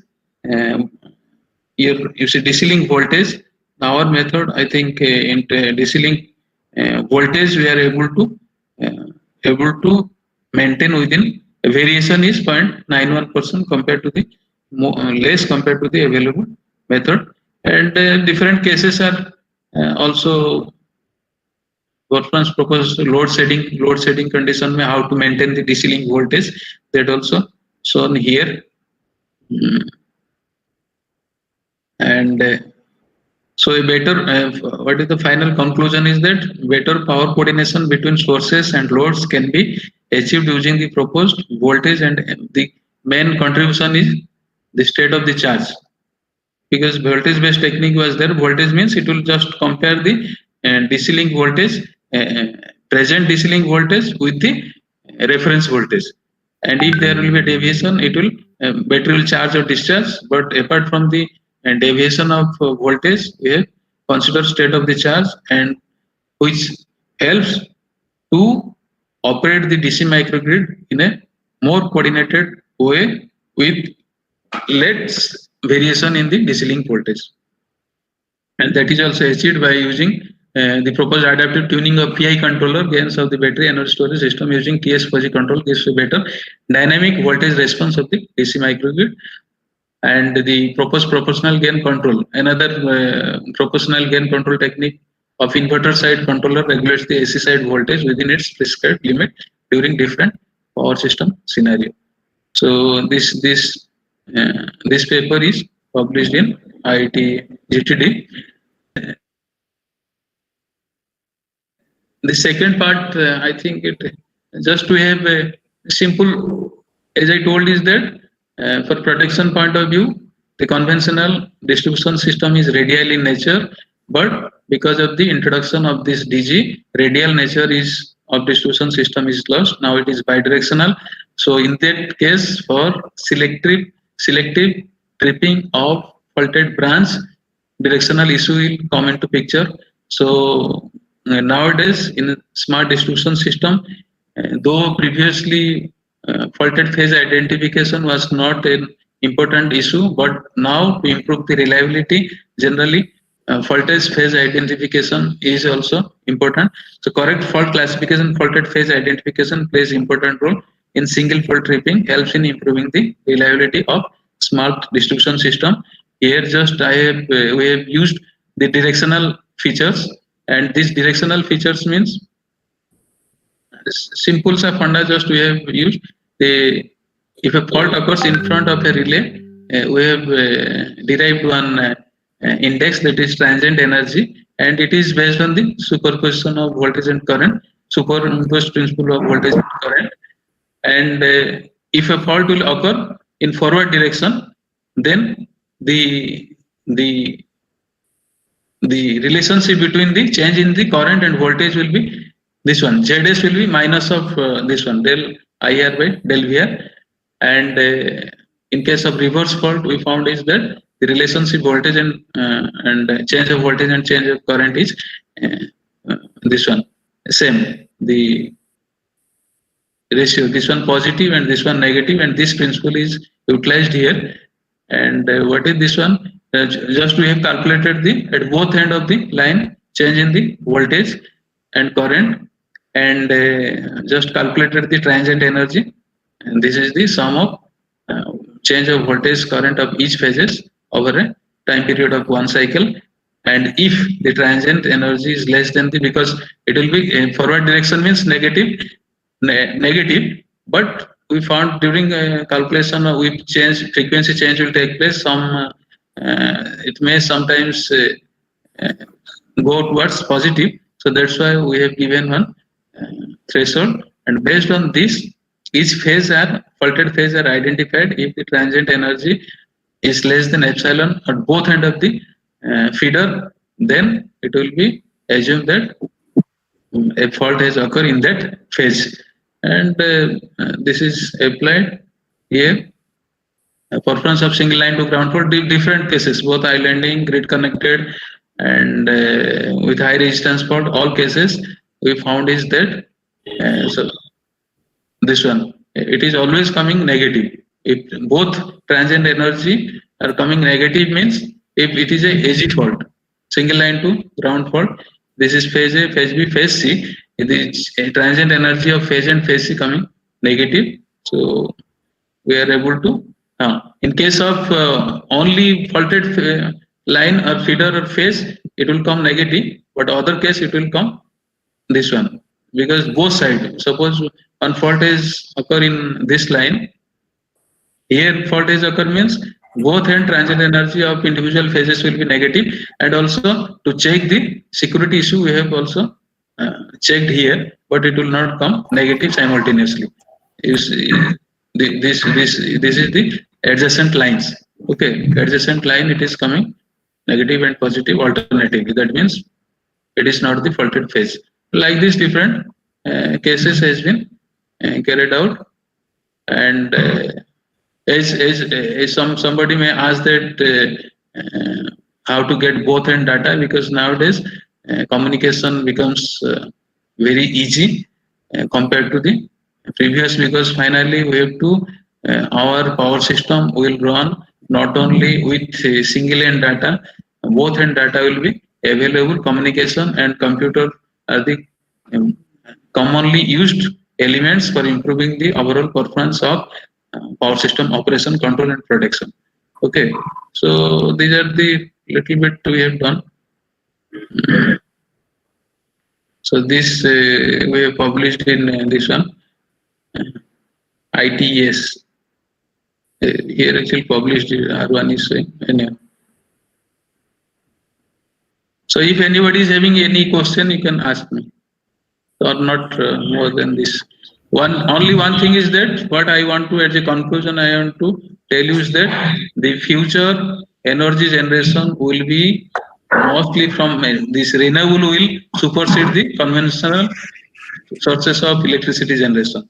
D: you see DC link voltage. Our method, I think, in DC link voltage we are able to maintain within a variation is 0.91% compared to the less compared to the available method, and different cases are also Gorfran's proposed load setting condition mein how to maintain the DC link voltage, that also shown here. And so a better what is the final conclusion is that better power coordination between sources and loads can be achieved using the proposed voltage, and the main contribution is the state of the charge, because voltage based technique was there. Voltage means it will just compare the DC link voltage, present DC link voltage with the reference voltage, and if there will be a deviation, it will battery will charge or discharge. But apart from the deviation of voltage, we have consider state of the charge, and which helps to operate the DC microgrid in a more coordinated way with less variation in the DC link voltage, and that is also achieved by using the proposed adaptive tuning of PI controller gains of the battery energy storage system using TS fuzzy control gives a better dynamic voltage response of the DC microgrid. And the proposed proportional gain control, another proportional gain control technique of inverter side controller, regulates the AC side voltage within its prescribed limit during different power system scenario. So this paper is published in IIT GTD. The second part, I think it just to have a simple, as I told, is that for protection point of view, the conventional distribution system is radial in nature, but because of the introduction of this DG, radial nature is of distribution system is lost. Now it is bidirectional. So in that case, for selective tripping of faulted branch, directional issue will come into picture. So nowadays in a smart distribution system, though previously faulted phase identification was not an important issue, but now to improve the reliability, generally faulted phase identification is also important. So correct fault classification, faulted phase identification plays important role in single fault tripping, helps in improving the reliability of smart distribution system. Here just we have used the directional features, and these directional features means simple funda just we have used. If a fault occurs in front of a relay, we have derived one index, that is transient energy, and it is based on the superposition of voltage and current, superimposed principle of voltage and current. And if a fault will occur in forward direction, then the relationship between the change in the current and voltage will be this one. Zs will be minus of this one, del IR by del VR. And in case of reverse fault, we found is that the relationship voltage and change of voltage and change of current is this one, same. The ratio, this one positive and this one negative, and this principle is utilized here. And what is this one? Just we have calculated the at both end of the line change in the voltage and current, and just calculated the transient energy, and this is the sum of change of voltage current of each phases over a time period of one cycle. And if the transient energy is less than the, because it will be forward direction means negative, but we found during calculation with change, frequency change will take place. Some it may sometimes go towards positive, so that's why we have given one threshold, and based on this, each phase faulted phase are identified. If the transient energy is less than epsilon at both end of the feeder, then it will be assumed that a fault has occurred in that phase. And this is applied here. Performance of single line to ground for different cases, both islanding, grid connected, and with high resistance fault, all cases we found is that so this one, it is always coming negative. If both transient energy are coming negative, means If it is a AG fault, single line to ground fault, this is phase A, phase B, phase C. It is a transient energy of phase and phase C coming negative. So we are able to. In case of only faulted line or feeder or phase, it will come negative. But other case, it will come this one, because both sides. Suppose one fault is occur in this line. Here fault is occur means both end transient energy of individual phases will be negative, and also to check the security issue we have also checked here, but it will not come negative simultaneously. You see, this is the adjacent lines. Okay, adjacent line it is coming negative and positive alternatively. That means it is not the faulted phase. Like this, different cases has been carried out, and as somebody may ask that how to get both end data, because nowadays communication becomes very easy compared to the previous, because finally we have to our power system will run not only with single end data, both end data will be available. Communication and computer are the commonly used elements for improving the overall performance of power system operation, control and protection. Okay, so these are the little bit we have done. So this we have published in this one, ITS. Here actually published R1 is anyhow. So if anybody is having any question, you can ask me, or not more than this. Only one thing is that what I want to, as a conclusion, I want to tell you is that the future energy generation will be mostly from this renewable will supersede the conventional sources of electricity generation.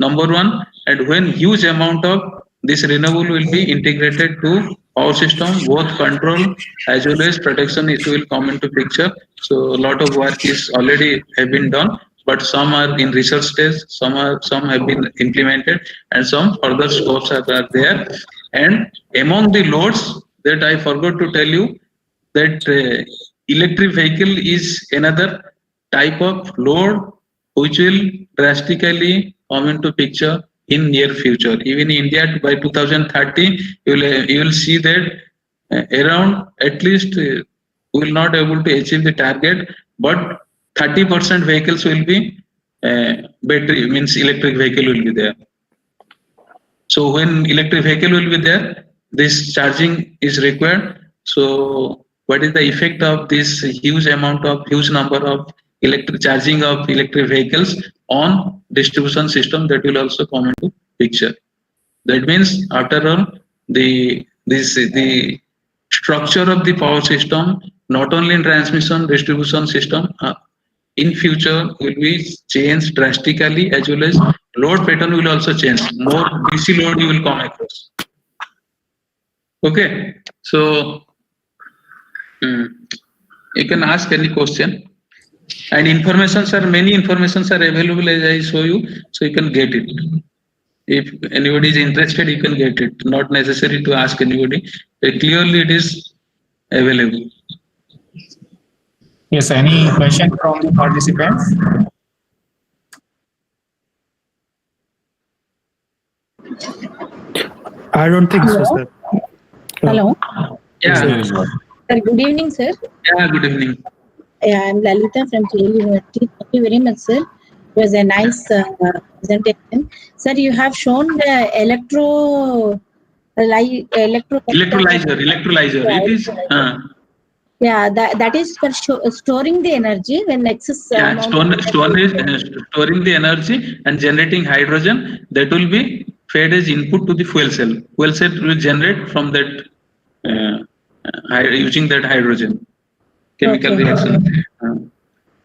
D: Number one, and when huge amount of this renewable will be integrated to power system, both control as well as protection issue will come into picture. So a lot of work is already have been done, but some are in research stage, some have been implemented, and some further scopes are there. And among the loads that I forgot to tell you, that electric vehicle is another type of load which will drastically come into picture in near future. Even in India by 2030, you will see that around at least we will not able to achieve the target, but 30% vehicles will be battery, means electric vehicle will be there. So when electric vehicle will be there, this charging is required. So what is the effect of this huge number of charging of electric vehicles on distribution system? That will also come into picture. That means after all, the structure of the power system, not only in transmission distribution system, in future will be changed drastically, as well as load pattern will also change. More DC load you will come across. Okay, so you can ask any question, and many informations are available as I show you, so you can get it. If anybody is interested, you can get it. Not necessary to ask anybody. Clearly, it is available.
B: Yes, any question from the participants?
A: I don't think so, sir.
F: Hello.
D: Yeah.
F: Sir, good evening, sir.
D: Yeah. Good evening.
F: Yeah, I'm Lalita from KL University. Thank you very much, sir. It was a nice presentation. Sir, you have shown the
D: Electrolyzer. It is.
F: Yeah, that is for storing the energy when excess.
D: Storing the energy and generating hydrogen, that will be fed as input to the fuel cell. Fuel cell will generate from that using that hydrogen. Chemical reaction.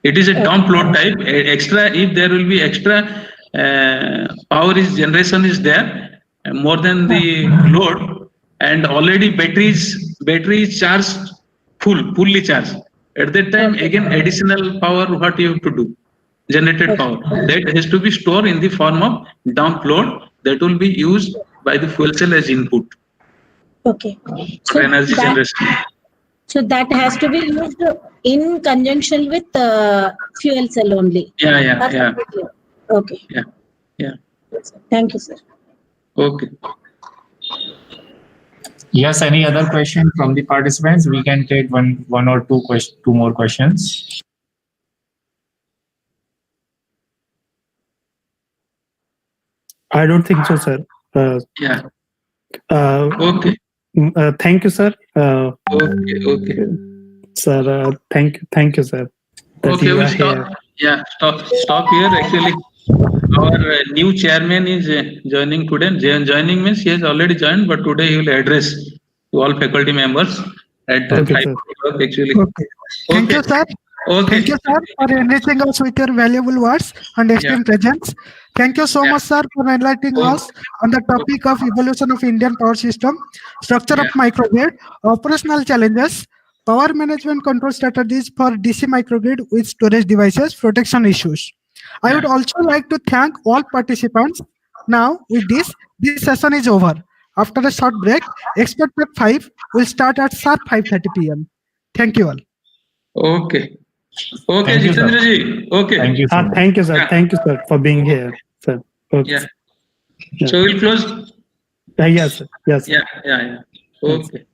D: It is a dump load type. Extra, if there will be extra power generation is there more than the load, and already battery is charged fully charged. At that time, again additional power what you have to do, generated power, that has to be stored in the form of dump load that will be used by the fuel cell as input.
F: Okay.
D: for energy generation.
F: So that has to be used in conjunction with fuel cell only.
D: Yeah.
F: Okay.
D: Yeah.
F: Thank you, sir.
D: Okay.
B: Yes, any other question from the participants? We can take one or two more questions.
A: I don't think so, sir.
D: Yeah.
A: Okay. Thank you, sir.
D: Okay.
A: Sir, thank you, sir.
D: Okay, we'll stop. Yeah, stop here. Actually, our new chairman is joining today. Joining means he has already joined, but today he will address to all faculty members at 5 o'clock. Actually.
E: Okay. Thank you, sir.
D: Okay.
E: Thank you, sir, for enriching us with your valuable words and esteemed presence. Thank you so much, sir, for enlightening us on the topic of evolution of Indian power system, structure of microgrid, operational challenges, power management control strategies for DC microgrid with storage devices, protection issues. I would also like to thank all participants. Now, with this session is over. After a short break, expert at 5 will start at sharp 5:30 p.m. Thank you all.
D: Okay, Jitendra ji. Okay.
B: Thank you so much.
A: Thank you, sir. Thank you, sir, for being here, sir. Okay.
D: Yeah. So we'll close.
A: Yes, sir. Yes. Sir.
D: Yeah. Okay.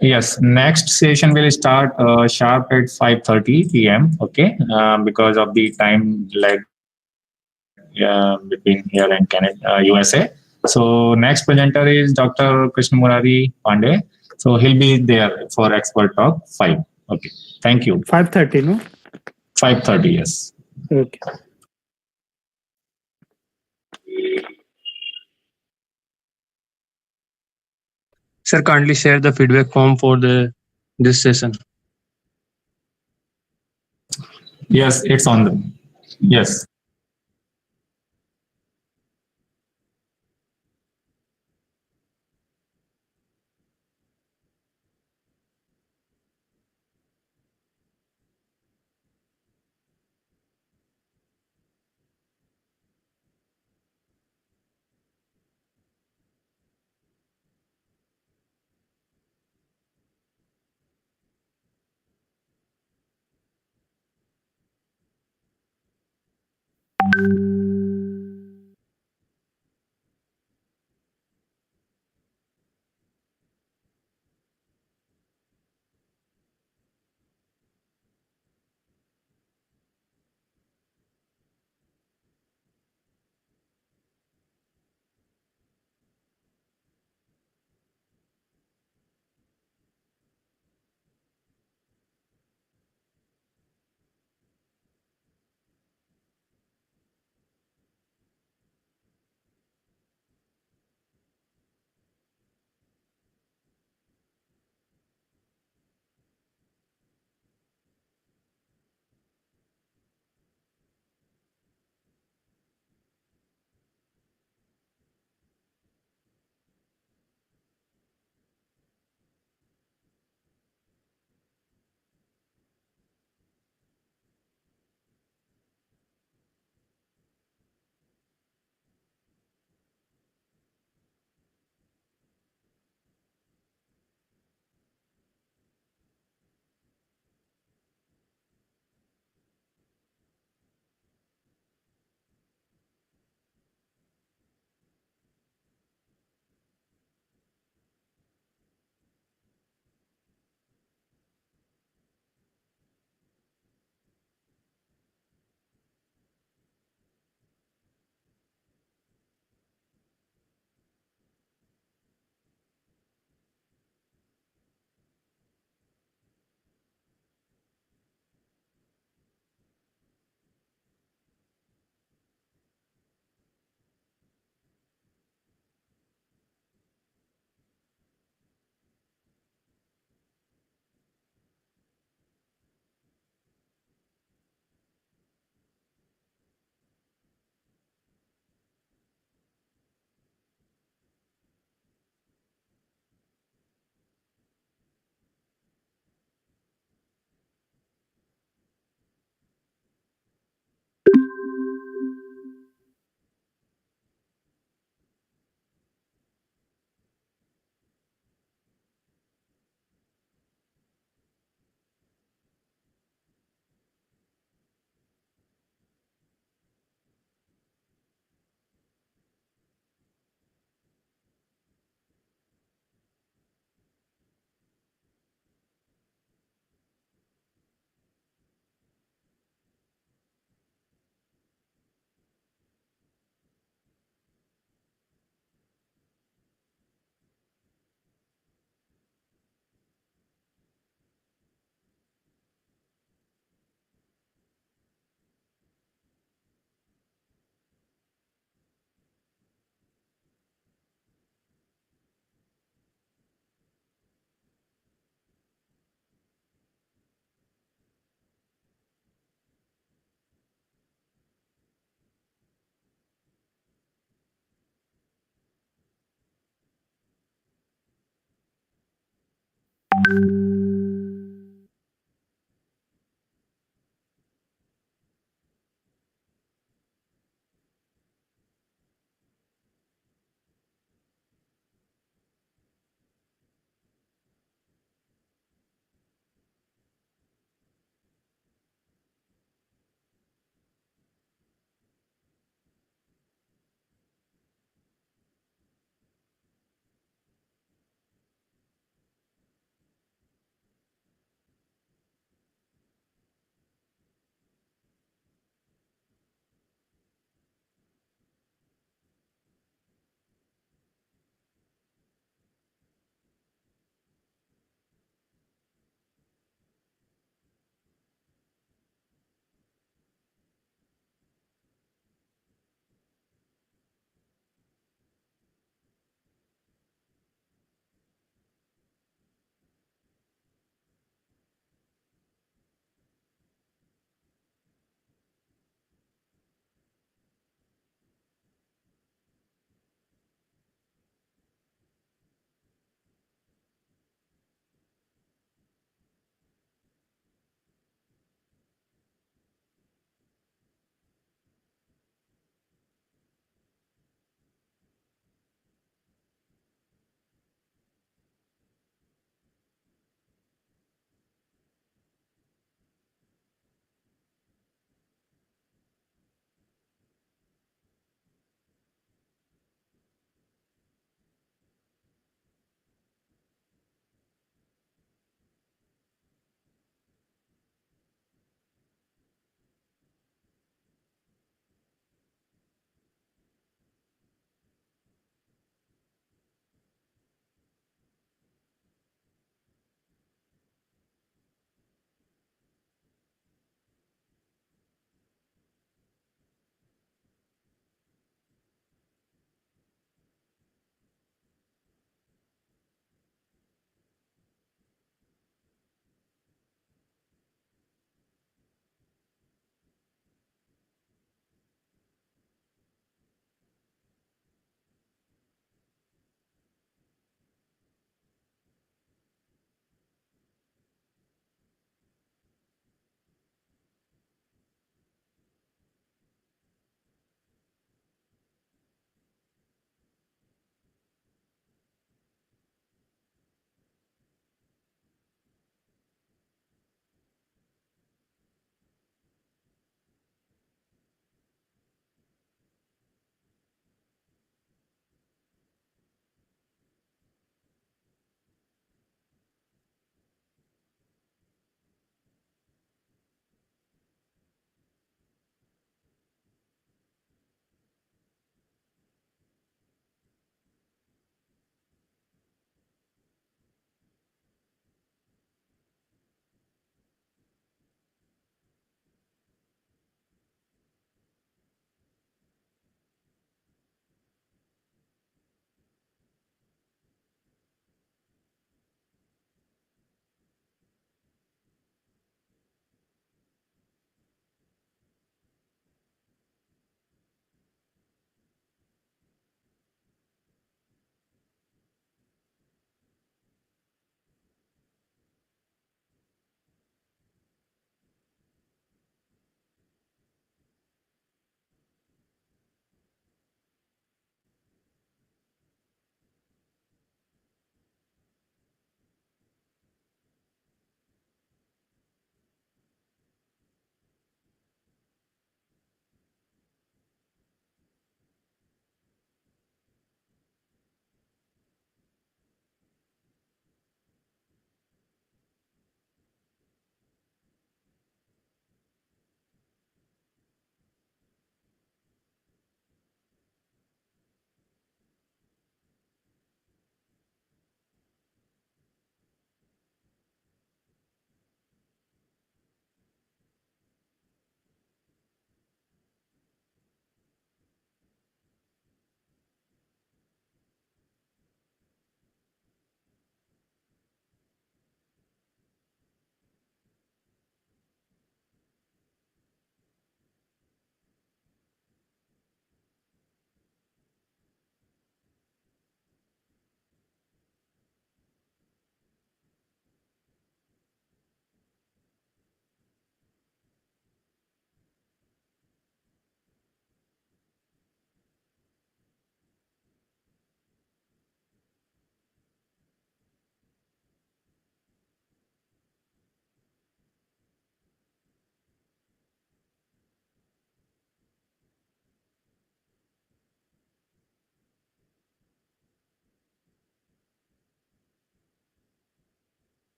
A: Yes.
B: Next session will start sharp at 5:30 p.m. Okay, because of the time lag between here and Canada, USA. So next presenter is Dr. Krishna Murari Pandey. So he'll be there for expert talk 5. Okay, thank you.
A: 5:30, no?
B: 5:30, yes.
A: Okay.
G: Sir, kindly share the feedback form for this session.
B: Yes, it's on the. Yes.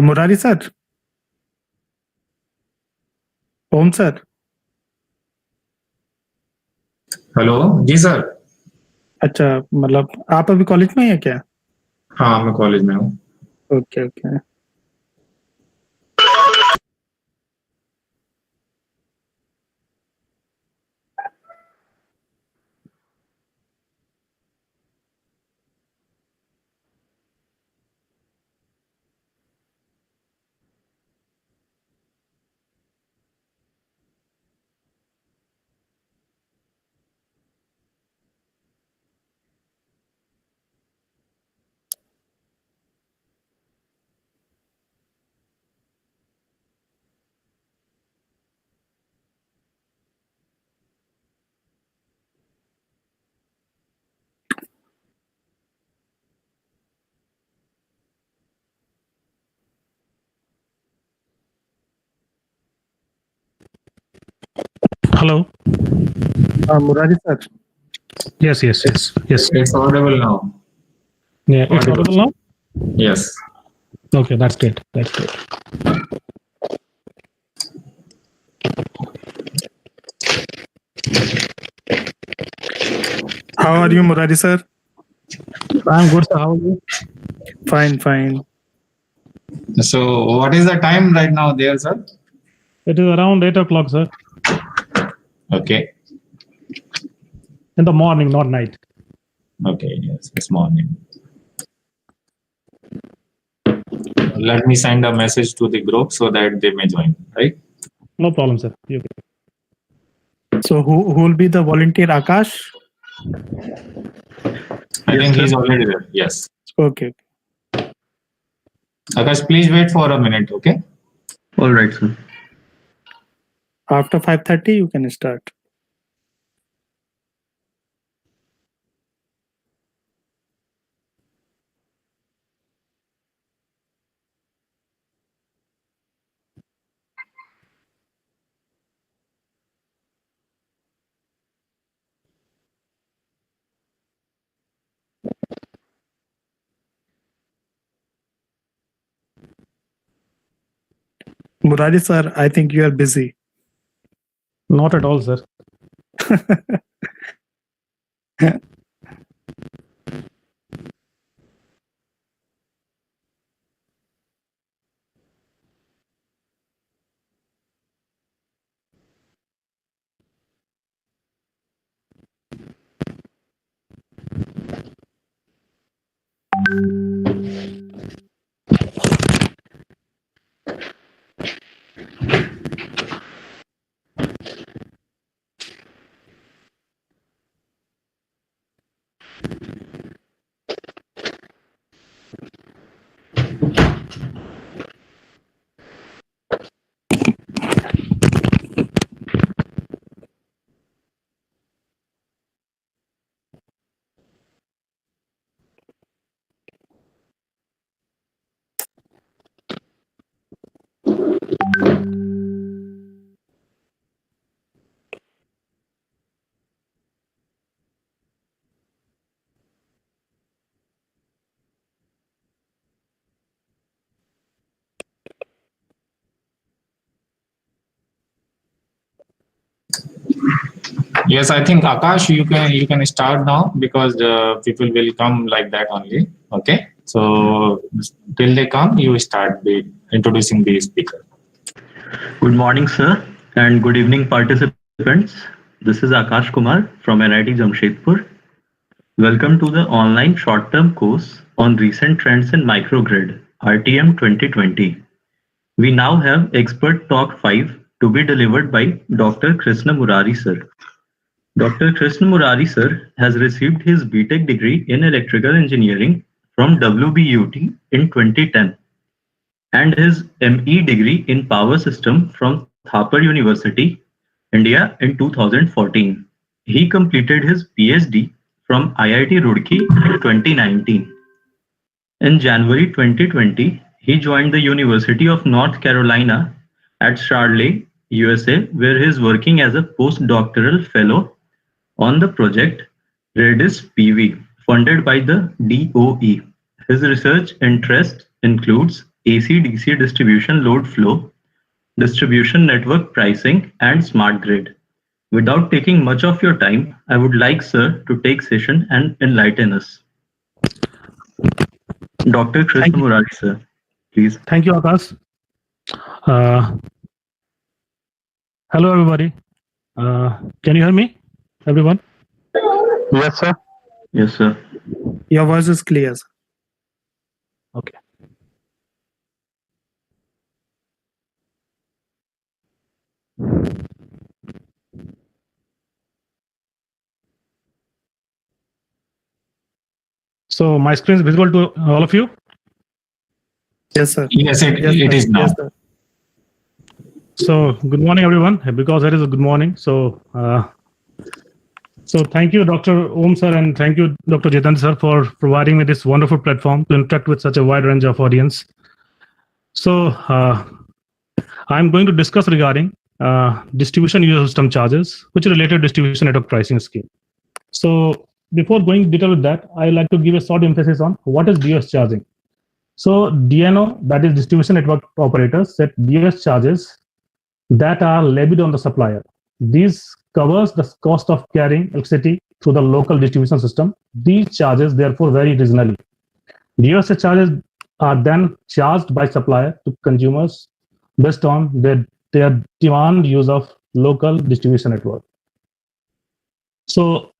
H: Murari sir, Om sir.
B: Hello ji sir.
H: अच्छा, मतलब आप अभी college में हैं क्या?
B: हाँ, मैं college में हूँ।
H: Okay okay.
A: Hello.
H: Murari sir.
A: Yes.
B: It's audible now.
A: Yeah, it's audible now.
B: Yes.
A: Okay, that's great.
H: How are you, Murari sir?
A: I'm good, sir. How are you?
H: Fine.
B: So, what is the time right now there, sir?
A: It is around 8 o'clock, sir.
B: Okay.
A: In the morning, not night.
B: Okay, yes, it's morning. Let me send a message to the group so that they may join, right?
A: No problem, sir.
H: So who will be the volunteer, Akash?
B: I think he's already there. Yes.
H: Okay.
B: Akash, please wait for a minute, okay?
G: All right, sir.
H: After 5:30, you can start. Murari sir, I think you are busy.
A: Not at all, sir.
B: Yes, I think Akash, you can start now because the people will come like that only. Okay, so till they come, you start introducing the speaker.
I: Good morning, sir, and good evening, participants. This is Akash Kumar from NIT Jamshedpur. Welcome to the online short-term course on recent trends in microgrid, RTM 2020. We now have Expert Talk 5 to be delivered by Dr. Krishna Murari, sir. Dr. Krishna Murari, sir, has received his BTech degree in Electrical Engineering from WBUT in 2010 and his ME degree in Power System from Thapar University, India in 2014. He completed his PhD from IIT Roorkee in 2019. In January 2020, he joined the University of North Carolina at Charlotte, USA, where he is working as a postdoctoral fellow on the project Redis PV, funded by the DOE. His research interest includes AC-DC distribution load flow, distribution network pricing, and smart grid. Without taking much of your time, I would like sir to take session and enlighten us. Dr. Krishna Murari, sir, please.
H: Thank you, Akash. Uh, hello, everybody. Can you hear me, everyone?
G: Yes, sir.
I: Yes, sir.
H: Your voice is clear. Okay. So my screen is visible to all of you? Yes, sir.
B: Yes, it is now.
H: Yes, sir. So good morning, everyone, because it is a good morning. So thank you, Dr. Om sir, and thank you, Dr. Jitendra sir, for providing me this wonderful platform to interact with such a wide range of audience. So I'm going to discuss regarding distribution user system charges, which is related to distribution network pricing scheme. So before going detail with that, I like to give a short emphasis on what is DS charging. So DNO, that is distribution network operators, set DS charges that are levied on the supplier. These covers the cost of carrying electricity through the local distribution system. These charges therefore vary regionally. DS charges are then charged by supplier to consumers based on their demand use of local distribution network. So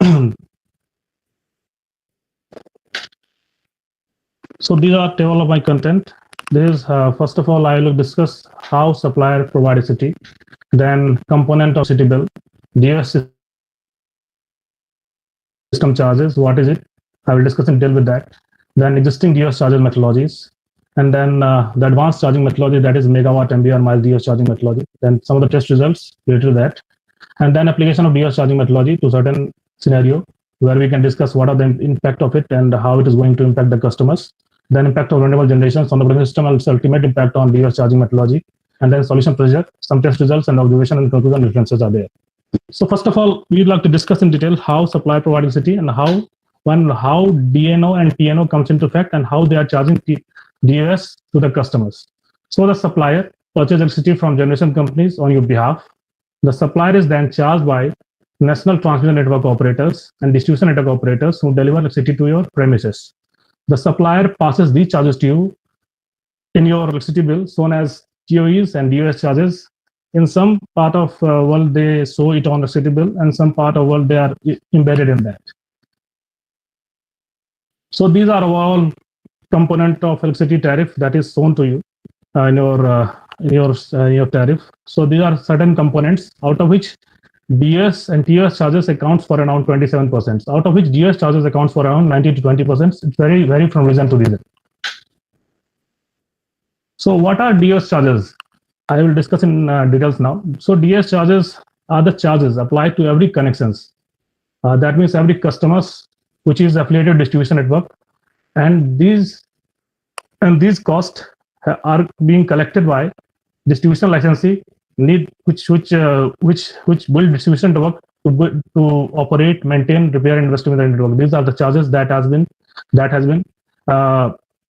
H: so these are table of my content. This is first of all, I will discuss how supplier provide electricity, then component of city bill, DS system charges, what is it? I will discuss and deal with that. Then existing DS charges methodologies, and then the advanced charging methodology, that is megawatt MBR mile DS charging methodology. Then some of the test results related to that, and then application of DS charging methodology to certain scenario where we can discuss what are the impact of it and how it is going to impact the customers. Then impact of renewable generations on the production system and its ultimate impact on DS charging methodology, and then solution project, some test results and observation and conclusion references are there. So first of all, we'd like to discuss in detail how supply providing city and how DNO and TNO comes into effect and how they are charging DS to the customers. So the supplier purchases electricity from generation companies on your behalf. The supplier is then charged by national transmission network operators and distribution network operators who deliver electricity to your premises. The supplier passes these charges to you in your electricity bill, shown as TOEs and DOS charges. In some part of world, they show it on the city bill, and some part of world they are embedded in that. So these are all component of electricity tariff that is shown to you in your tariff. So these are certain components out of which DS and TOS charges accounts for around 27%. Out of which DS charges accounts for around 90 to 20%. It's very from region to region. So what are DS charges? I will discuss in details now. So DS charges are the charges applied to every connections. That means every customers which is affiliated distribution network, and these costs are being collected by distribution licensee which build distribution network to operate, maintain, repair, and invest in the network. These are the charges that has been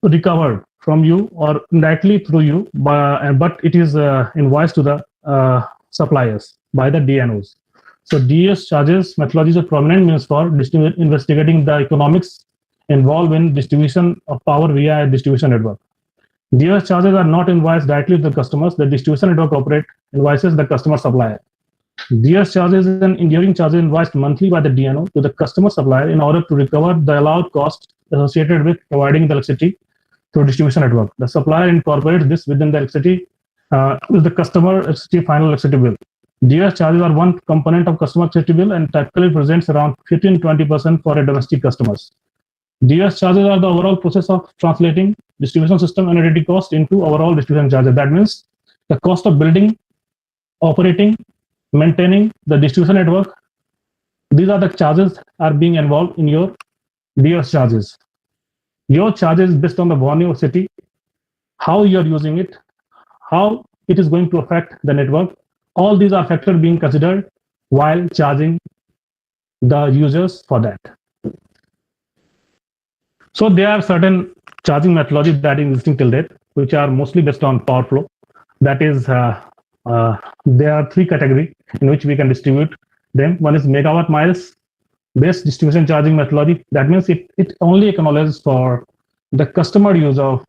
H: recovered from you or indirectly through you, but it is invoiced to the suppliers by the DNOs. So DS charges methodology is a prominent means for investigating the economics involved in distribution of power via a distribution network. DS charges are not invoiced directly to the customers. The distribution network operator invoices the customer supplier. DS charges is an enduring charge invoiced monthly by the DNO to the customer supplier in order to recover the allowed cost associated with providing the electricity through distribution network. The supplier incorporates this within the electricity with the customer electricity final electricity bill. DS charges are one component of customer electricity bill and typically presents around 15-20% for a domestic customers. DS charges are the overall process of translating distribution system and utility cost into overall distribution charges. That means the cost of building, operating, maintaining the distribution network. These are the charges are being involved in your DS charges. Your charges based on the volume of city, how you are using it, how it is going to affect the network. All these are factors being considered while charging the users for that. So there are certain charging methodologies that is existing till date. which are mostly based on power flow. That is, there are three categories in which we can distribute them. One is megawatt miles based distribution charging methodology. That means it only acknowledges for the customer use of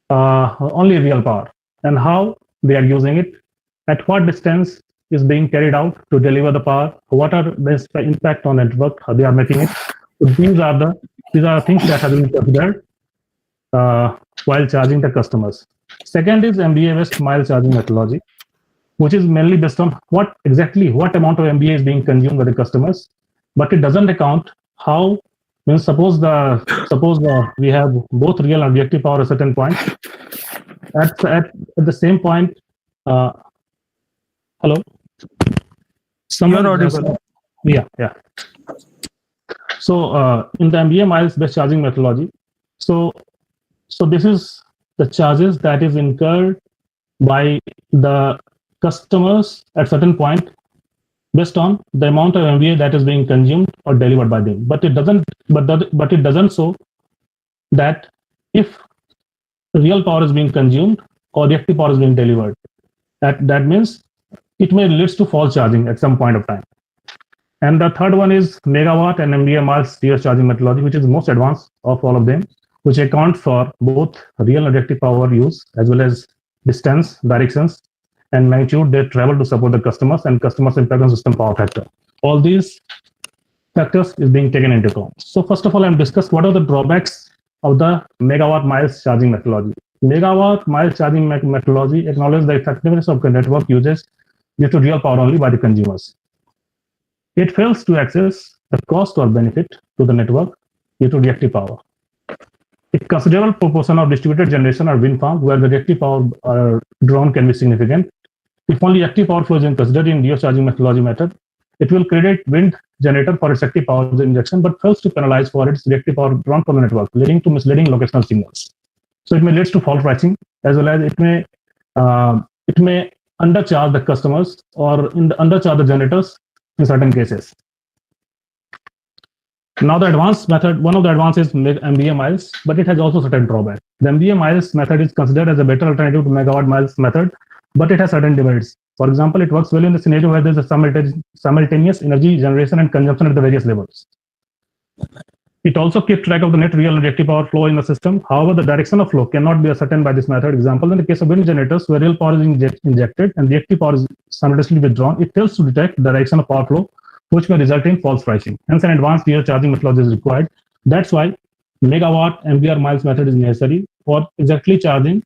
H: only real power and how they are using it, at what distance is being carried out to deliver the power, what are the impact on network, how they are making it. So these are things that have been considered while charging the customers. Second is MVA-based mile charging methodology, which is mainly based on what amount of MVA is being consumed by the customers, but it doesn't account how. When suppose we have both real and reactive power at a certain point. At the same point, hello.
G: You're audible.
H: Yeah. So in the MVA miles based charging methodology, so this is the charges that is incurred by the customers at certain point based on the amount of MVA that is being consumed or delivered by them. But it doesn't show that if real power is being consumed or reactive power is being delivered. That means it may lead to false charging at some point of time. And the third one is megawatt and MVA miles DS charging methodology, which is the most advanced of all of them, which account for both real and reactive power use as well as distance, directions, and magnitude they travel to support the customers and customers' impact on system power factor. All these factors is being taken into account. So first of all, I'm discussed what are the drawbacks of the megawatt miles charging methodology. Megawatt miles charging methodology acknowledges the effectiveness of the network usage due to real power only by the consumers. It fails to access the cost or benefit to the network due to reactive power. A considerable proportion of distributed generation are wind farms where the reactive power drawn can be significant. If only active power flow is considered in DS charging methodology method, it will credit wind generator for its active power injection, but fails to penalize for its reactive power drawn from the network, leading to misleading locational signals. So it may lead to false pricing, as well as it may undercharge the customers or undercharge the generators in certain cases. Now the advanced method, one of the advances is MVA miles, but it has also certain drawbacks. The MVA miles method is considered as a better alternative to megawatt miles method, but it has certain demerits. For example, it works well in the scenario where there is a simultaneous energy generation and consumption at the various levels. It also keeps track of the net real and reactive power flow in the system. However, the direction of flow cannot be ascertained by this method. Example, in the case of wind generators where real power is injected and reactive power is simultaneously withdrawn, it fails to detect the direction of power flow, which may result in false pricing. Hence, an advanced DS charging methodology is required. That's why megawatt MVR miles method is necessary for exactly charging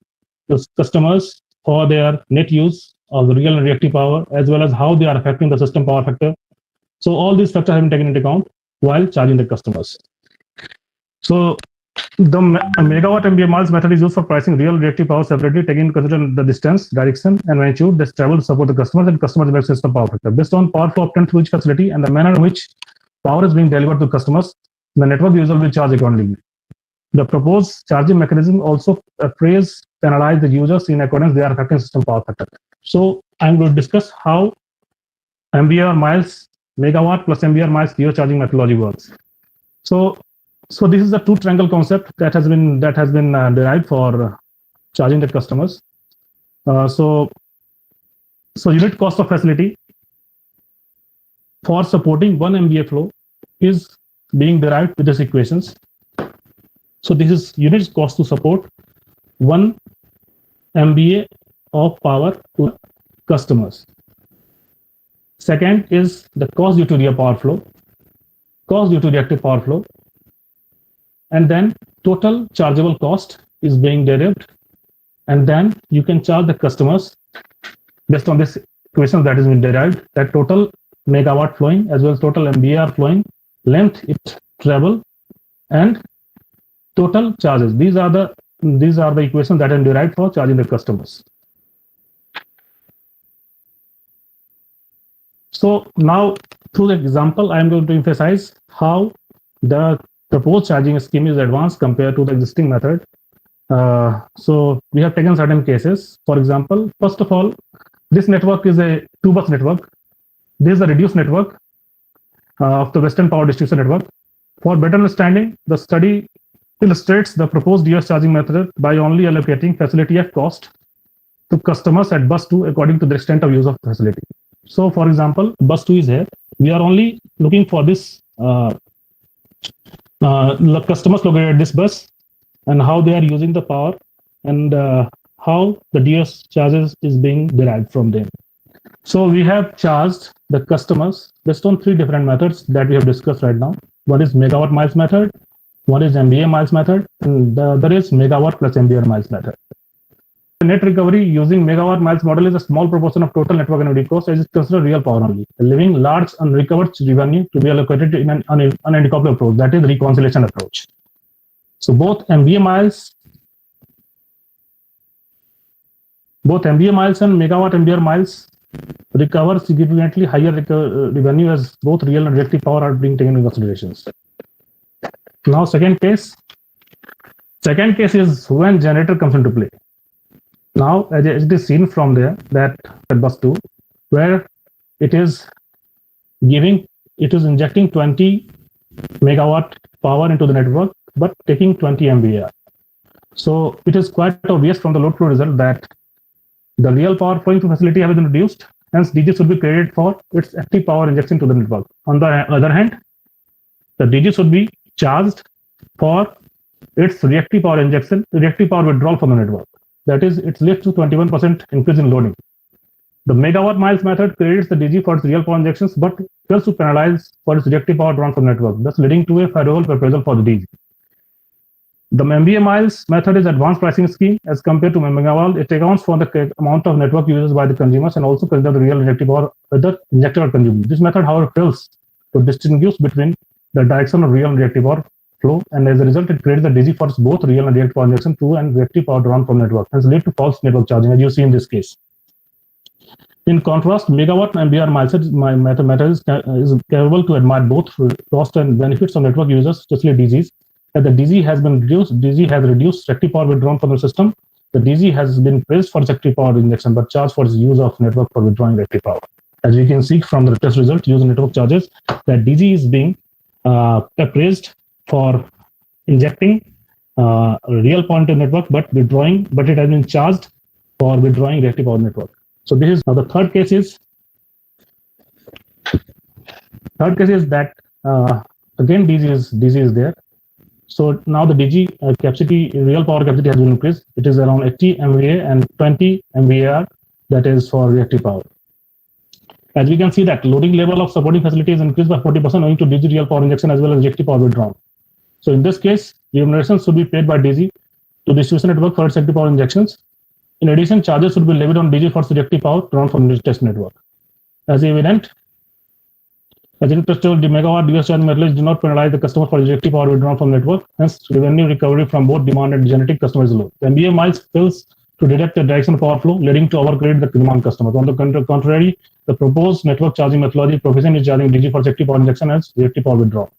H: the customers for their net use of the real and reactive power, as well as how they are affecting the system power factor. So all these factors have been taken into account while charging the customers. So the megawatt MVA miles method is used for pricing real reactive power separately, taking into consideration the distance, direction, and magnitude that travel to support the customers and customers' based system power factor. Based on power flow obtained through each facility and the manner in which power is being delivered to customers, the network user will charge accordingly. The proposed charging mechanism also penalize the users in accordance they are affecting system power factor. So I'm going to discuss how MVR miles megawatt plus MVR miles DS charging methodology works. So this is the two triangle concept that has been derived for charging the customers. So unit cost of facility for supporting 1 MVA flow is being derived with these equations. So this is unit cost to support 1 MVA of power to customers. Second is the cost due to real power flow, cost due to reactive power flow, and then total chargeable cost is being derived, and then you can charge the customers based on this equation that has been derived, that total megawatt flowing as well as total MVAR flowing, length it travel, and total charges. These are the equations that are derived for charging the customers. So now through the example, I am going to emphasize how the proposed charging scheme is advanced compared to the existing method. So we have taken certain cases. For example, first of all, this network is a 2-bus network. This is a reduced network of the Western Power Distribution Network. For better understanding, the study illustrates the proposed DS charging method by only allocating facility F cost to customers at bus 2 according to the extent of use of facility. So, for example, bus 2 is here. We are only looking for this customers located at this bus and how they are using the power and how the DS charges is being derived from them. So we have charged the customers based on 3 different methods that we have discussed right now. One is megawatt miles method, one is MVA miles method, and the other is megawatt plus MVA miles method. The net recovery using megawatt miles model is a small proportion of total network energy cost as it considers real power only, leaving large unrecovered revenue to be allocated in an unencoupled approach, that is reconciliation approach. So both MVA miles and megawatt MVA miles recover significantly higher revenue as both real and reactive power are being taken into considerations. Now, second case is when generator comes into play. Now, as it is seen from there that at bus 2, where it is injecting 20 megawatt power into the network, but taking 20 MVAR. So it is quite obvious from the load flow result that the real power flowing to facility has been reduced, hence DG should be credited for its active power injection to the network. On the other hand, the DG should be charged for its reactive power withdrawal from the network. That is, it leads to 21% increase in loading. The megawatt miles method credits the DG for its real power injections, but fails to penalize for its reactive power drawn from the network, thus leading to a favorable appraisal for the DG. The MVA miles method is advanced pricing scheme as compared to megawatt. It accounts for the amount of network uses by the consumers and also considers the real reactive power whether injected or consumed. This method, however, fails to distinguish between the direction of real and reactive power flow, and as a result, it creates the DG for both real and reactive power injection to and reactive power drawn from network, hence lead to false network charging, as you see in this case. In contrast, megawatt and MVR method is capable to admire both cost and benefits of network users, especially DGs. As the DG has reduced reactive power withdrawn from the system. The DG has been praised for its active power injection, but charged for its use of network for withdrawing reactive power. As we can see from the test result using network charges, that DG is being appraised for injecting real power into network, but it has been charged for withdrawing reactive power network. So this is now the third case is that again DG is there. So now the DG real power capacity has been increased. It is around 80 MVA and 20 MVAR, that is for reactive power. As we can see that loading level of supporting facility is increased by 40% owing to DG real power injection as well as reactive power withdrawn. So in this case, remuneration should be paid by DG to distribution network for its active power injections. In addition, charges should be levied on DG for its reactive power drawn from the test network. As evident, as it told, the megawatt DS charge method do not penalize the customer for reactive power withdrawn from network. Hence, revenue recovery from both demand and generating customer is low. The MVA miles fails to detect the direction of power flow, leading to overcredit the demand customers. On the contrary, the proposed network charging methodology provision is charging DG for active power injection as reactive power withdrawal.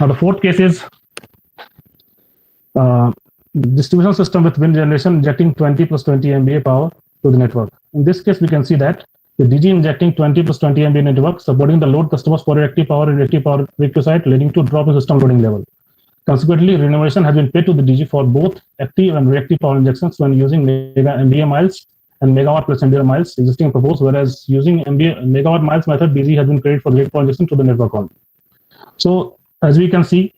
H: Now, the fourth case is distribution system with wind generation injecting 20 plus 20 MVA power to the network. In this case, we can see that the DG injecting 20 plus 20 MVA network, supporting the load customers for reactive power and reactive power requisite, leading to drop in system loading level. Consequently, remuneration has been paid to the DG for both active and reactive power injections when using MVA miles and megawatt plus MVA miles existing proposed, whereas using megawatt miles method, DG has been credited for the reactive power injection to the network only. So, as we can see,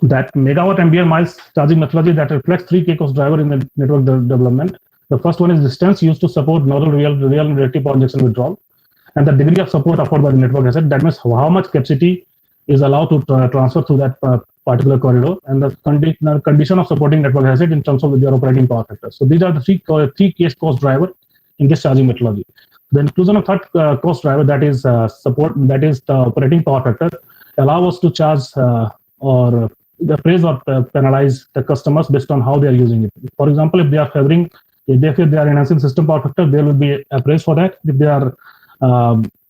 H: that megawatt MVA miles charging methodology that reflects 3 key cost driver in the network development. The first one is distance used to support nodal real and reactive power injection withdrawal, and the degree of support offered by the network asset. That means how much capacity is allowed to transfer through that particular corridor, and the condition of supporting network asset in terms of their operating power factor. So these are the three case cost driver in this charging methodology. The inclusion of third cost driver, that is the operating power factor, allow us to charge or appraise or penalize the customers based on how they are using it. For example, if they are enhancing system power factor, they will be appraised for that. If they are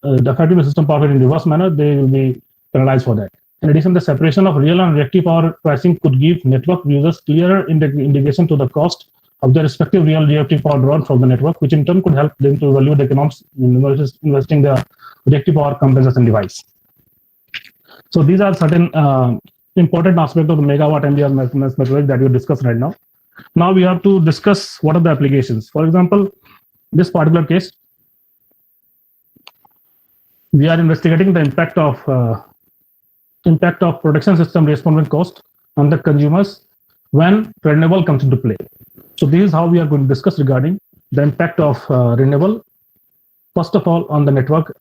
H: affecting the system power factor in reverse manner, they will be penalized for that. In addition, the separation of real and reactive power pricing could give network users clearer indication to the cost of their respective real and reactive power drawn from the network, which in turn could help them to evaluate the economics in investing the reactive power compensation device. So these are certain important aspect of the megawatt MBR methodology that we discussed right now. Now we have to discuss what are the applications. For example, this particular case, we are investigating the impact of production system respondent cost on the consumers when renewable comes into play. So this is how we are going to discuss regarding the impact of renewable. First of all, on the network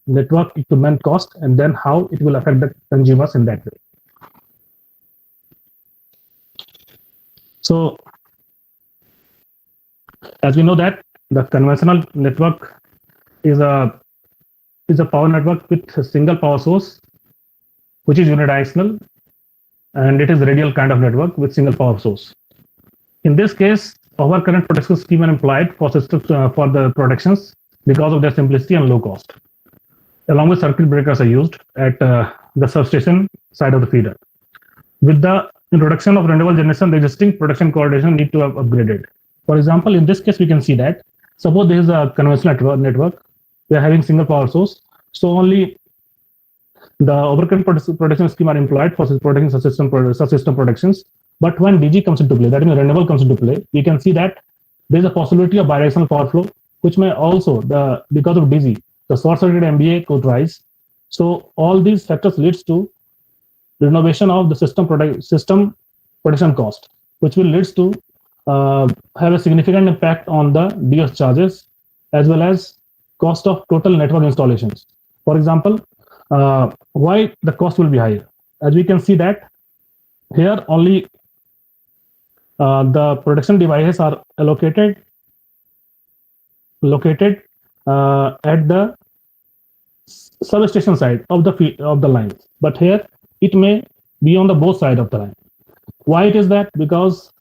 H: equipment cost, and then how it will affect the consumers in that way. So, as we know that the conventional network is a power network with a single power source, which is unidirectional, and it is a radial kind of network with single power source. In this case, our current protection scheme are employed for systems for the protections because of their simplicity and low cost. Along with circuit breakers are used at the substation side of the feeder. With the introduction of renewable generation, the existing production coordination need to have upgraded. For example, in this case, we can see that suppose this is a conventional network, we are having single power source, so only the overcurrent protection scheme are employed for protecting subsystem protections. But when DG comes into play, that means renewable comes into play, we can see that there is a possibility of bidirectional power flow, which may also, because of DG, the short circuit MVA could rise. So all these factors leads to renovation of the system protection cost, which will leads to have a significant impact on the DS charges as well as cost of total network installations. For example, why the cost will be higher? As we can see that here only the protection devices are located at the substation side of the lines, but here it may be on the both sides of the line. Why it is that? Because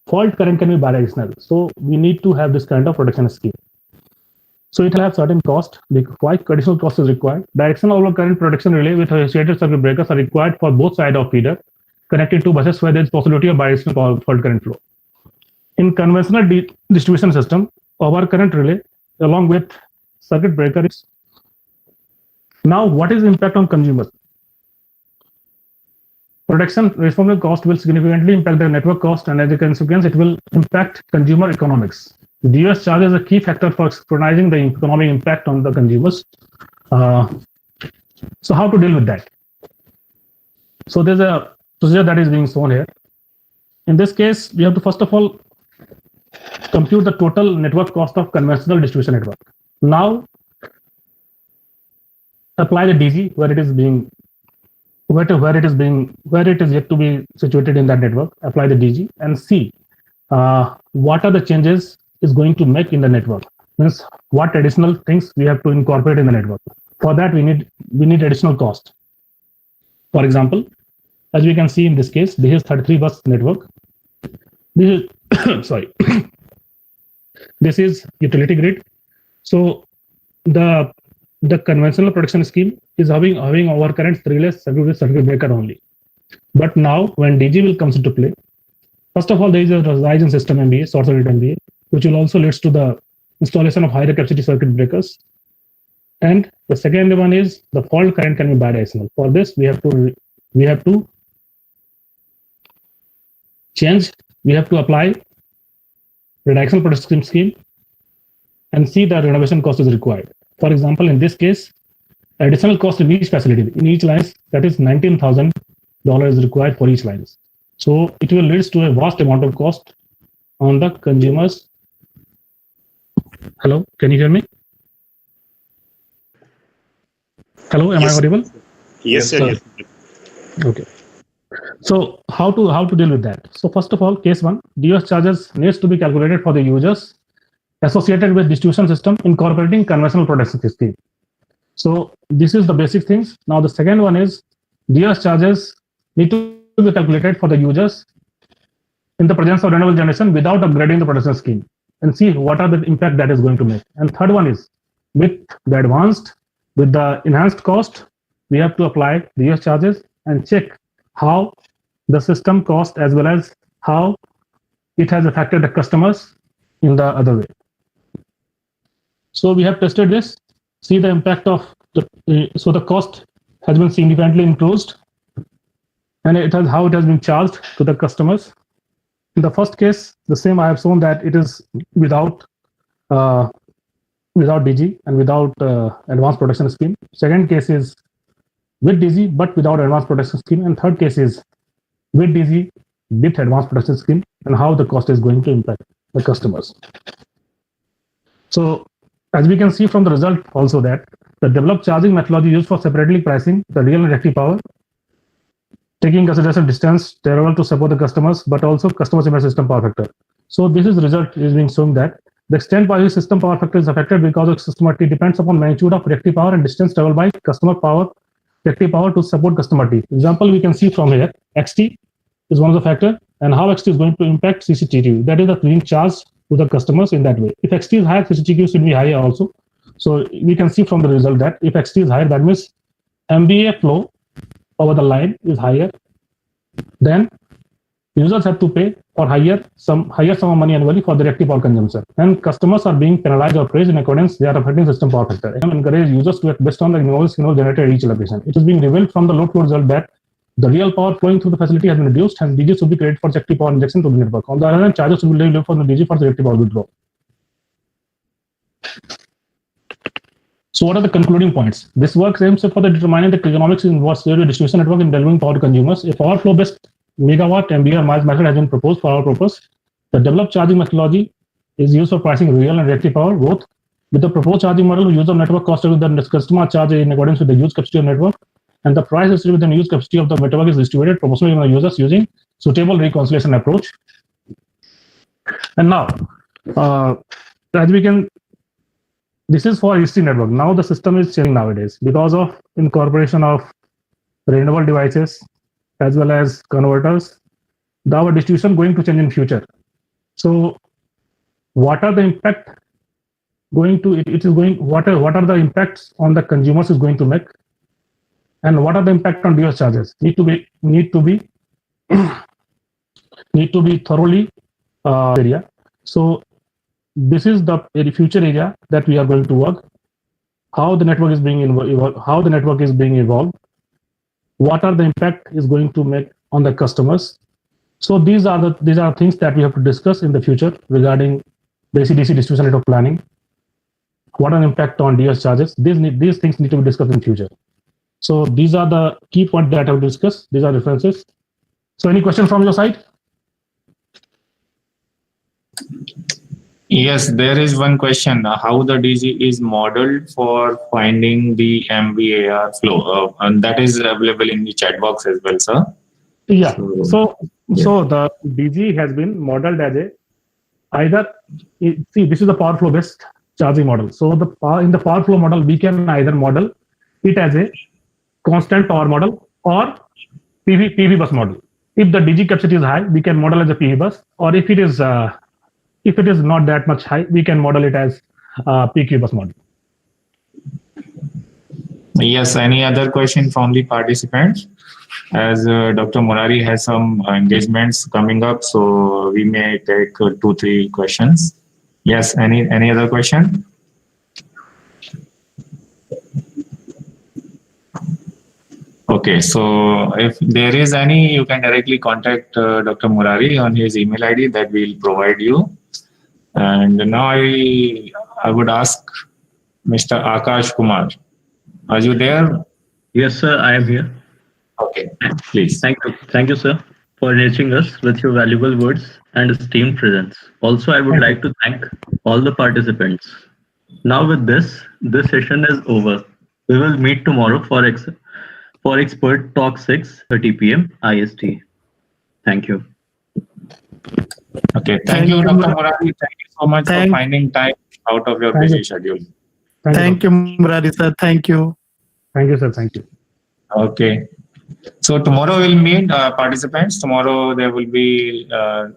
H: fault current can be bidirectional, so we need to have this kind of protection scheme. So it will have certain cost. Why additional cost is required? Directional current protection relay with associated circuit breakers are required for both sides of feeder connected to buses where there is possibility of bidirectional fault current flow. In conventional distribution system, our current relay along with circuit breaker is. Now, what is the impact on consumers? Protection respondent cost will significantly impact the network cost, and as a consequence, it will impact consumer economics. DS charge is a key factor for scrutinizing the economic impact on the consumers. So how to deal with that? So there's a procedure that is being shown here. In this case, we have to first of all compute the total network cost of conventional distribution network. Now, apply the DG where it is yet to be situated in that network. Apply the DG and see what are the changes is going to make in the network. Means what additional things we have to incorporate in the network. For that, we need additional cost. For example, as we can see in this case, this is 33 bus network. This is sorry. This is utility grid. So the conventional protection scheme is having overcurrent relay circuit breaker only. But now when DG will comes into play, first of all, there is a rise in system MVA, short circuit MVA, which will also leads to the installation of higher capacity circuit breakers. And the second one is the fault current can be bidirectional. For this, we have to change. We have to apply bidirectional protection scheme and see the renovation cost is required. For example, in this case, additional cost in each facility, in each line, that is $19,000 is required for each line. So it will lead to a vast amount of cost on the consumers. Hello, can you hear me? Hello, am I audible?
J: Yes, sir. Yes.
H: Okay. So how to deal with that? So first of all, case one, DS charges needs to be calculated for the users associated with distribution system incorporating conventional protection scheme. So this is the basic things. Now the second one is DS charges need to be calculated for the users in the presence of renewable generation without upgrading the protection scheme, and see what are the impact that is going to make. And third one is with the enhanced cost, we have to apply DS charges and check how the system cost as well as how it has affected the customers in the other way. So we have tested this, see the impact of the cost has been significantly improved and how it has been charged to the customers. In the first case, the same I have shown that it is without DG and without advanced protection scheme. Second case is with DG but without advanced protection scheme, and third case is with DG with advanced protection scheme, and how the cost is going to impact the customers. So as we can see from the result also that the developed charging methodology used for separately pricing the real and reactive power, taking consideration distance travel to support the customers, but also customers in system power factor. So this is the result is being shown that the extent by which system power factor is affected because of customer T depends upon magnitude of reactive power and distance traveled by customer power, reactive power to support customer T. Example we can see from here, XT is one of the factor, and how XT is going to impact CCTQ. That is the being charged to the customers in that way. If XT is higher, CCTQ should be higher also. So we can see from the result that if XT is higher, that means MVA flow over the line is higher, then users have to pay for higher sum of money annually for the reactive power consumption, and customers are being penalized or praised in accordance. They are affecting system power factor. And encourage users to act based on the noise generated each location. It is being revealed from the load flow result that the real power flowing through the facility has been reduced, and DG should be credited for reactive power injection to the network. On the other hand, charges should be levied for the DG for the reactive power withdrawal. So what are the concluding points? This work aims for the determining the economics involves the distribution network in delivering power to consumers. A power flow based megawatt MVA or miles method has been proposed for our purpose. The developed charging methodology is used for pricing real and reactive power both. With the proposed charging model, use of network cost with the customer charge in accordance with the use capacity of network, and the price distributed with the use capacity of the network is distributed proportionally on the users using suitable reconciliation approach. And now, as we can, this is for EC network. Now the system is changing nowadays because of incorporation of renewable devices as well as converters. Our distribution going to change in future. So what are the impact going to it is going what are the impacts on the consumers is going to make, and what are the impact on DS charges need to be thoroughly area. So this is the future area that we are going to work. How the network is being evolved, what are the impact is going to make on the customers. So these are things that we have to discuss in the future regarding the AC/DC distribution network planning. What are the impact on DS charges? These things need to be discussed in future. So these are the key points that I have discussed. These are references. So any question from your side?
B: Yes, there is one question. How the DG is modeled for finding the MVAR flow, and that is available in the chat box as well, sir.
H: Yeah. So the DG has been modeled as this is the power flow based charging model. So in the power flow model, we can either model it as a constant power model or PV bus model. If the DG capacity is high, we can model as a PV bus, or if it is not that much high, we can model it as PQ bus model.
B: Yes, any other question from the participants? As Dr. Murari has some engagements coming up, so we may take 2-3 questions. Yes, any other question? Okay, so if there is any, you can directly contact Dr. Murari on his email ID that we'll provide you. And now I would ask Mr. Akash Kumar. Are you there?
I: Yes, sir, I am here.
B: Okay, please.
I: Thank you, sir, for enriching us with your valuable words and esteemed presence. Also, I would like to thank all the participants. Now with this session is over. We will meet tomorrow for Expert Talk 6:30 p.m. IST. Thank you.
B: Okay, thank you, Dr. Murari. Thank you so much for finding time out of your busy schedule.
J: Thank you, Murari sir. Thank you.
H: Thank you, sir. Thank you.
B: Okay. So tomorrow we'll meet participants. Tomorrow there will be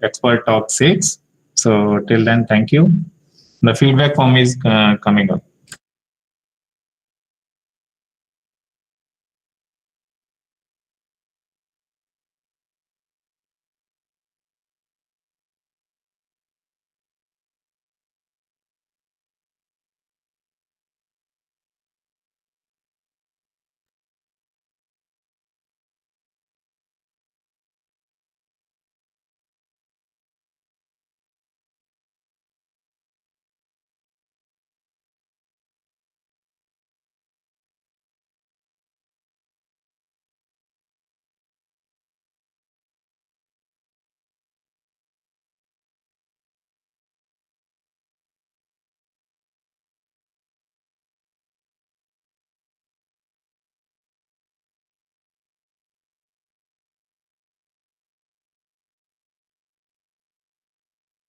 B: Expert Talk 6. So till then, thank you. The feedback form is coming up.